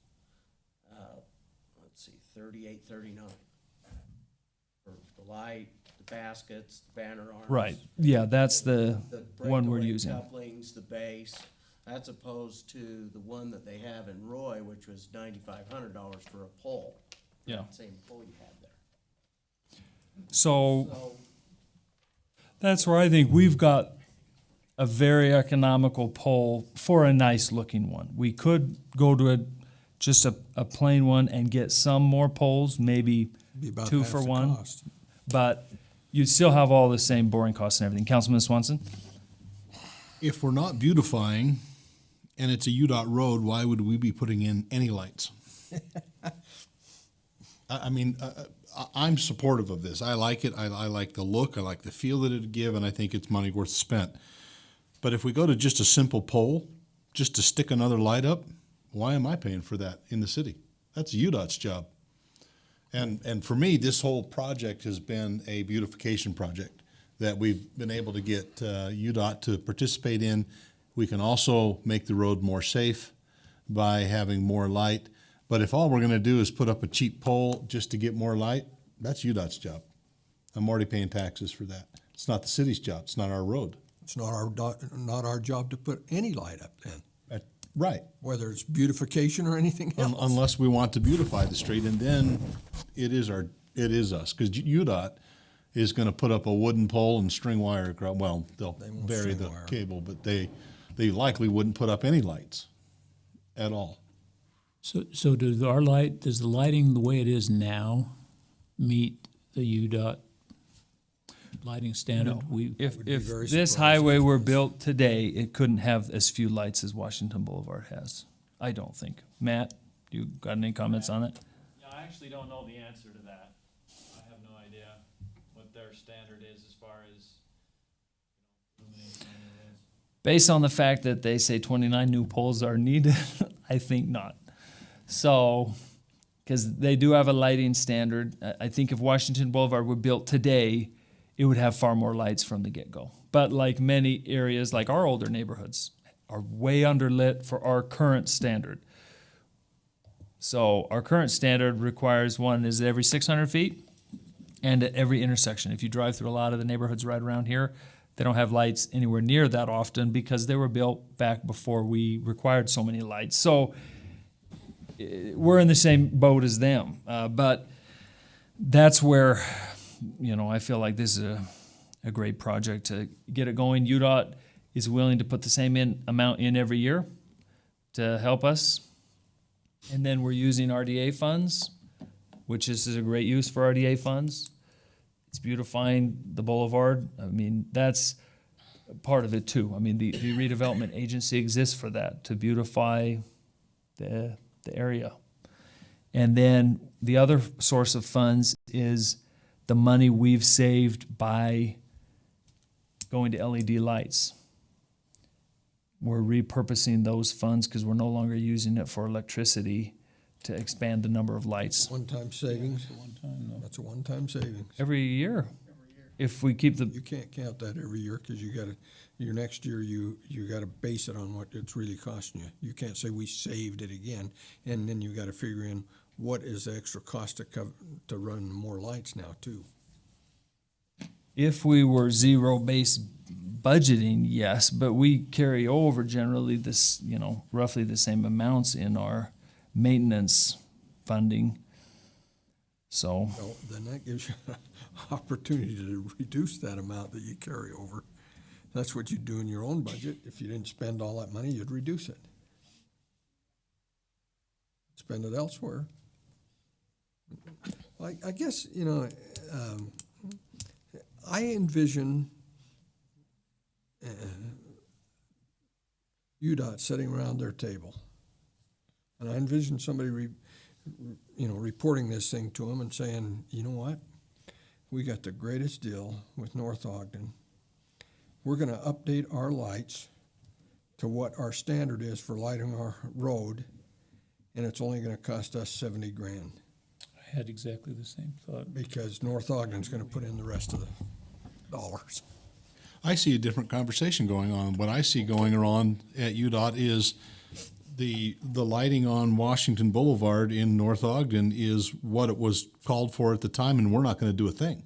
S13: $38.39 for the light, the baskets, the banner arms.
S4: Right. Yeah, that's the one we're
S13: breakaway
S4: using.
S13: couplings, the base. That's opposed to the one that they have in Roy, which was $9,500 for a pole.
S4: Yeah.
S13: That same pole you had there.
S4: So
S13: So
S4: that's where I think we've got a very economical pole for a nice looking one. We could go to just a plain one and get some more poles, maybe
S1: Be about
S4: 2
S1: half
S4: for
S1: the
S4: 1,
S1: cost.
S4: but you'd still have all the same boring costs and everything. Councilman Swanson?
S2: If we're not beautifying and it's a UDOT road, why would we be putting in any lights? I'm supportive of this. I like it. I like the look. I like the feel that it'd give, and I think it's money worth spent. But if we go to just a simple pole, just to stick another light up, why am I paying for that in the city? That's UDOT's job. And for me, this whole project has been a beautification project that we've been able to get UDOT to participate in. We can also make the road more safe by having more light. But if all we're going to do is put up a cheap pole just to get more light, that's UDOT's job. I'm already paying taxes for that. It's not the city's job. It's not our road.
S1: It's not our job to put any light up then,
S2: Right.
S1: whether it's beautification or anything else.
S2: Unless we want to beautify the street, and then it is us, because UDOT is going to put up a wooden pole and string wire across. Well, they'll
S1: won't
S2: bury
S1: string
S2: the
S1: wire.
S2: cable, but they likely wouldn't put up any lights at all.
S6: So does the lighting the way it is now meet the UDOT lighting standard?
S4: If
S1: would be very
S4: this
S1: surprised
S4: highway
S1: if it
S4: were
S1: was.
S4: built today, it couldn't have as few lights as Washington Boulevard has. I don't think. Matt, you got any comments on it?
S8: Yeah, I actually don't know the answer to that. I have no idea what their standard is as far as illumination is.
S4: Based on the fact that they say 29 new poles are needed, I think not. So, because they do have a lighting standard. I think if Washington Boulevard were built today, it would have far more lights from the get-go. But like many areas, like our older neighborhoods, are way underlit for our current standard. So our current standard requires one is every 600 feet and at every intersection. If you drive through a lot of the neighborhoods right around here, they don't have lights anywhere near that often because they were built back before we required so many lights. So we're in the same boat as them. But that's where, I feel like this is a great project to get it going. UDOT is willing to put the same amount in every year to help us. And then we're using RDA funds, which is a great use for RDA funds. It's beautifying the boulevard. I mean, that's part of it too. I mean, the redevelopment agency exists for that, to beautify the area. And then the other source of funds is the money we've saved by going to LED lights. We're repurposing those funds because we're no longer using it for electricity to expand the number of lights.
S1: One-time savings. That's a one-time savings.
S4: Every year. If we keep the,
S1: You can't count that every year because your next year you got to base it on what it's really costing you. You can't say we saved it again, and then you got to figure in what is the extra cost to run more lights now too.
S4: if we were zero-based budgeting, yes, but we carry over generally this, roughly the same amounts in our maintenance funding. So,
S1: Well, then that gives you an opportunity to reduce that amount that you carry over. That's what you'd do in your own budget. If you didn't spend all that money, you'd reduce it. Spend it elsewhere. I guess, I envision UDOT sitting around their table. And I envision somebody, reporting this thing to them and saying, you know what? We got the greatest deal with North Ogden. We're going to update our lights to what our standard is for lighting our road, and it's only going to cost us $70,000
S6: I had exactly the same thought.
S1: because North Ogden's going to put in the rest of the dollars.
S2: I see a different conversation going on. What I see going on at UDOT is the lighting on Washington Boulevard in North Ogden is what it was called for at the time, and we're not going to do a thing.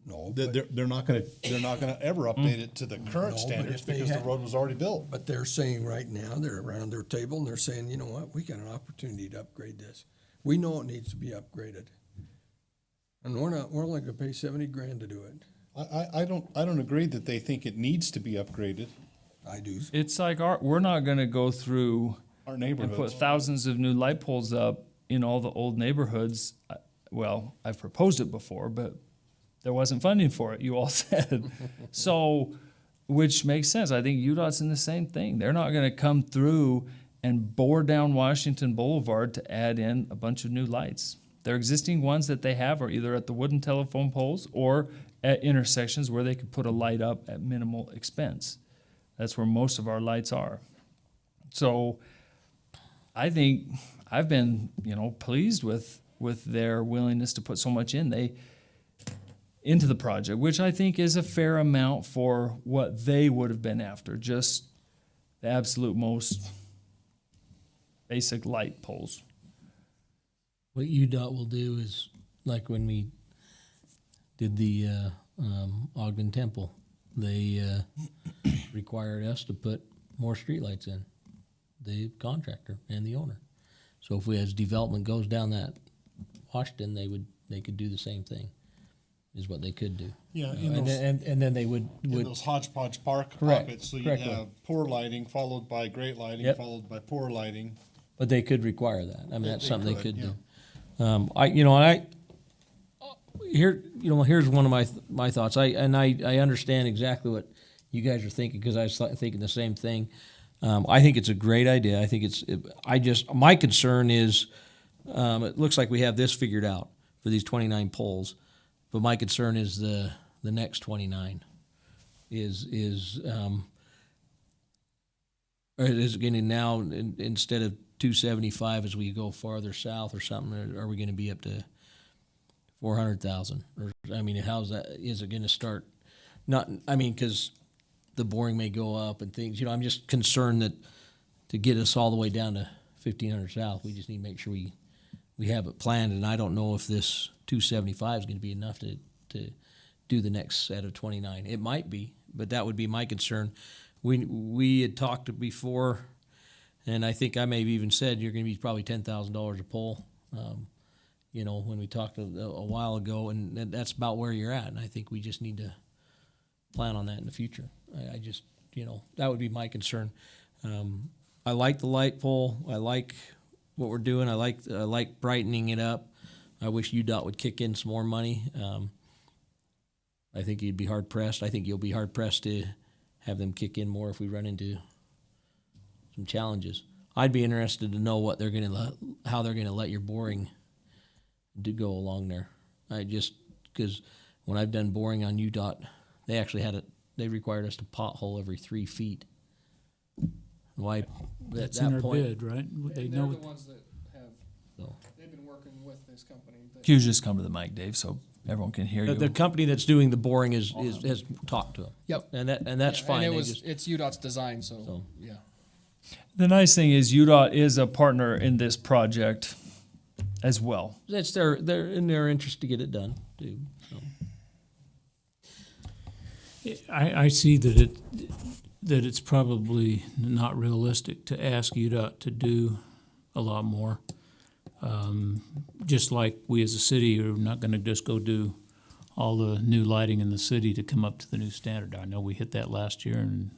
S1: No,
S2: They're not going to ever update it to the current
S1: No, but
S2: standards
S1: if they
S2: because the
S1: had-
S2: road was already built.
S1: but they're saying right now, they're around their table and they're saying, you know what, we got an opportunity to upgrade this. We know it needs to be upgraded. And we're only going to pay $70,000 to do it.
S2: I don't agree that they think it needs to be upgraded.
S1: I do.
S4: it's like we're not gonna go through
S2: Our
S4: and put
S2: neighborhoods.
S4: thousands of new light poles up in all the old neighborhoods. Well, I've proposed it before, but there wasn't funding for it, you all said. So, which makes sense. I think UDOT's in the same thing. They're not gonna come through and bore down Washington Boulevard to add in a bunch of new lights. Their existing ones that they have are either at the wooden telephone poles or at intersections where they could put a light up at minimal expense. That's where most of our lights are. So I think I've been, pleased with their willingness to put so much into the project, which I think is a fair amount for what they would have been after, just the absolute most basic light poles.
S3: What UDOT will do is, like when we did the Ogden Temple. They required us to put more streetlights in, the contractor and the owner. So if we, as development goes down that Washington, they could do the same thing, is what they could do.
S2: Yeah,
S3: And then they would
S2: in those hodgepodge pockets, so you'd
S3: correctly.
S2: have poor lighting followed by great lighting,
S3: Yep.
S2: followed by poor lighting.
S3: But they could require that. I mean, that's
S2: They
S3: something
S2: could,
S3: they could
S2: yeah.
S3: do. Here's one of my thoughts. I understand exactly what you guys are thinking, because I was thinking the same thing. I think it's a great idea. I think my concern is, it looks like we have this figured out for these 29 poles, but my concern is the next 29 is getting now, instead of 275 as we go farther south or something, are we going to be up to 400,000? Or, I mean, how's that? Is it going to start? Not, I mean, because the boring may go up and things. I'm just concerned that to get us all the way down to 1,500 south, we just need to make sure we have it planned. And I don't know if this 275 is going to be enough to do the next set of 29. It might be, but that would be my concern. We had talked before, and I think I may have even said you're going to be probably $10,000 a pole. When we talked a while ago, and that's about where you're at. And I think we just need to plan on that in the future. I just, that would be my concern. I like the light pole. I like what we're doing. I like brightening it up. I wish UDOT would kick in some more money. I think you'd be hard pressed. I think you'll be hard pressed to have them kick in more if we run into some challenges. I'd be interested to know what how they're gonna let your boring go along there. Because when I've done boring on UDOT, they actually they required us to pothole every 3 feet. Why?
S6: That's
S3: at
S6: in
S3: that
S6: our
S3: point,
S6: bid, right? They
S14: They're
S6: know.
S14: the ones that have,
S3: So.
S14: they've been working with this company.
S4: Can you just come to the mic, Dave, so everyone can hear you?
S3: The company that's doing the boring has talked to them.
S14: Yep.
S3: And that's
S14: Yeah,
S3: fine.
S14: And
S3: They
S14: it's UDOT's design, so,
S3: So.
S14: yeah.
S4: The nice thing is UDOT is a partner in this project as well.
S3: It's they're in their interest to get it done too. So.
S6: I see that it's probably not realistic to ask UDOT to do a lot more. Just like we as a city are not going to just go do all the new lighting in the city to come up to the new standard. I know we hit that last year and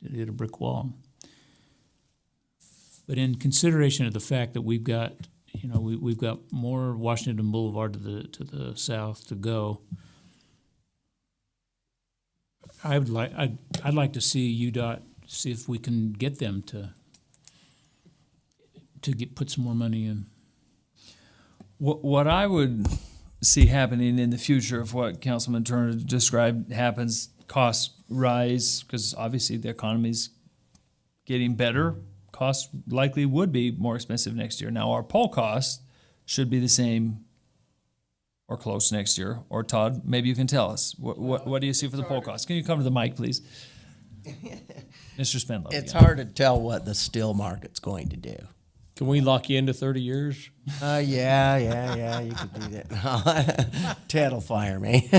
S6: it hit a brick wall. But in consideration of the fact that we've got, we've got more Washington Boulevard to the south to go, I'd like to see UDOT see if we can get them to put some more money in.
S4: What I would see happening in the future, if what Councilman Turner described happens, costs rise because obviously the economy's getting better. Costs likely would be more expensive next year. Now our pole cost should be the same or close next year. Or Todd, maybe you can tell us what do you see for the pole cost? Can you come to the mic, please, Mr. Spendlow?
S13: It's
S4: again.
S13: hard to tell what the steel market's going to do.
S3: Can we lock you into 30 years?
S13: Yeah, you could do that. Ted will fire me.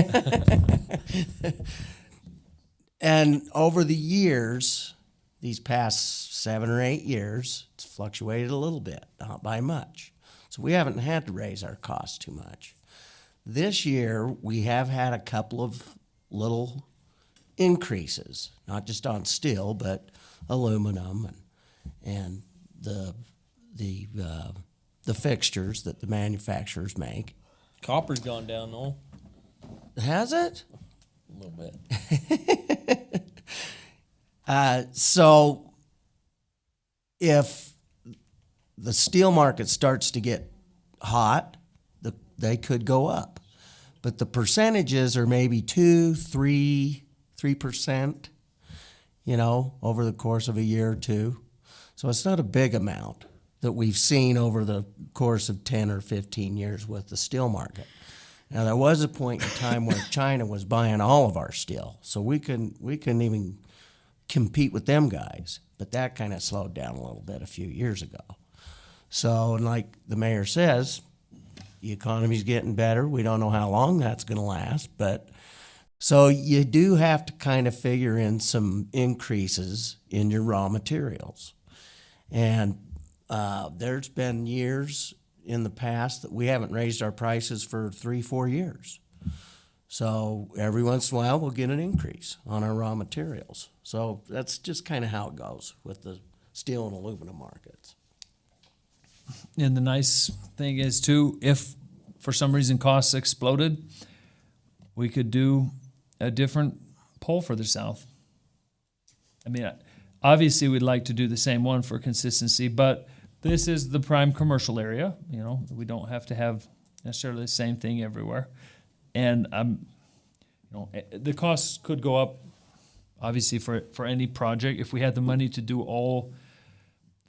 S13: And over the years, these past 7 or 8 years, it's fluctuated a little bit, not by much. So we haven't had to raise our costs too much. This year, we have had a couple of little increases, not just on steel, but aluminum and the fixtures that the manufacturers make.
S3: Copper's gone down though.
S13: Has it?
S3: A little bit.
S13: So if the steel market starts to get hot, they could go up. But the percentages are maybe 3%, over the course of a year or two. So it's not a big amount that we've seen over the course of 10 or 15 years with the steel market. Now, there was a point in time where China was buying all of our steel, so we couldn't even compete with them guys. But that kind of slowed down a little bit a few years ago. So, and like the mayor says, the economy's getting better. We don't know how long that's going to last, but So you do have to kind of figure in some increases in your raw materials. And there's been years in the past that we haven't raised our prices for 3-4 years. So every once in a while, we'll get an increase on our raw materials. So that's just kind of how it goes with the steel and aluminum markets.
S4: And the nice thing is too, if for some reason costs exploded, we could do a different pole further south. I mean, obviously we'd like to do the same one for consistency, but this is the prime commercial area. You know, we don't have to have necessarily the same thing everywhere. And the costs could go up, obviously, for any project. If we had the money to do all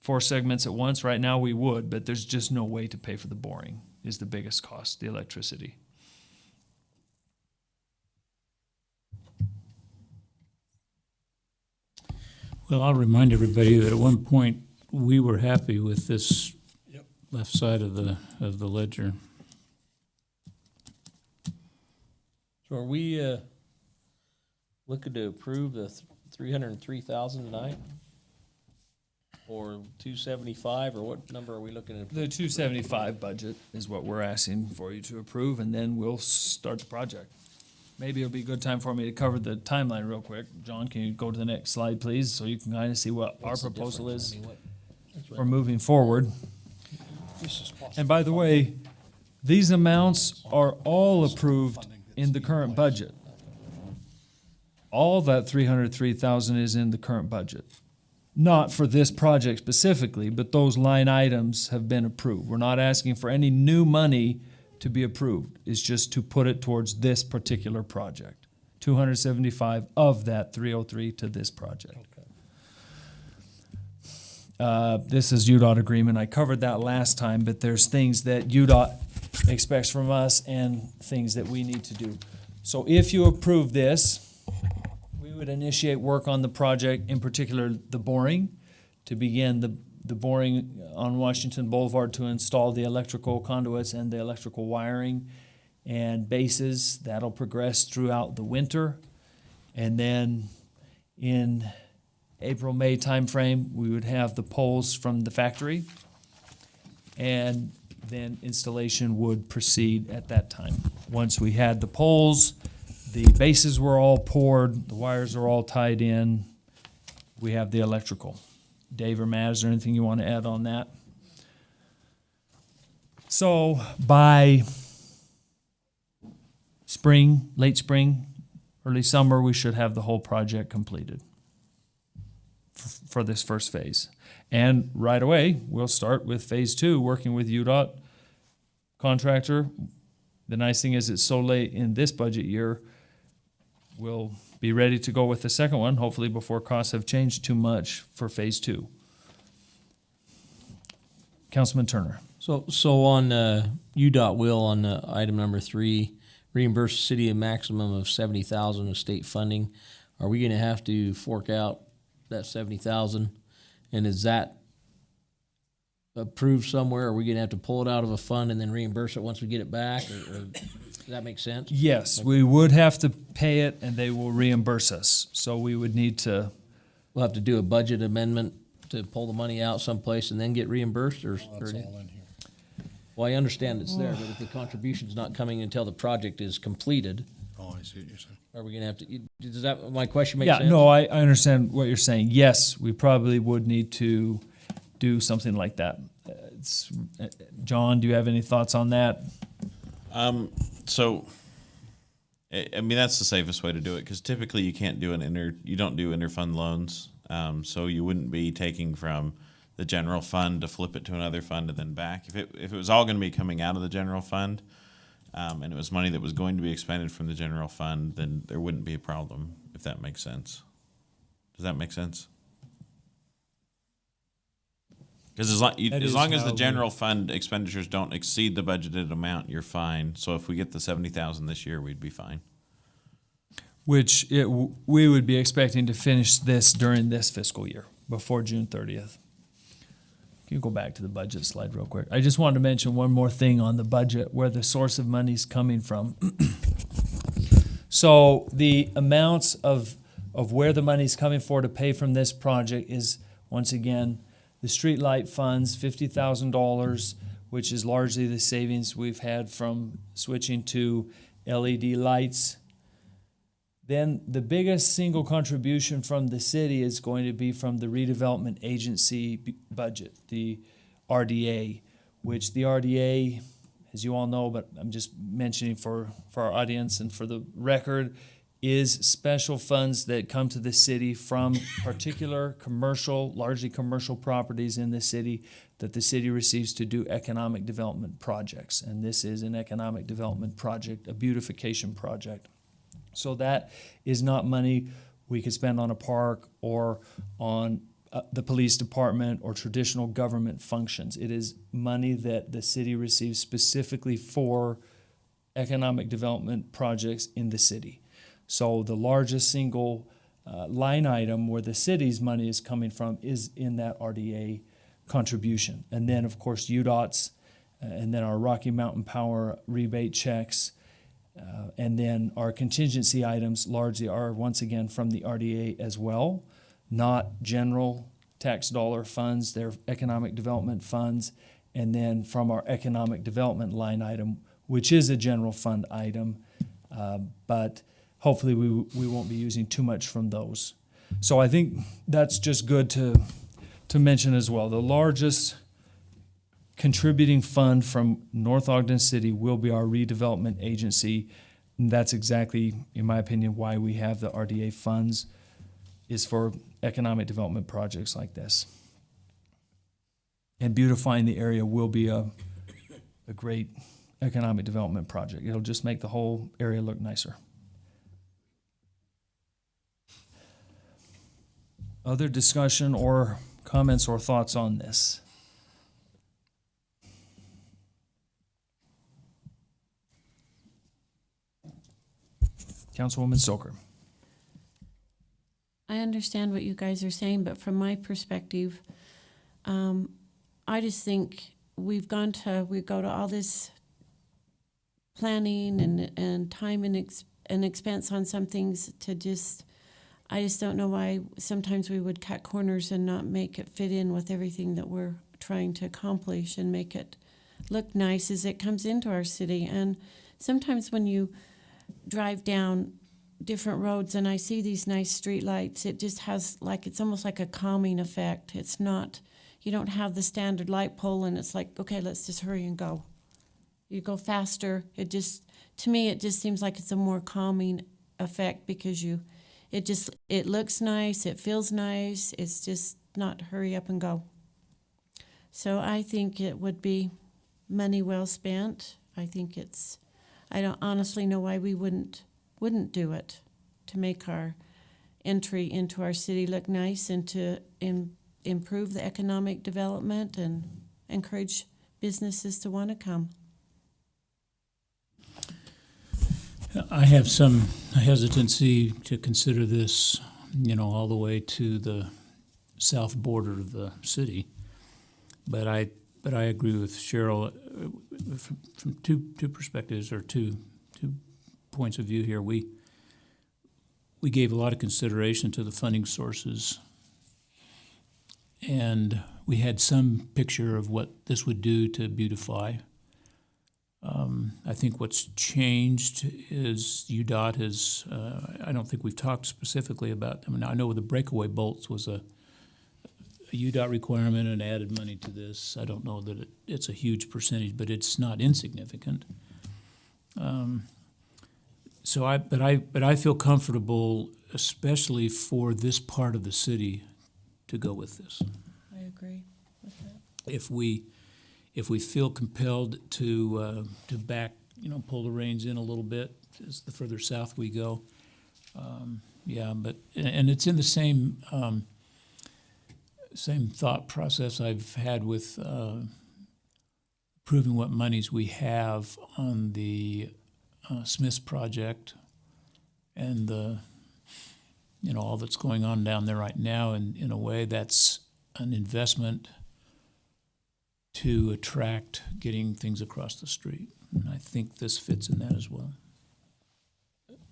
S4: 4 segments at once, right now we would, but there's just no way to pay for the boring is the biggest cost, the electricity.
S6: Well, I'll remind everybody that at one point, we were happy with this left side of the ledger.
S3: So are we looking to approve the 303,000 tonight? Or 275, or what number are we looking at?
S4: The 275 budget is what we're asking for you to approve, and then we'll start the project. Maybe it'll be a good time for me to cover the timeline real quick. John, can you go to the next slide, please, so you can kind of see what our proposal is for moving forward. And by the way, these amounts are all approved in the current budget. All that 303,000 is in the current budget. Not for this project specifically, but those line items have been approved. We're not asking for any new money to be approved. It's just to put it towards this particular project. 275 of that 303 to this project. This is UDOT agreement. I covered that last time, but there's things that UDOT expects from us and things that we need to do. So if you approve this, we would initiate work on the project, in particular the boring, to begin the boring on Washington Boulevard to install the electrical conduits and the electrical wiring and bases. That'll progress throughout the winter. And then in April, May timeframe, we would have the poles from the factory, and then installation would proceed at that time. Once we had the poles, the bases were all poured, the wires are all tied in, we have the electrical. Dave or Matt, is there anything you want to add on that? So by spring, late spring, early summer, we should have the whole project completed for this first phase. And right away, we'll start with phase 2, working with UDOT contractor. The nice thing is it's so late in this budget year, we'll be ready to go with the second one, hopefully before costs have changed too much for phase 2. Councilman Turner.
S3: So on UDOT will on item number 3, reimburse the city a maximum of 70,000 of state funding. Are we going to have to fork out that 70,000? And is that approved somewhere? Are we going to have to pull it out of a fund and then reimburse it once we get it back? Or does that make sense?
S4: Yes, we would have to pay it and they will reimburse us. So we would need to.
S3: We'll have to do a budget amendment to pull the money out someplace and then get reimbursed, or
S2: That's all in here.
S3: Well, I understand it's there, but if the contribution's not coming until the project is completed,
S2: Oh, I see what you're saying.
S3: are we gonna have to, does that, my question make
S4: Yeah,
S3: sense?
S4: no, I understand what you're saying. Yes, we probably would need to do something like that. John, do you have any thoughts on that?
S11: So, I mean, that's the safest way to do it, because typically you can't do you don't do interfund loans. So you wouldn't be taking from the general fund to flip it to another fund and then back. If it was all going to be coming out of the general fund, and it was money that was going to be expended from the general fund, then there wouldn't be a problem, if that makes sense. Does that make sense? Because as long as the general fund expenditures don't exceed the budgeted amount, you're fine. So if we get the 70,000 this year, we'd be fine.
S4: Which we would be expecting to finish this during this fiscal year, before June 30th. Can you go back to the budget slide real quick? I just wanted to mention one more thing on the budget, where the source of money's coming from. So the amounts of where the money's coming for to pay from this project is, once again, the streetlight funds, $50,000, which is largely the savings we've had from switching to LED lights. Then the biggest single contribution from the city is going to be from the redevelopment agency budget, the RDA, which the RDA, as you all know, but I'm just mentioning for our audience and for the record, is special funds that come to the city from particular commercial, largely commercial properties in the city that the city receives to do economic development projects. And this is an economic development project, a beautification project. So that is not money we could spend on a park or on the police department or traditional government functions. It is money that the city receives specifically for economic development projects in the city. So the largest single line item where the city's money is coming from is in that RDA contribution. And then, of course, UDOT's, and then our Rocky Mountain Power rebate checks, and then our contingency items largely are, once again, from the RDA as well, not general tax dollar funds. They're economic development funds. And then from our economic development line item, which is a general fund item, but hopefully we won't be using too much from those. So I think that's just good to mention as well. The largest contributing fund from North Ogden City will be our redevelopment agency. And that's exactly, in my opinion, why we have the RDA funds, is for economic development projects like this. And beautifying the area will be a great economic development project. It'll just make the whole area look nicer. Other discussion or comments or thoughts on this? Councilwoman Stoker.
S12: I understand what you guys are saying, but from my perspective, I just think we go to all this planning and time and expense on some things to just, I just don't know why sometimes we would cut corners and not make it fit in with everything that we're trying to accomplish and make it look nice as it comes into our city. And sometimes when you drive down different roads and I see these nice street lights, it just has it's almost like a calming effect. It's not, you don't have the standard light pole and it's like, okay, let's just hurry and go. You go faster. To me, it just seems like it's a more calming effect because it looks nice, it feels nice, it's just not hurry up and go. So I think it would be money well spent. I think I don't honestly know why we wouldn't do it, to make our entry into our city look nice and to improve the economic development and encourage businesses to want to come.
S6: I have some hesitancy to consider this, all the way to the south border of the city. But I agree with Cheryl from two perspectives, or two points of view here. We gave a lot of consideration to the funding sources, and we had some picture of what this would do to beautify. I think what's changed is UDOT has, I don't think we've talked specifically about, I know the breakaway bolts was a UDOT requirement and added money to this. I don't know that it's a huge percentage, but it's not insignificant. But I feel comfortable, especially for this part of the city, to go with this.
S12: I agree with that.
S6: If we feel compelled to back, pull the reins in a little bit as the further south we go, but it's in the same thought process I've had with proving what monies we have on the Smith's project and all that's going on down there right now. And in a way, that's an investment to attract getting things across the street. And I think this fits in that as well.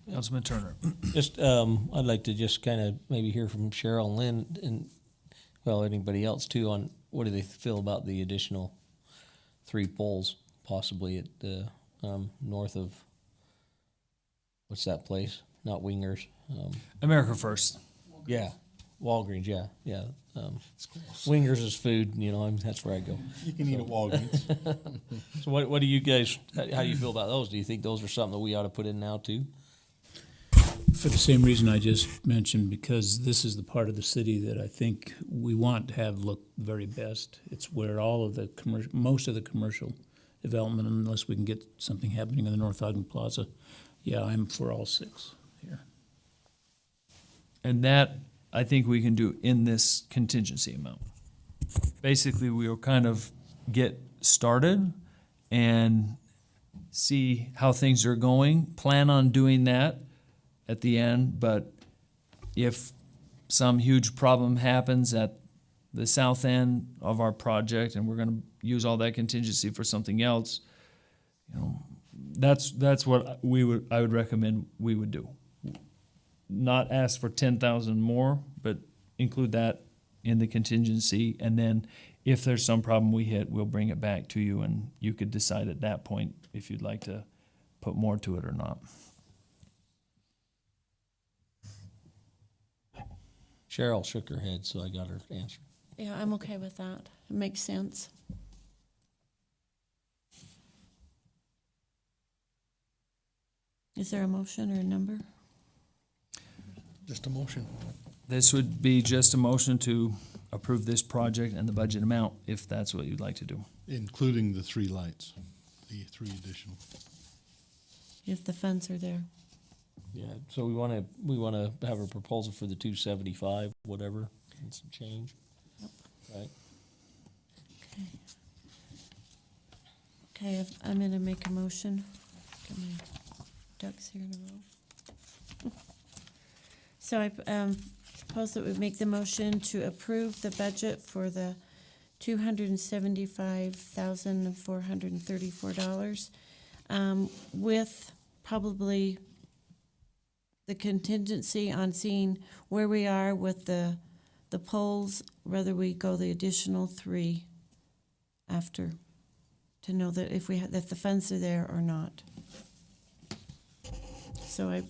S4: Councilman Turner.
S3: Just, I'd like to just kind of maybe hear from Cheryl and Lynn and, well, anybody else too, on what do they feel about the additional 3 poles possibly at the, north of, what's that place? Not Wingers.
S4: America First.
S3: Yeah, Walgreens, yeah. Wingers is food, you know, that's where I go.
S2: You can eat at Walgreens.
S3: So what do you guys, how do you feel about those? Do you think those are something that we ought to put in now too?
S6: For the same reason I just mentioned, because this is the part of the city that I think we want to have look very best. It's where all of the most of the commercial development, unless we can get something happening in the North Ogden Plaza. Yeah, I'm for all 6 here.
S4: And that, I think we can do in this contingency amount. Basically, we'll kind of get started and see how things are going, plan on doing that at the end, but if some huge problem happens at the south end of our project and we're gonna use all that contingency for something else, you know, that's what I would recommend we would do. Not ask for 10,000 more, but include that in the contingency, and then if there's some problem we hit, we'll bring it back to you, and you could decide at that point if you'd like to put more to it or not.
S3: Cheryl shook her head, so I got her answer.
S12: Yeah, I'm okay with that. It makes sense. Is there a motion or a number?
S2: Just a motion.
S4: This would be just a motion to approve this project and the budget amount, if that's what you'd like to do.
S2: Including the 3 lights, the 3 additional.
S12: If the funds are there.
S3: Yeah, so we wanna have a proposal for the 275, whatever, and some change.
S12: Yep.
S3: Right?
S12: Okay, I'm gonna make a motion. Get my ducks here in a row. So I suppose that we make the motion to approve the budget for the $275,434, with probably the contingency on seeing where we are with the polls, whether we go the additional 3 after, to know that if the funds are there or not. So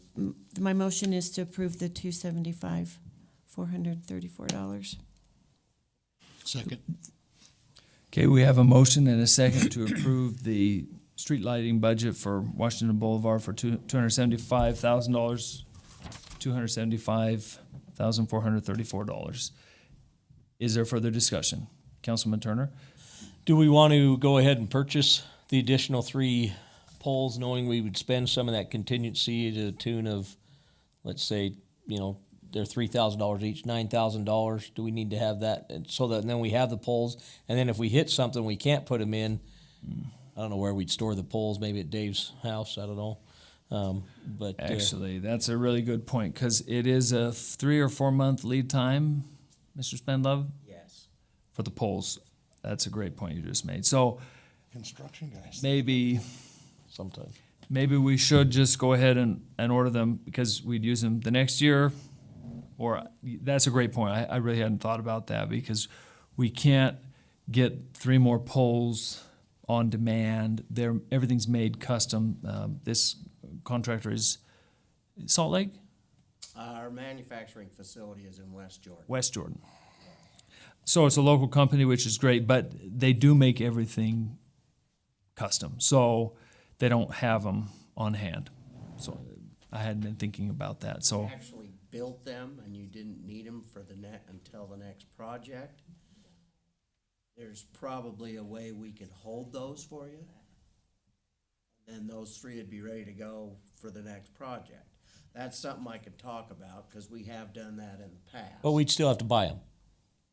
S12: my motion is to approve the $275,434.
S2: Second.
S4: Okay, we have a motion and a second to approve the street lighting budget for Washington Boulevard for $275,000, $275,434. Is there further discussion? Councilman Turner?
S3: Do we want to go ahead and purchase the additional 3 poles, knowing we would spend some of that contingency to the tune of, let's say, you know, they're $3,000 each, $9,000? Do we need to have that, and so that then we have the poles, and then if we hit something we can't put them in, I don't know where we'd store the poles, maybe at Dave's house, I don't know. But
S4: Actually, that's a really good point, because it is a 3 or 4 month lead time, Mr. Spendlove,
S13: Yes.
S4: for the poles. That's a great point you just made. So
S2: Construction guys.
S4: maybe
S3: sometimes.
S4: maybe we should just go ahead and order them because we'd use them the next year. Or that's a great point. I really hadn't thought about that, because we can't get 3 more poles on demand. Everything's made custom. This contractor is Salt Lake?
S13: Our manufacturing facility is in West Jordan.
S4: West Jordan. So it's a local company, which is great, but they do make everything custom. So they don't have them on hand. So I hadn't been thinking about that. So
S13: Actually built them and you didn't need them for until the next project. There's probably a way we could hold those for you. And those 3 would be ready to go for the next project. That's something I could talk about, because we have done that in the past.
S3: But we'd still have to buy them.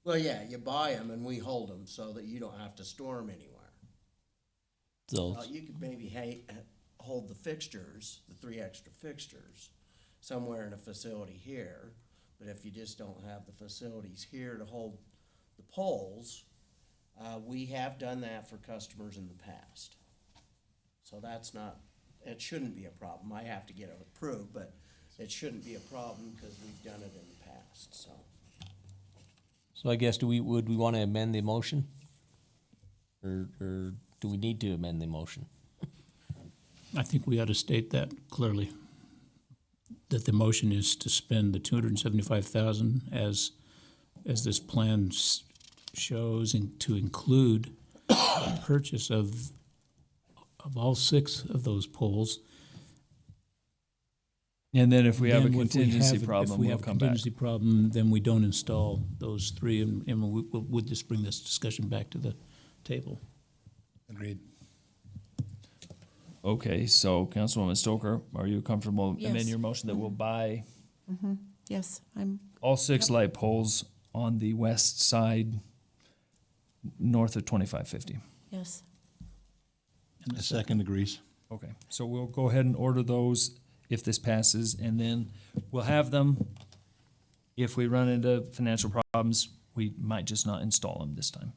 S13: Well, yeah, you buy them and we hold them so that you don't have to store them anywhere.
S3: So
S13: You could maybe hold the fixtures, the 3 extra fixtures, somewhere in a facility here. But if you just don't have the facilities here to hold the poles, we have done that for customers in the past. So that's not it shouldn't be a problem. I have to get it approved, but it shouldn't be a problem because we've done it in the past, so.
S3: So I guess would we want to amend the motion? Or do we need to amend the motion?
S6: I think we ought to state that clearly, that the motion is to spend the $275,000 as this plan shows, and to include the purchase of all 6 of those poles.
S4: And then if we have a
S6: Then if we
S4: contingency
S6: have-
S4: problem,
S6: If we
S4: we'll
S6: have a
S4: come back.
S6: contingency problem, then we don't install those 3, and we'll just bring this discussion back to the table.
S2: Agreed.
S4: Okay, so Councilwoman Stoker, are you comfortable amending
S12: Yes.
S4: your motion that we'll buy
S12: Yes, I'm,
S4: all 6 light poles on the west side north of 2550?
S12: yes.
S2: And the second agrees.
S4: Okay, so we'll go ahead and order those if this passes, and then we'll have them. If we run into financial problems, we might just not install them this time.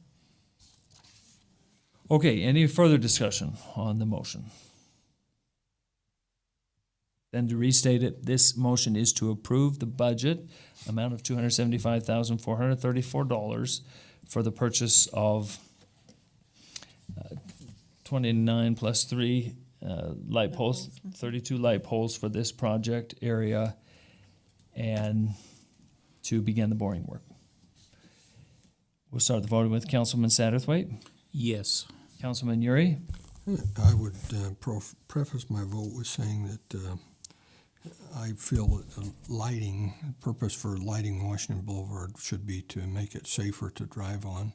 S4: Okay, any further discussion on the motion? Then to restate it, this motion is to approve the budget amount of $275,434 for the purchase of 29 plus 3 light poles, 32 light poles for this project area, and to begin the boring work. We'll start the voting with Councilman Satterthwaite,
S6: Yes.
S4: Councilman Uri,
S1: I would preface my vote with saying that I feel that the purpose for lighting Washington Boulevard should be to make it safer to drive on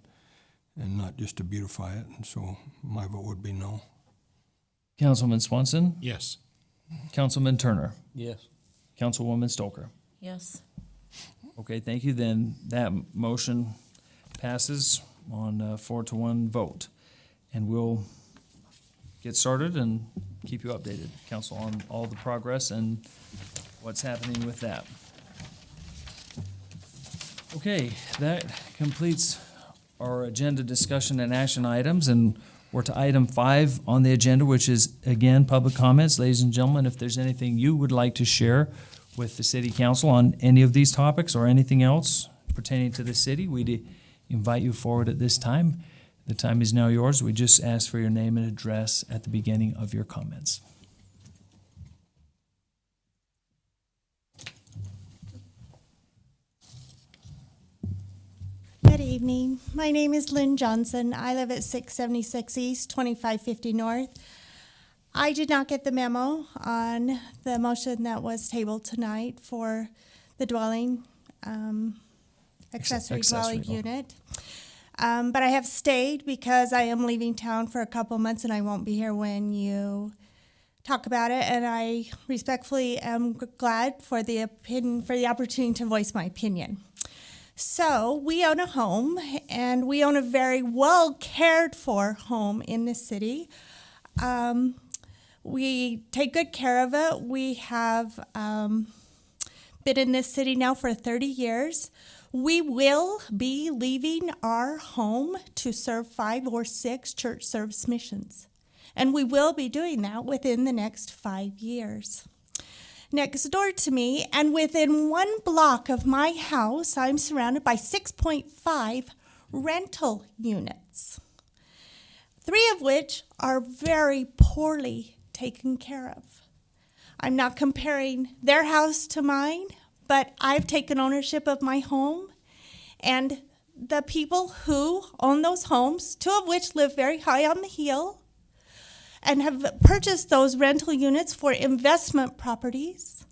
S1: and not just to beautify it, and so my vote would be no.
S4: Councilman Swanson,
S2: Yes.
S4: Councilman Turner,
S3: Yes.
S4: Councilwoman Stoker.
S12: Yes.
S4: Okay, thank you. Then that motion passes on a 4-1 vote. And we'll get started and keep you updated, council, on all the progress and what's happening with that. Okay, that completes our agenda discussion and action items, and we're to item 5 on the agenda, which is, again, public comments. Ladies and gentlemen, if there's anything you would like to share with the city council on any of these topics or anything else pertaining to the city, we'd invite you forward at this time. The time is now yours. We just ask for your name and address at the beginning of your comments.
S16: Good evening. My name is Lynn Johnson. I live at 676 East, 2550 North. I did not get the memo on the motion that was tabled tonight for the dwelling, accessory dwelling unit. But I have stayed because I am leaving town for a couple months and I won't be here when you talk about it. And I respectfully am glad for the opportunity to voice my opinion. So we own a home, and we own a very well cared for home in the city. We take good care of it. We have been in this city now for 30 years. We will be leaving our home to serve 5 or 6 church service missions. And we will be doing that within the next 5 years. Next door to me, and within 1 block of my house, I'm surrounded by 6.5 rental units, 3 of which are very poorly taken care of. I'm not comparing their house to mine, but I've taken ownership of my home, and the people who own those homes, 2 of which live very high on the hill, and have purchased those rental units for investment properties,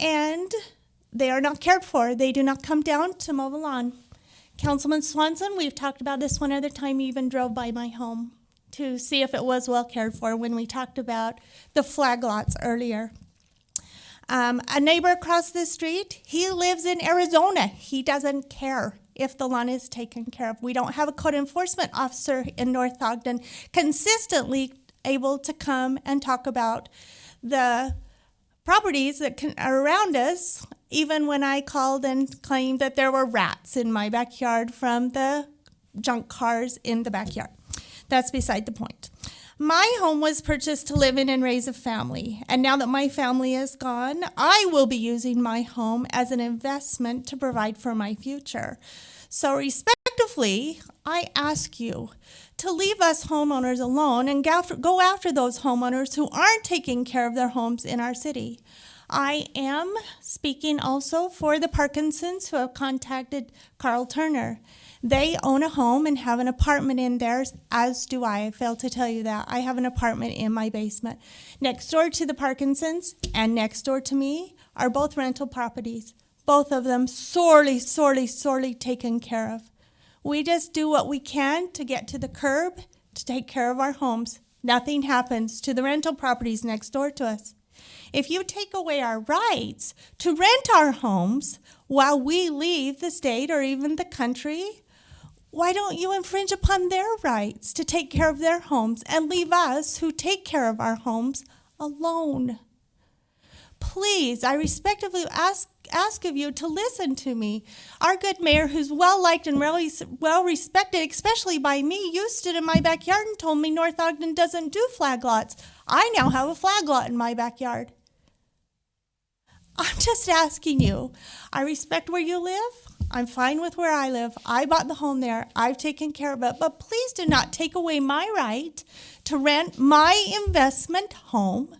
S16: and they are not cared for. They do not come down to mow the lawn. Councilman Swanson, we've talked about this one other time. You even drove by my home to see if it was well cared for when we talked about the flag lots earlier. A neighbor across the street, he lives in Arizona. He doesn't care if the lawn is taken care of. We don't have a code enforcement officer in North Ogden consistently able to come and talk about the properties that are around us, even when I called and claimed that there were rats in my backyard from the junk cars in the backyard. That's beside the point. My home was purchased to live in and raise a family, and now that my family is gone, I will be using my home as an investment to provide for my future. So respectively, I ask you to leave us homeowners alone and go after those homeowners who aren't taking care of their homes in our city. I am speaking also for the Parkinsons who have contacted Carl Turner. They own a home and have an apartment in theirs, as do I. I failed to tell you that. I have an apartment in my basement. Next door to the Parkinsons and next door to me are both rental properties. Both of them sorely, sorely, sorely taken care of. We just do what we can to get to the curb to take care of our homes. Nothing happens to the rental properties next door to us. If you take away our rights to rent our homes while we leave the state or even the country, why don't you infringe upon their rights to take care of their homes and leave us who take care of our homes alone? Please, I respectfully ask of you to listen to me. Our good mayor, who's well-liked and really well-respected, especially by me, you stood in my backyard and told me North Ogden doesn't do flag lots. I now have a flag lot in my backyard. I'm just asking you. I respect where you live. I'm fine with where I live. I bought the home there. I've taken care of it. But please do not take away my right to rent my investment home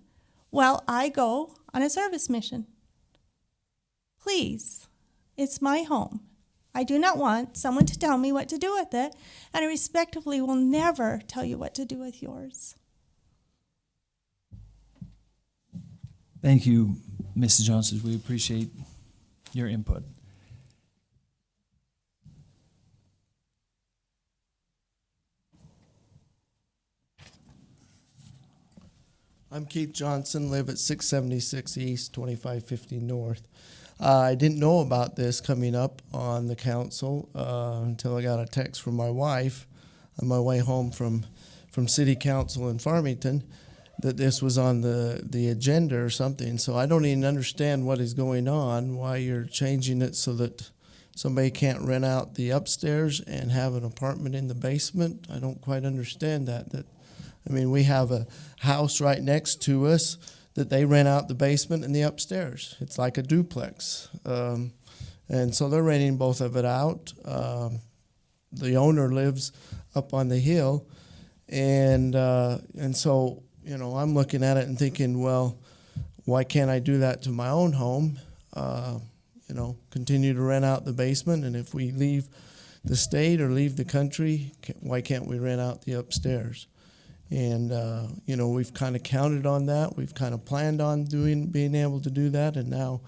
S16: while I go on a service mission. Please, it's my home. I do not want someone to tell me what to do with it, and I respectfully will never tell you what to do with yours.
S4: Thank you, Mrs. Johnson. We appreciate your input.
S13: I'm Keith Johnson, live at 676 East, 2550 North. I didn't know about this coming up on the council until I got a text from my wife on my way home from city council in Farmington that this was on the agenda or something. So I don't even understand what is going on, why you're changing it so that somebody can't rent out the upstairs and have an apartment in the basement. I don't quite understand that. I mean, we have a house right next to us that they rent out the basement and the upstairs. It's like a duplex. And so they're renting both of it out. The owner lives up on the hill. And so, you know, I'm looking at it and thinking, well, why can't I do that to my own home? You know, continue to rent out the basement. And if we leave the state or leave the country, why can't we rent out the upstairs? And, you know, we've kind of counted on that. We've kind of planned on being able to do that. And now,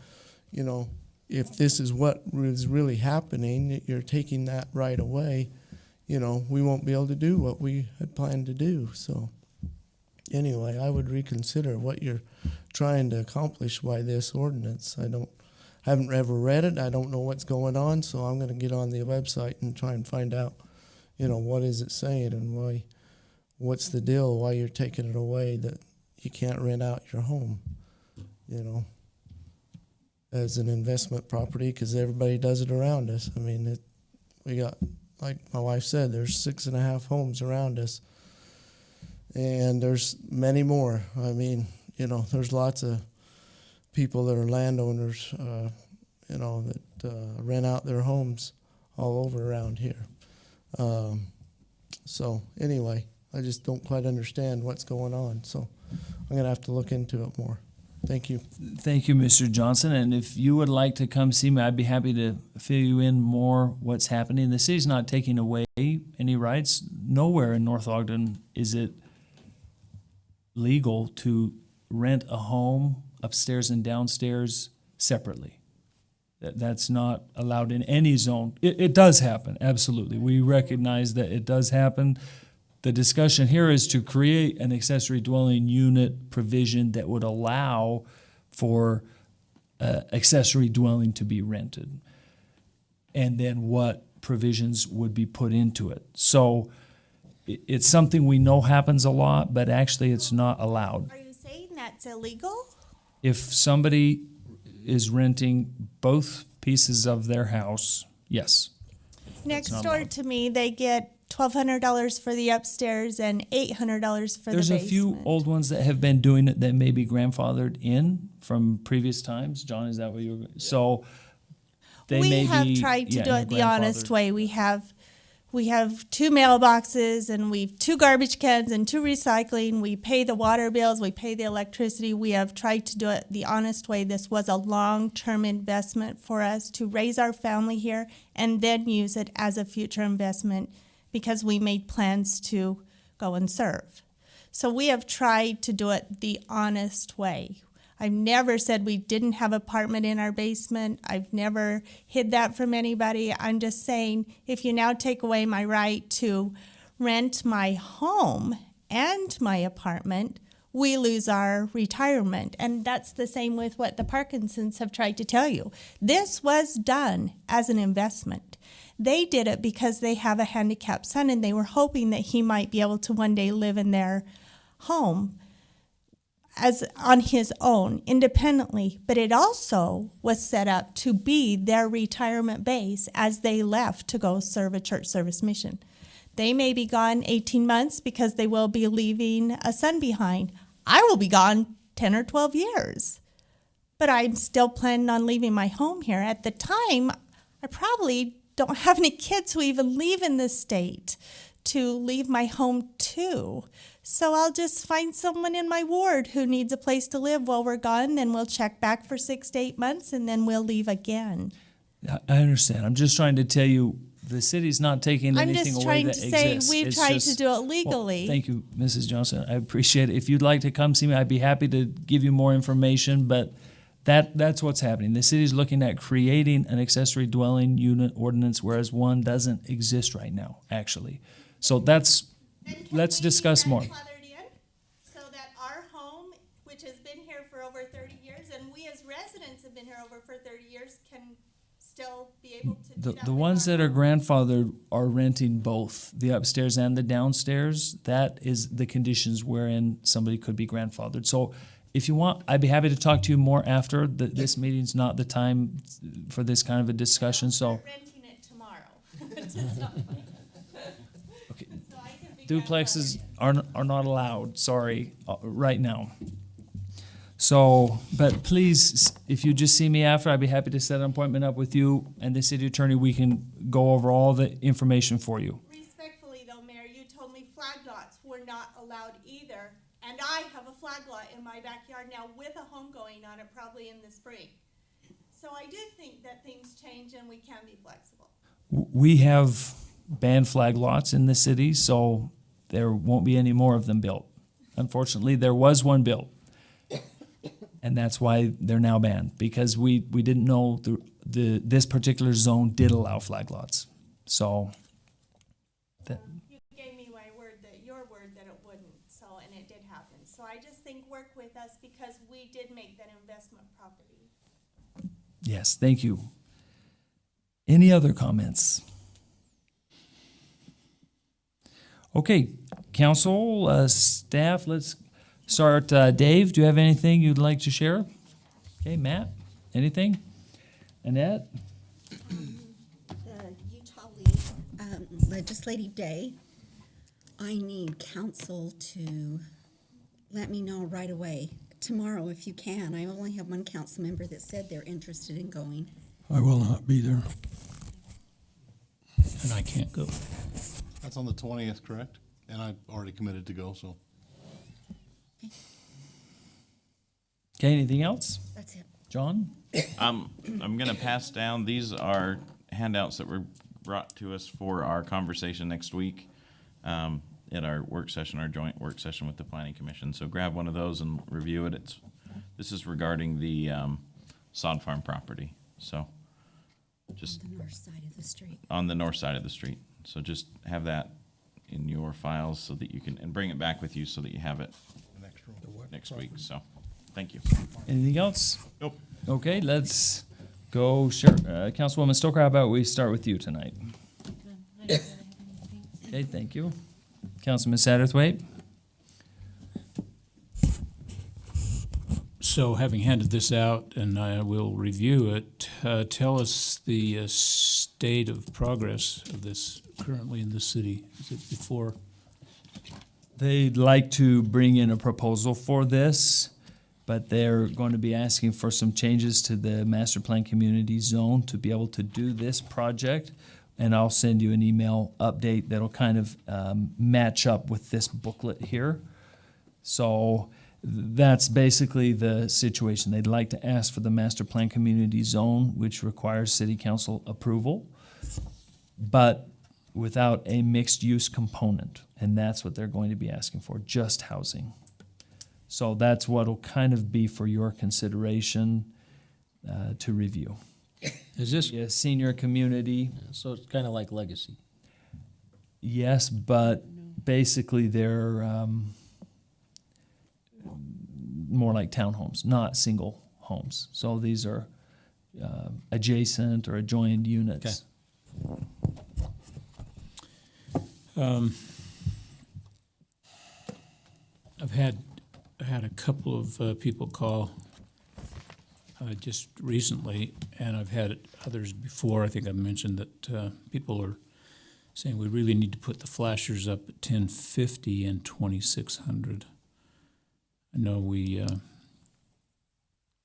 S13: you know, if this is what is really happening, you're taking that right away, you know, we won't be able to do what we had planned to do. So anyway, I would reconsider what you're trying to accomplish by this ordinance. I haven't ever read it. I don't know what's going on. So I'm going to get on the website and try and find out, you know, what is it saying and what's the deal, why you're taking it away that you can't rent out your home, you know, as an investment property, because everybody does it around us. I mean, we got, like my wife said, there's 6.5 homes around us, and there's many more. I mean, you know, there's lots of people that are landowners, you know, that rent out their homes all over around here. So anyway, I just don't quite understand what's going on, so I'm going to have to look into it more. Thank you.
S4: Thank you, Mr. Johnson. And if you would like to come see me, I'd be happy to fill you in more what's happening. The city's not taking away any rights. Nowhere in North Ogden is it legal to rent a home upstairs and downstairs separately. That's not allowed in any zone. It does happen, absolutely. We recognize that it does happen. The discussion here is to create an accessory dwelling unit provision that would allow for accessory dwelling to be rented, and then what provisions would be put into it. So it's something we know happens a lot, but actually it's not allowed.
S16: Are you saying that's illegal?
S4: If somebody is renting both pieces of their house, yes.
S16: Next
S4: not
S16: door
S4: allowed.
S16: to me, they get $1,200 for the upstairs and $800 for
S4: There's
S16: the
S4: a
S16: basement.
S4: few old ones that have been doing it that may be grandfathered in from previous times. John, is that what you were, so they
S16: we
S4: may
S16: have
S4: be,
S16: tried to
S4: yeah,
S16: do
S4: in
S16: it the honest
S4: grandfathered.
S16: way. We have 2 mailboxes and we've 2 garbage cans and 2 recycling. We pay the water bills, we pay the electricity. We have tried to do it the honest way. This was a long-term investment for us to raise our family here and then use it as a future investment because we made plans to go and serve. So we have tried to do it the honest way. I've never said we didn't have apartment in our basement. I've never hid that from anybody. I'm just saying, if you now take away my right to rent my home and my apartment, we lose our retirement. And that's the same with what the Parkinsons have tried to tell you. This was done as an investment. They did it because they have a handicapped son and they were hoping that he might be able to one day live in their home as on his own, independently, but it also was set up to be their retirement base as they left to go serve a church service mission. They may be gone 18 months because they will be leaving a son behind. I will be gone 10 or 12 years, but I'm still planning on leaving my home here. At the time, I probably don't have any kids who even leave in this state to leave my home to. So I'll just find someone in my ward who needs a place to live while we're gone, then we'll check back for 6 to 8 months, and then we'll leave again.
S4: I understand. I'm just trying to tell you, the city's not taking
S16: I'm
S4: anything
S16: just
S4: away
S16: trying
S4: that
S16: to say
S4: exists.
S16: we've
S4: It's
S16: tried
S4: just-
S16: to do it
S4: Well,
S16: legally.
S4: thank you, Mrs. Johnson. I appreciate it. If you'd like to come see me, I'd be happy to give you more information, but that's what's happening. The city's looking at creating an accessory dwelling unit ordinance, whereas one doesn't exist right now, actually. So let's discuss more.
S16: So that our home, which has been here for over 30 years, and we as residents have been here over for 30 years, can still be able to do that.
S4: The ones that are grandfathered are renting both the upstairs and the downstairs. That is the conditions wherein somebody could be grandfathered. So if you want, I'd be happy to talk to you more after. This meeting's not the time for this kind of a discussion, so.
S16: Renting it tomorrow.
S4: Okay. Duplexes are not allowed, sorry, right now. So, but please, if you just see me after, I'd be happy to set an appointment up with you and the city attorney. We can go over all the information for you.
S16: Respectfully though, Mayor, you told me flag lots were not allowed either, and I have a flag lot in my backyard now with a home going on it probably in the spring. So I do think that things change and we can be flexible.
S4: We have banned flag lots in the city, so there won't be any more of them built. Unfortunately, there was one built. And that's why they're now banned, because we didn't know this particular zone did allow flag lots. So
S16: You gave me your word that it wouldn't, so, and it did happen. So I just think work with us because we did make that investment property.
S4: yes, thank you. Any other comments? Okay, council, staff, let's start. Dave, do you have anything you'd like to share? Okay, Matt, anything? Annette?
S17: The Utah League Legislative Day, I need council to let me know right away, tomorrow if you can. I only have one council member that said they're interested in going.
S1: I will not be there.
S6: And I can't go.
S2: That's on the 20th, correct? And I've already committed to go, so.
S4: Okay, anything else?
S17: That's it.
S4: John?
S11: I'm going to pass down, these are handouts that were brought to us for our conversation next week at our work session, our joint work session with the Planning Commission. So grab one of those and review it. This is regarding the sod farm property. So just
S17: The north side of the street.
S11: on the north side of the street. So just have that in your files so that you can, and bring it back with you so that you have it next week. So, thank you.
S4: Anything else?
S11: Nope.
S4: Okay, let's go. Sure. Councilwoman Stoker, how about we start with you tonight?
S12: I don't really have anything.
S4: Okay, thank you. Councilman Satterthwaite?
S6: So having handed this out, and I will review it, tell us the state of progress of this currently in the city? Is it before?
S4: They'd like to bring in a proposal for this, but they're going to be asking for some changes to the master plan community zone to be able to do this project. And I'll send you an email update that'll kind of match up with this booklet here. So that's basically the situation. They'd like to ask for the master plan community zone, which requires city council approval, but without a mixed-use component. And that's what they're going to be asking for, just housing. So that's what'll kind of be for your consideration to review.
S6: Is this
S4: Yeah, senior community,
S3: So it's kind of like legacy.
S4: yes, but basically they're more like townhomes, not single homes. So these are adjacent or adjoined units.
S6: I've had a couple of people call just recently, and I've had others before. I think I mentioned that people are saying we really need to put the flashers up at 1050 and 2600. I know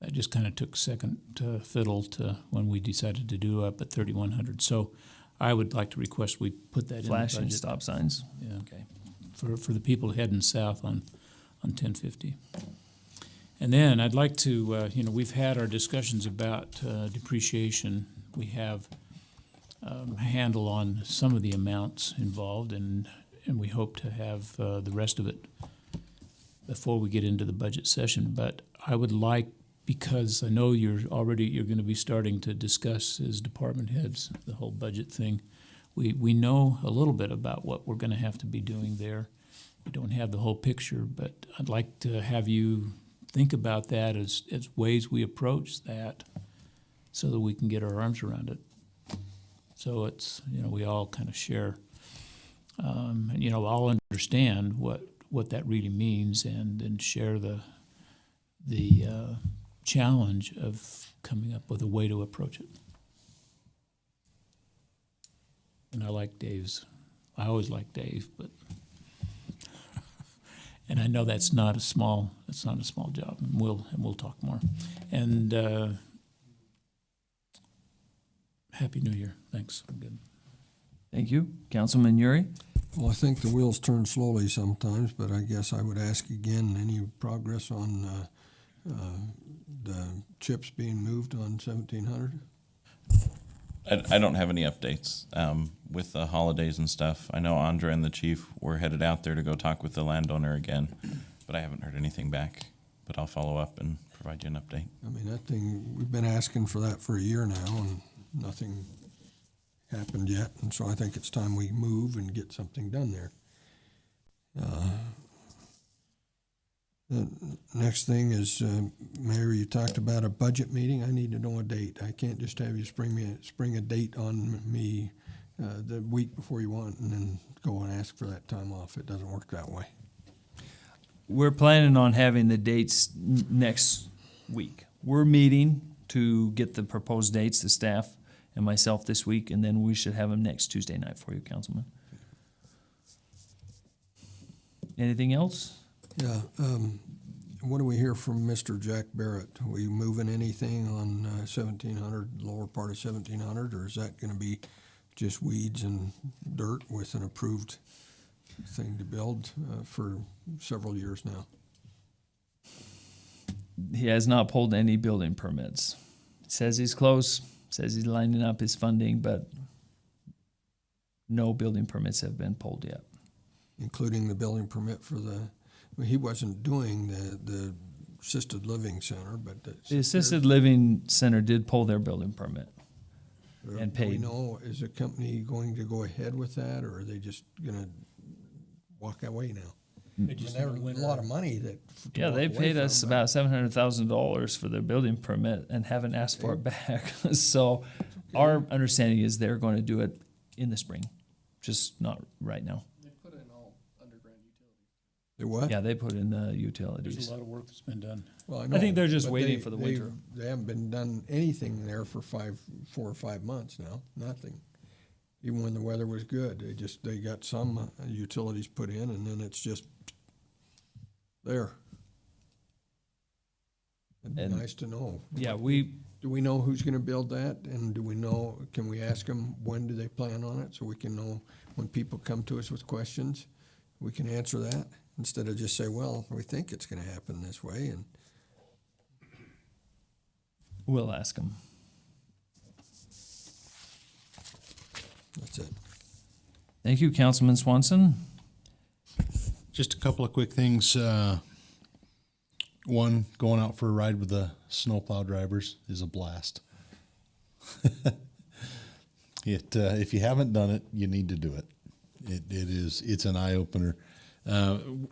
S6: that just kind of took second fiddle to when we decided to do up at 3100. So I would like to request we put that in the
S4: Flashing
S6: budget.
S4: stop signs.
S6: Yeah.
S4: Okay.
S6: For the people heading south on 1050. And then I'd like to, we've had our discussions about depreciation. We have a handle on some of the amounts involved, and we hope to have the rest of it before we get into the budget session. But I would like, because I know you're going to be starting to discuss as department heads the whole budget thing. We know a little bit about what we're going to have to be doing there. We don't have the whole picture, but I'd like to have you think about that as ways we approach that so that we can get our arms around it. So it's, we all kind of share, and, all understand what that really means and share the challenge of coming up with a way to approach it. And I always like Dave, but and I know that's not a small job. And we'll talk more. And Happy New Year. Thanks. I'm good.
S4: Thank you. Councilman Uri?
S1: Well, I think the wheels turn slowly sometimes, but I guess I would ask again, any progress on the chips being moved on 1700?
S11: I don't have any updates with the holidays and stuff. I know Andre and the chief were headed out there to go talk with the landowner again, but I haven't heard anything back. But I'll follow up and provide you an update.
S1: I mean, that thing, we've been asking for that for a year now, and nothing happened yet. And so I think it's time we move and get something done there. The next thing is, Mayor, you talked about a budget meeting. I need to know a date. I can't just have you spring a date on me the week before you want and then go and ask for that time off. It doesn't work that way.
S4: We're planning on having the dates next week. We're meeting to get the proposed dates, the staff and myself this week, and then we should have them next Tuesday night for you, Councilman. Anything else?
S1: Yeah. What do we hear from Mr. Jack Barrett? Are we moving anything on 1700, lower part of 1700, or is that going to be just weeds and dirt with an approved thing to build for several years now?
S4: He has not pulled any building permits. Says he's close, says he's lining up his funding, but no building permits have been pulled yet.
S1: Including the building permit for he wasn't doing the assisted living center, but
S4: The assisted living center did pull their building permit and
S1: Do we
S4: paid.
S1: know, is the company going to go ahead with that, or are they just going to walk away now?
S6: They just
S1: There
S6: never
S1: was
S6: went
S1: a lot of money that. to
S4: Yeah,
S1: walk
S4: they
S1: away
S4: paid
S1: from,
S4: us
S1: but-
S4: about $700,000 for their building permit and haven't asked for it back. So our understanding is they're going to do it in the spring, just not right now.
S14: They put in all underground utilities.
S1: They what?
S4: Yeah, they put in the
S6: There's
S4: utilities.
S6: a lot of work that's been done.
S1: Well,
S4: I think
S1: know,
S4: they're just
S1: but
S4: waiting for the winter.
S1: They haven't been done anything there for 4 or 5 months now. Nothing. even when the weather was good. They got some utilities put in, and then it's just there. It'd be
S4: And-
S1: nice to know.
S4: Yeah,
S1: Do we know who's gonna build that, and can we ask them, when do they plan on it, so we can know when people come to us with questions, we can answer that, instead of just say, well, we think it's gonna happen this way, and
S4: we'll ask them.
S1: that's it.
S4: Thank you, Councilman Swanson.
S2: Just a couple of quick things. One, going out for a ride with the snowplow drivers is a blast. If you haven't done it, you need to do it. It's an eye opener.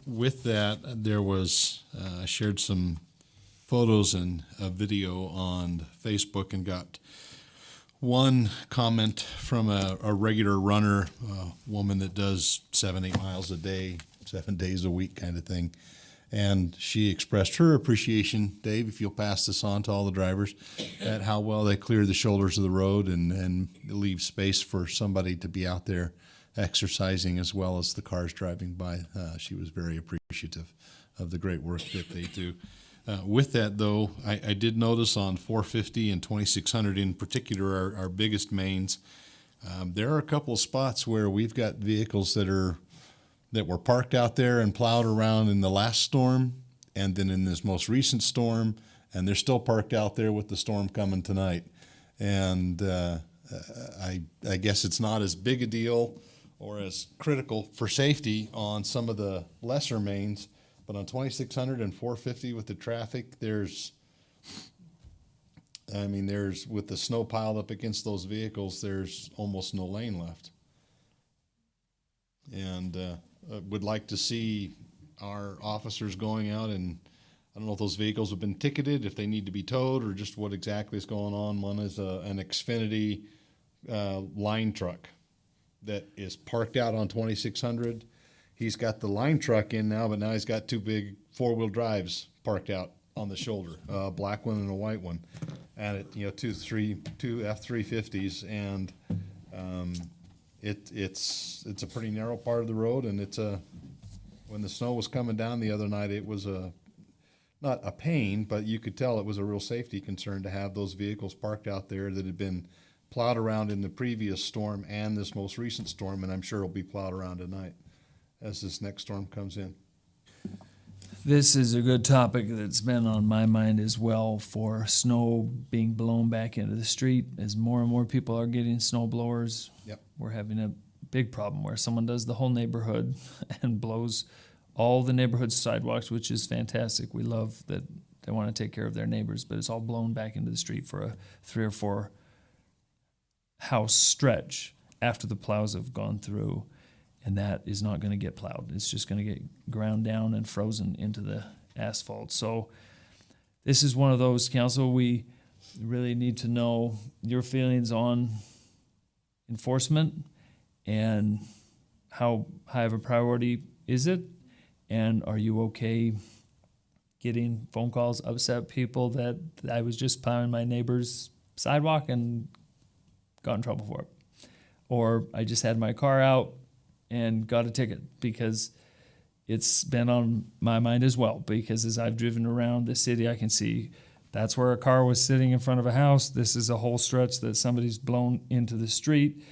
S2: With that, there was I shared some photos and a video on Facebook and got one comment from a regular runner, a woman that does 7-8 miles a day, 7 days a week kind of thing. And she expressed her appreciation, Dave, if you'll pass this on to all the drivers, at how well they clear the shoulders of the road and leave space for somebody to be out there exercising as well as the cars driving by. She was very appreciative of the great work that they do. With that, though, I did notice on 450 and 2600 in particular, our biggest mains, there are a couple of spots where we've got vehicles that were parked out there and plowed around in the last storm and then in this most recent storm, and they're still parked out there with the storm coming tonight. And I guess it's not as big a deal or as critical for safety on some of the lesser mains, but on 2600 and 450 with the traffic, there's with the snow piled up against those vehicles, there's almost no lane left. And would like to see our officers going out, and I don't know if those vehicles have been ticketed, if they need to be towed, or just what exactly is going on. One is an Xfinity line truck that is parked out on 2600. He's got the line truck in now, but now he's got two big 4-wheel drives parked out on the shoulder, a black one and a white one, and two F-350s, and it's a pretty narrow part of the road, and when the snow was coming down the other night, it was not a pain, but you could tell it was a real safety concern to have those vehicles parked out there that had been plowed around in the previous storm and this most recent storm, and I'm sure it'll be plowed around tonight as this next storm comes in.
S4: This is a good topic that's been on my mind as well, for snow being blown back into the street. As more and more people are getting snow blowers,
S2: Yep.
S4: we're having a big problem where someone does the whole neighborhood and blows all the neighborhood sidewalks, which is fantastic. We love that they want to take care of their neighbors, but it's all blown back into the street for a 3 or 4 house stretch after the plows have gone through. And that is not going to get plowed. It's just going to get ground down and frozen into the asphalt. So this is one of those, council, we really need to know your feelings on enforcement and how high of a priority is it? And are you okay getting phone calls, upset people that I was just plowing my neighbor's sidewalk and got in trouble for it? Or I just had my car out and got a ticket, because it's been on my mind as well, because as I've driven around the city, I can see that's where a car was sitting in front of a house. This is a whole stretch that somebody's blown into the street,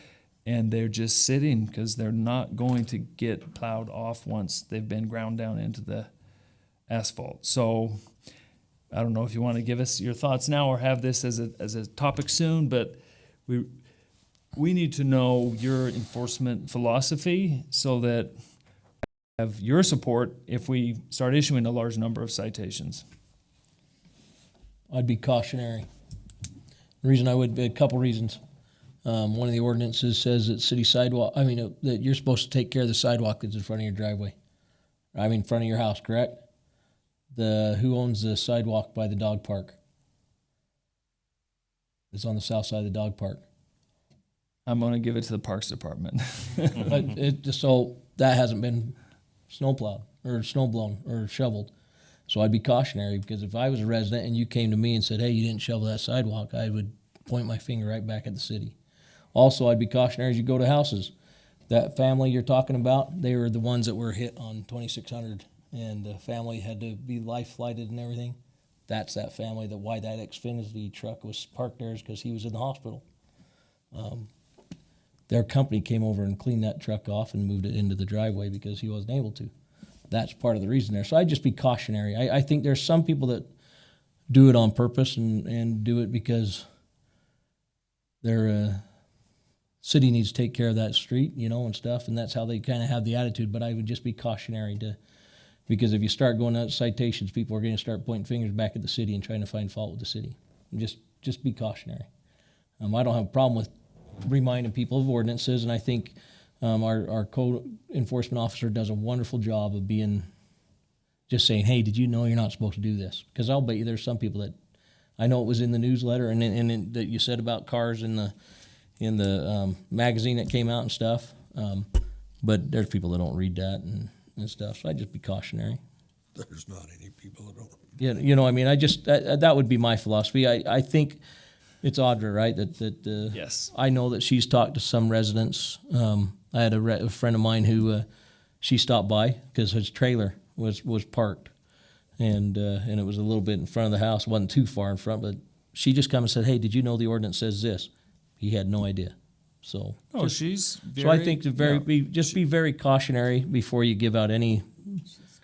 S4: and they're just sitting because they're not going to get plowed off once they've been ground down into the asphalt. So I don't know if you want to give us your thoughts now or have this as a topic soon, but we need to know your enforcement philosophy so that we have your support if we start issuing a large number of citations.
S3: I'd be cautionary. The reason I would be, a couple reasons. One of the ordinances says that that you're supposed to take care of the sidewalk that's in front of your driveway. In front of your house, correct? Who owns the sidewalk by the dog park? It's on the south side of the dog park.
S4: I'm going to give it to the Parks Department.
S3: So that hasn't been snowplowed or snow blown or shoveled. So I'd be cautionary, because if I was a resident and you came to me and said, hey, you didn't shovel that sidewalk, I would point my finger right back at the city. Also, I'd be cautionary as you go to houses. That family you're talking about, they were the ones that were hit on 2600, and the family had to be life flighted and everything. That's that family that why that Xfinity truck was parked there is because he was in the hospital. Their company came over and cleaned that truck off and moved it into the driveway because he wasn't able to. That's part of the reason there. So I'd just be cautionary. I think there's some people that do it on purpose and do it because their city needs to take care of that street, and stuff, and that's how they kind of have the attitude. But I would just be cautionary because if you start going out citations, people are going to start pointing fingers back at the city and trying to find fault with the city. Just be cautionary. I don't have a problem with reminding people of ordinances, and I think our code enforcement officer does a wonderful job of being just saying, hey, did you know you're not supposed to do this? Because I'll bet you there's some people that, I know it was in the newsletter and that you said about cars in the magazine that came out and stuff, but there's people that don't read that and stuff, so I'd just be cautionary.
S1: There's not any people that don't.
S3: Yeah, I mean, I just, that would be my philosophy. I think it's Audra, right? That
S4: Yes.
S3: I know that she's talked to some residents. I had a friend of mine who she stopped by because his trailer was parked, and it was a little bit in front of the house. It wasn't too far in front, but she just come and said, "Hey, did you know the ordinance says this?" He had no idea. So
S4: She's very,
S3: so I think to be very cautionary before you give out any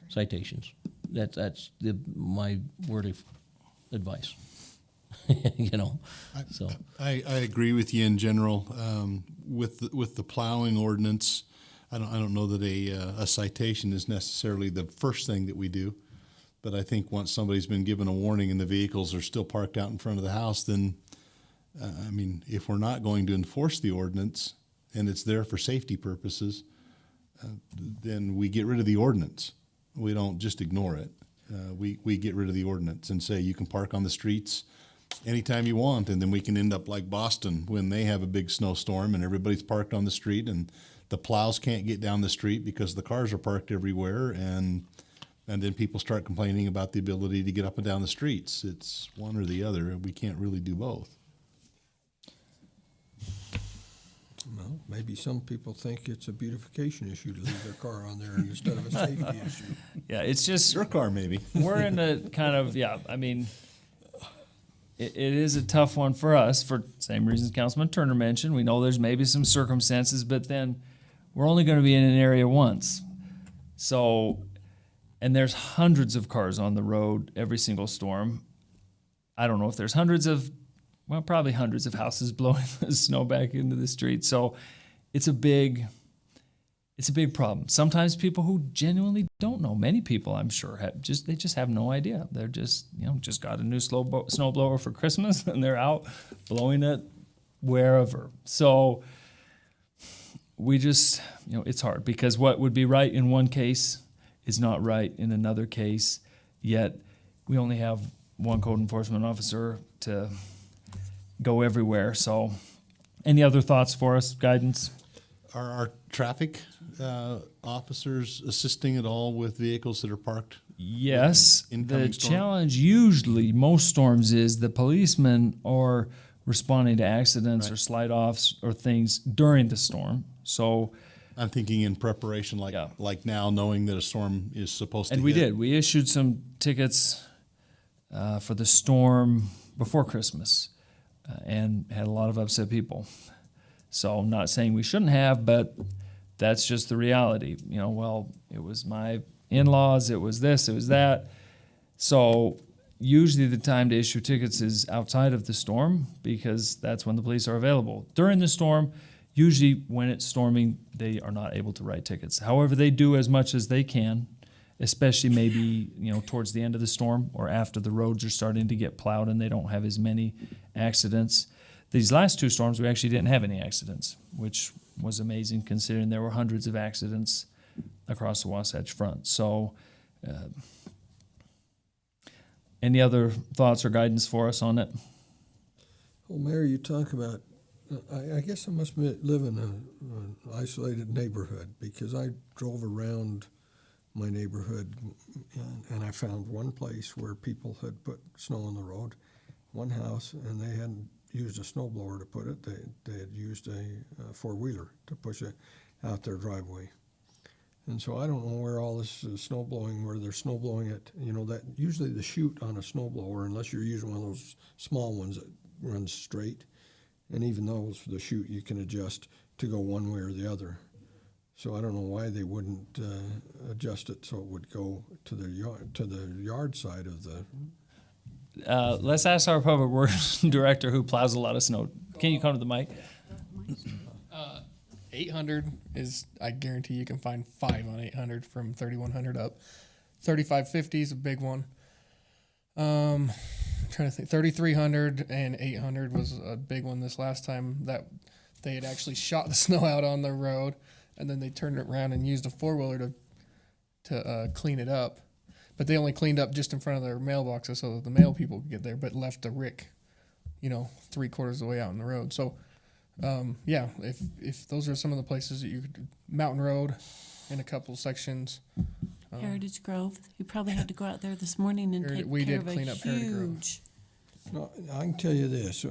S3: citations. That's my word of advice. So
S2: I agree with you in general. With the plowing ordinance, I don't know that a citation is necessarily the first thing that we do, but I think once somebody's been given a warning and the vehicles are still parked out in front of the house, then if we're not going to enforce the ordinance and it's there for safety purposes, then we get rid of the ordinance. We don't just ignore it. We get rid of the ordinance and say you can park on the streets anytime you want, and then we can end up like Boston when they have a big snowstorm and everybody's parked on the street and the plows can't get down the street because the cars are parked everywhere, and then people start complaining about the ability to get up and down the streets. It's one or the other. We can't really do both.
S1: Well, maybe some people think it's a beautification issue to leave their car on there instead of a safety issue.
S4: Yeah, it's just
S2: Your car, maybe.
S4: we're in a kind of, I mean, it is a tough one for us for same reasons Councilman Turner mentioned. We know there's maybe some circumstances, but then we're only going to be in an area once. So, and there's hundreds of cars on the road every single storm. I don't know if there's probably hundreds of houses blowing the snow back into the street. So it's a big problem. Sometimes people who genuinely don't know, many people I'm sure they just have no idea. They're just, just got a new snowblower for Christmas and they're out blowing it wherever. So we just, it's hard because what would be right in one case is not right in another case, yet we only have one code enforcement officer to go everywhere. So any other thoughts for us, guidance?
S2: Are our traffic officers assisting at all with vehicles that are parked?
S4: Yes. The
S2: Incoming storm?
S4: challenge usually, most storms, is the policemen are responding to accidents or slide-offs or things during the storm. So
S2: I'm thinking in preparation, like now, knowing that a storm is supposed to
S4: and
S2: hit.
S4: we did. We issued some tickets for the storm before Christmas and had a lot of upset people. So I'm not saying we shouldn't have, but that's just the reality. It was my in-laws, it was this, it was that. So usually the time to issue tickets is outside of the storm because that's when the police are available. During the storm, usually when it's storming, they are not able to write tickets. However, they do as much as they can, especially maybe, towards the end of the storm or after the roads are starting to get plowed and they don't have as many accidents. These last two storms, we actually didn't have any accidents, which was amazing considering there were hundreds of accidents across the Wasatch Front. So any other thoughts or guidance for us on it?
S1: Well, Mayor, you talk about, I guess I must live in an isolated neighborhood because I drove around my neighborhood and I found one place where people had put snow on the road, one house, and they hadn't used a snow blower to put it. They had used a four-wheeler to push it out their driveway. And so I don't know where all this snow blowing, where they're snow blowing it, that usually the chute on a snow blower, unless you're using one of those small ones that runs straight, and even those, the chute you can adjust to go one way or the other. So I don't know why they wouldn't adjust it so it would go to the yard side of the.
S4: Let's ask our public works director who plows a lot of snow. Can you come to the mic?
S14: 800 is, I guarantee you can find 5 on 800 from 3100 up. 3550 is a big one. Trying to think, 3300 and 800 was a big one this last time that they had actually shot the snow out on the road, and then they turned it around and used a four-wheeler to clean it up. But they only cleaned up just in front of their mailboxes so that the mail people could get there, but left the rick, 3/4 of the way out on the road. So, yeah, if those are some of the places that you could, Mountain Road in a couple sections.
S12: Heritage Grove. You probably had to go out there this morning and take
S14: we
S12: care
S14: did
S12: of
S14: clean
S12: a
S14: up Heritage Grove.
S12: huge.
S1: No, I can tell you this,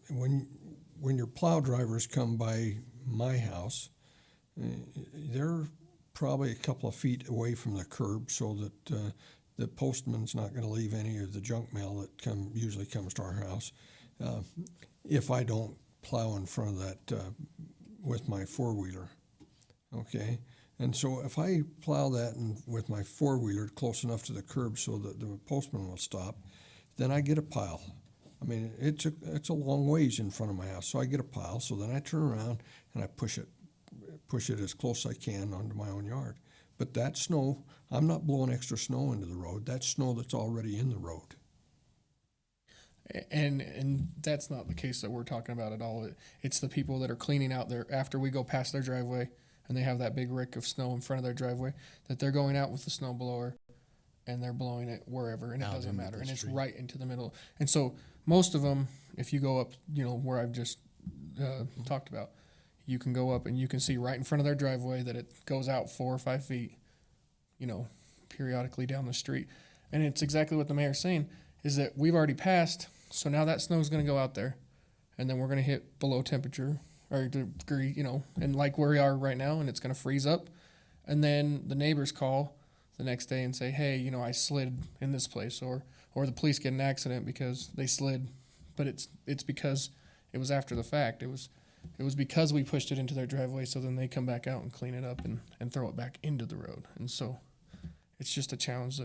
S1: when your plow drivers come by my house, they're probably a couple of feet away from the curb so that the postman's not going to leave any of the junk mail that usually comes to our house. If I don't plow in front of that with my four-wheeler, okay? And so if I plow that with my four-wheeler close enough to the curb so that the postman will stop, then I get a pile. I mean, it's a long ways in front of my house, so I get a pile. So then I turn around and I push it as close as I can onto my own yard. But that snow, I'm not blowing extra snow into the road. That's snow that's already in the road.
S14: And that's not the case that we're talking about at all. It's the people that are cleaning out there after we go past their driveway and they have that big rick of snow in front of their driveway, that they're going out with the snow blower and they're blowing it wherever, and it doesn't matter. And it's right into the middle. And so most of them, if you go up, where I've just talked about, you can go up and you can see right in front of their driveway that it goes out 4 or 5 feet, periodically down the street. And it's exactly what the mayor's saying, is that we've already passed, so now that snow is going to go out there, and then we're going to hit below temperature, or degree, and like where we are right now, and it's going to freeze up. And then the neighbors call the next day and say, hey, I slid in this place, or the police get an accident because they slid, but it's because it was after the fact. It was because we pushed it into their driveway, so then they come back out and clean it up and throw it back into the road. And so it's just a challenge.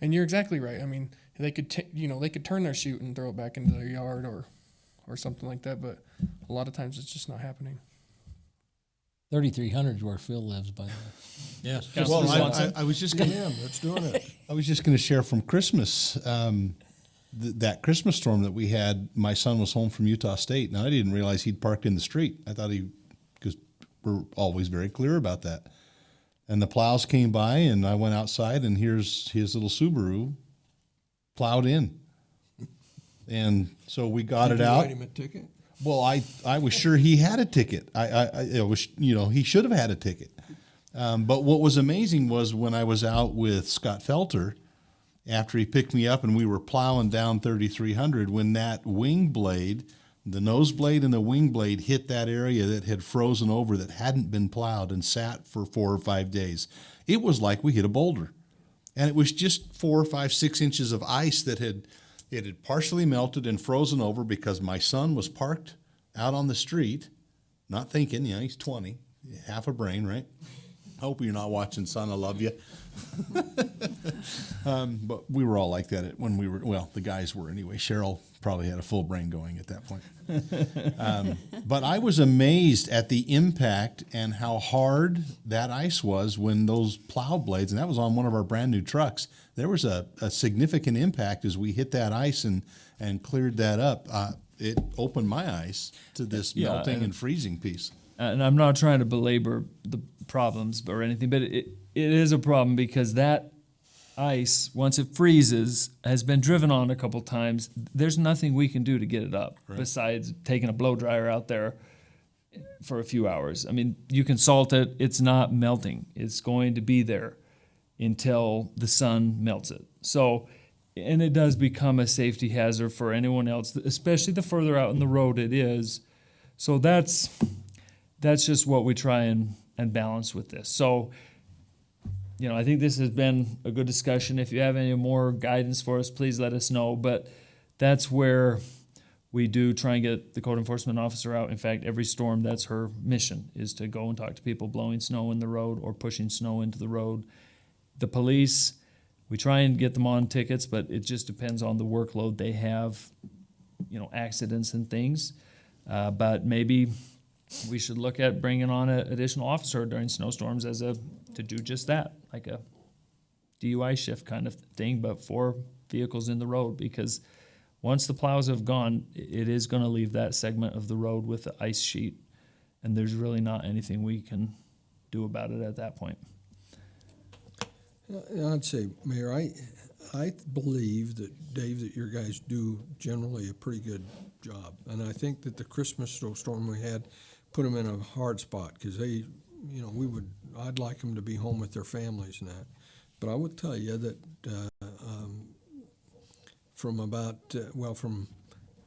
S14: And you're exactly right. I mean, they could they could turn their chute and throw it back into their yard or something like that, but a lot of times it's just not happening.
S3: 3,300 is where Phil lives, by the way.
S2: Yes.
S4: Councilor
S2: Well,
S4: Swanson?
S2: I was just going
S1: That's doing it.
S2: I was just going to share from Christmas, that Christmas storm that we had. My son was home from Utah State, and I didn't realize he'd parked in the street. I thought because we're always very clear about that. And the plows came by, and I went outside, and here's his little Subaru plowed in. And so we got
S1: Did
S2: it
S1: you
S2: out.
S1: write him a ticket?
S2: Well, I was sure he had a ticket. It was, he should have had a ticket. But what was amazing was when I was out with Scott Felter, after he picked me up and we were plowing down 3,300, when that wing blade, the nose blade and the wing blade hit that area that had frozen over, that hadn't been plowed and sat for 4 or 5 days, it was like we hit a boulder. And it was just 4 or 5, 6 inches of ice that had partially melted and frozen over because my son was parked out on the street, not thinking, he's 20, half a brain, right? Hope you're not watching, son. I love you. But we were all like that when we were, the guys were anyway. Cheryl probably had a full brain going at that point. But I was amazed at the impact and how hard that ice was when those plow blades, and that was on one of our brand new trucks, there was a significant impact as we hit that ice and cleared that up. It opened my eyes to this melting and freezing piece.
S4: And I'm not trying to belabor the problems or anything, but it is a problem because that ice, once it freezes, has been driven on a couple times. There's nothing we can do to get it up besides taking a blow dryer out there for a few hours. I mean, you can salt it. It's not melting. It's going to be there until the sun melts it. So and it does become a safety hazard for anyone else, especially the further out in the road it is. So that's just what we try and balance with this. So, I think this has been a good discussion. If you have any more guidance for us, please let us know. But that's where we do try and get the code enforcement officer out. In fact, every storm, that's her mission, is to go and talk to people blowing snow in the road or pushing snow into the road. The police, we try and get them on tickets, but it just depends on the workload they have, accidents and things. But maybe we should look at bringing on an additional officer during snowstorms to do just that, like a DUI shift kind of thing, but for vehicles in the road, because once the plows have gone, it is going to leave that segment of the road with the ice sheet, and there's really not anything we can do about it at that point.
S1: I'd say, Mayor, I believe that, Dave, that your guys do generally a pretty good job. And I think that the Christmas snowstorm we had put them in a hard spot because they, I'd like them to be home with their families and that. But I would tell you that from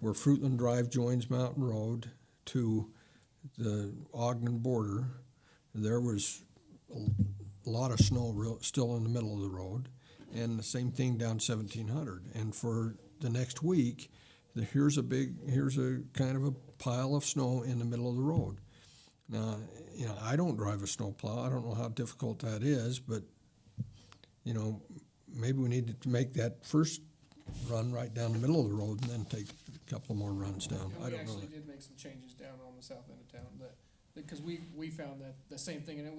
S1: where Fruitland Drive joins Mountain Road to the Ogden border, there was a lot of snow still in the middle of the road, and the same thing down 1700. And for the next week, here's a kind of a pile of snow in the middle of the road. Now, I don't drive a snowplow. I don't know how difficult that is, but maybe we need to make that first run right down the middle of the road and then take a couple more runs down.
S14: And
S1: I
S14: we
S1: don't know.
S14: actually did make some changes down on the south end of town because we found that the same thing, and there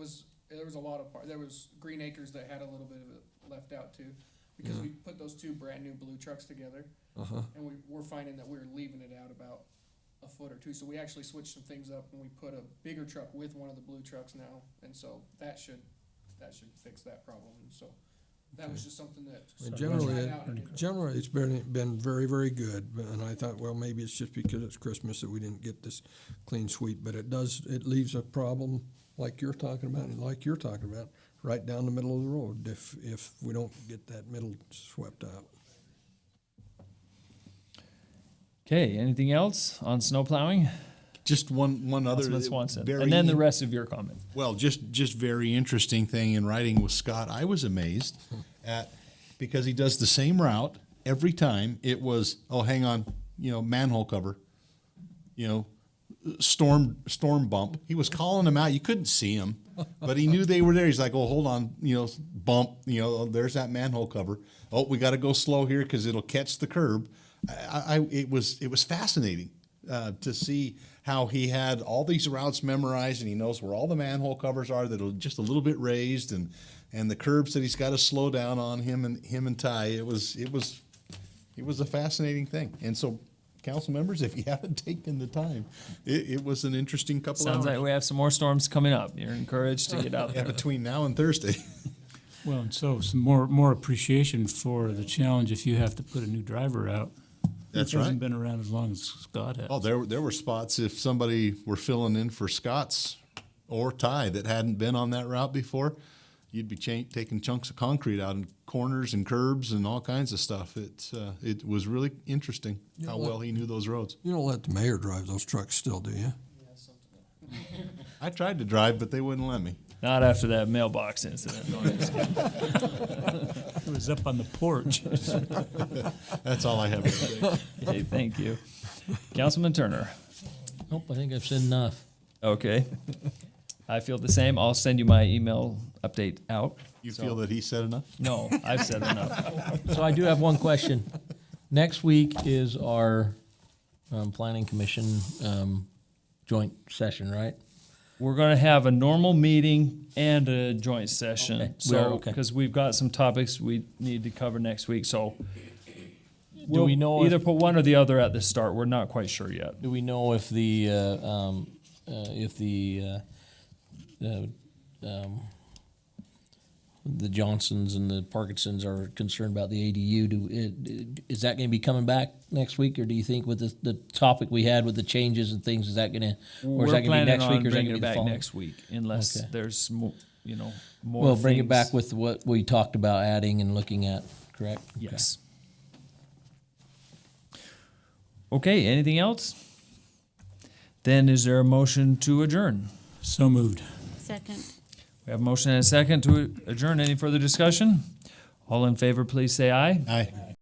S14: was a lot of there was Green Acres that had a little bit of it left out too, because we put those two brand new blue trucks together, and we're finding that we're leaving it out about a foot or two. So we actually switched some things up, and we put a bigger truck with one of the blue trucks now, and so that should fix that problem. And so that was just something that
S1: Generally, it's been very, very good. And I thought, well, maybe it's just because it's Christmas that we didn't get this clean sweep. But it leaves a problem like you're talking about, right down the middle of the road if we don't get that middle swept out.
S4: Okay, anything else on snow plowing?
S2: Just one other,
S4: Councilman Swanson, and then the rest of your comment.
S2: Well, just very interesting thing in riding with Scott. I was amazed at, because he does the same route every time. It was, hang on, manhole cover, storm bump. He was calling them out. You couldn't see them, but he knew they were there. He's like, hold on, bump, there's that manhole cover. Oh, we got to go slow here because it'll catch the curb. It was fascinating to see how he had all these routes memorized, and he knows where all the manhole covers are that are just a little bit raised, and the curbs that he's got to slow down on him and Ty. It was a fascinating thing. And so, council members, if you haven't taken the time, it was an interesting couple
S4: Sounds
S2: hours.
S4: like we have some more storms coming up. You're encouraged to get out there.
S2: Between now and Thursday.
S6: Well, and so some more appreciation for the challenge if you have to put a new driver out.
S2: That's
S6: It
S2: right.
S6: hasn't been around as long as Scott has.
S2: Oh, there were spots if somebody were filling in for Scott's or Ty that hadn't been on that route before, you'd be taking chunks of concrete out in corners and curbs and all kinds of stuff. It was really interesting how well he knew those roads.
S1: You don't let the mayor drive those trucks still, do you?
S2: I tried to drive, but they wouldn't let me.
S4: Not after that mailbox incident. No,
S6: It was up on the porch.
S2: That's all I have to say.
S4: Okay, thank you. Councilman Turner.
S3: Nope, I think I've said enough.
S4: Okay. I feel the same. I'll send you my email update out.
S2: You feel that he said enough?
S4: No, I've said enough.
S3: So I do have one question. Next week is our planning commission joint session, right?
S4: We're going to have a normal meeting and a joint session.
S3: Okay.
S4: So,
S3: Okay.
S4: because we've got some topics we need to cover next week. So,
S3: Do we know
S4: either
S3: if-
S4: put one or the other at the start? We're not quite sure yet.
S3: Do we know if the Johnsons and the Parkinsons are concerned about the ADU? Is that going to be coming back next week, or do you think with the topic we had with the changes and things, is that going to, or is that going to be
S4: planning
S3: next
S4: on
S3: week, or is that
S4: bringing
S3: going to
S4: it
S3: be the
S4: back
S3: following?
S4: next week, unless
S3: Okay.
S4: there's more
S3: We'll bring it
S4: things.
S3: back with what we talked about adding and looking at, correct?
S4: Yes. Okay, anything else? Then is there a motion to adjourn?
S6: So moved.
S12: Second.
S4: We have a motion and a second to adjourn. Any further discussion? All in favor, please say aye.
S2: Aye.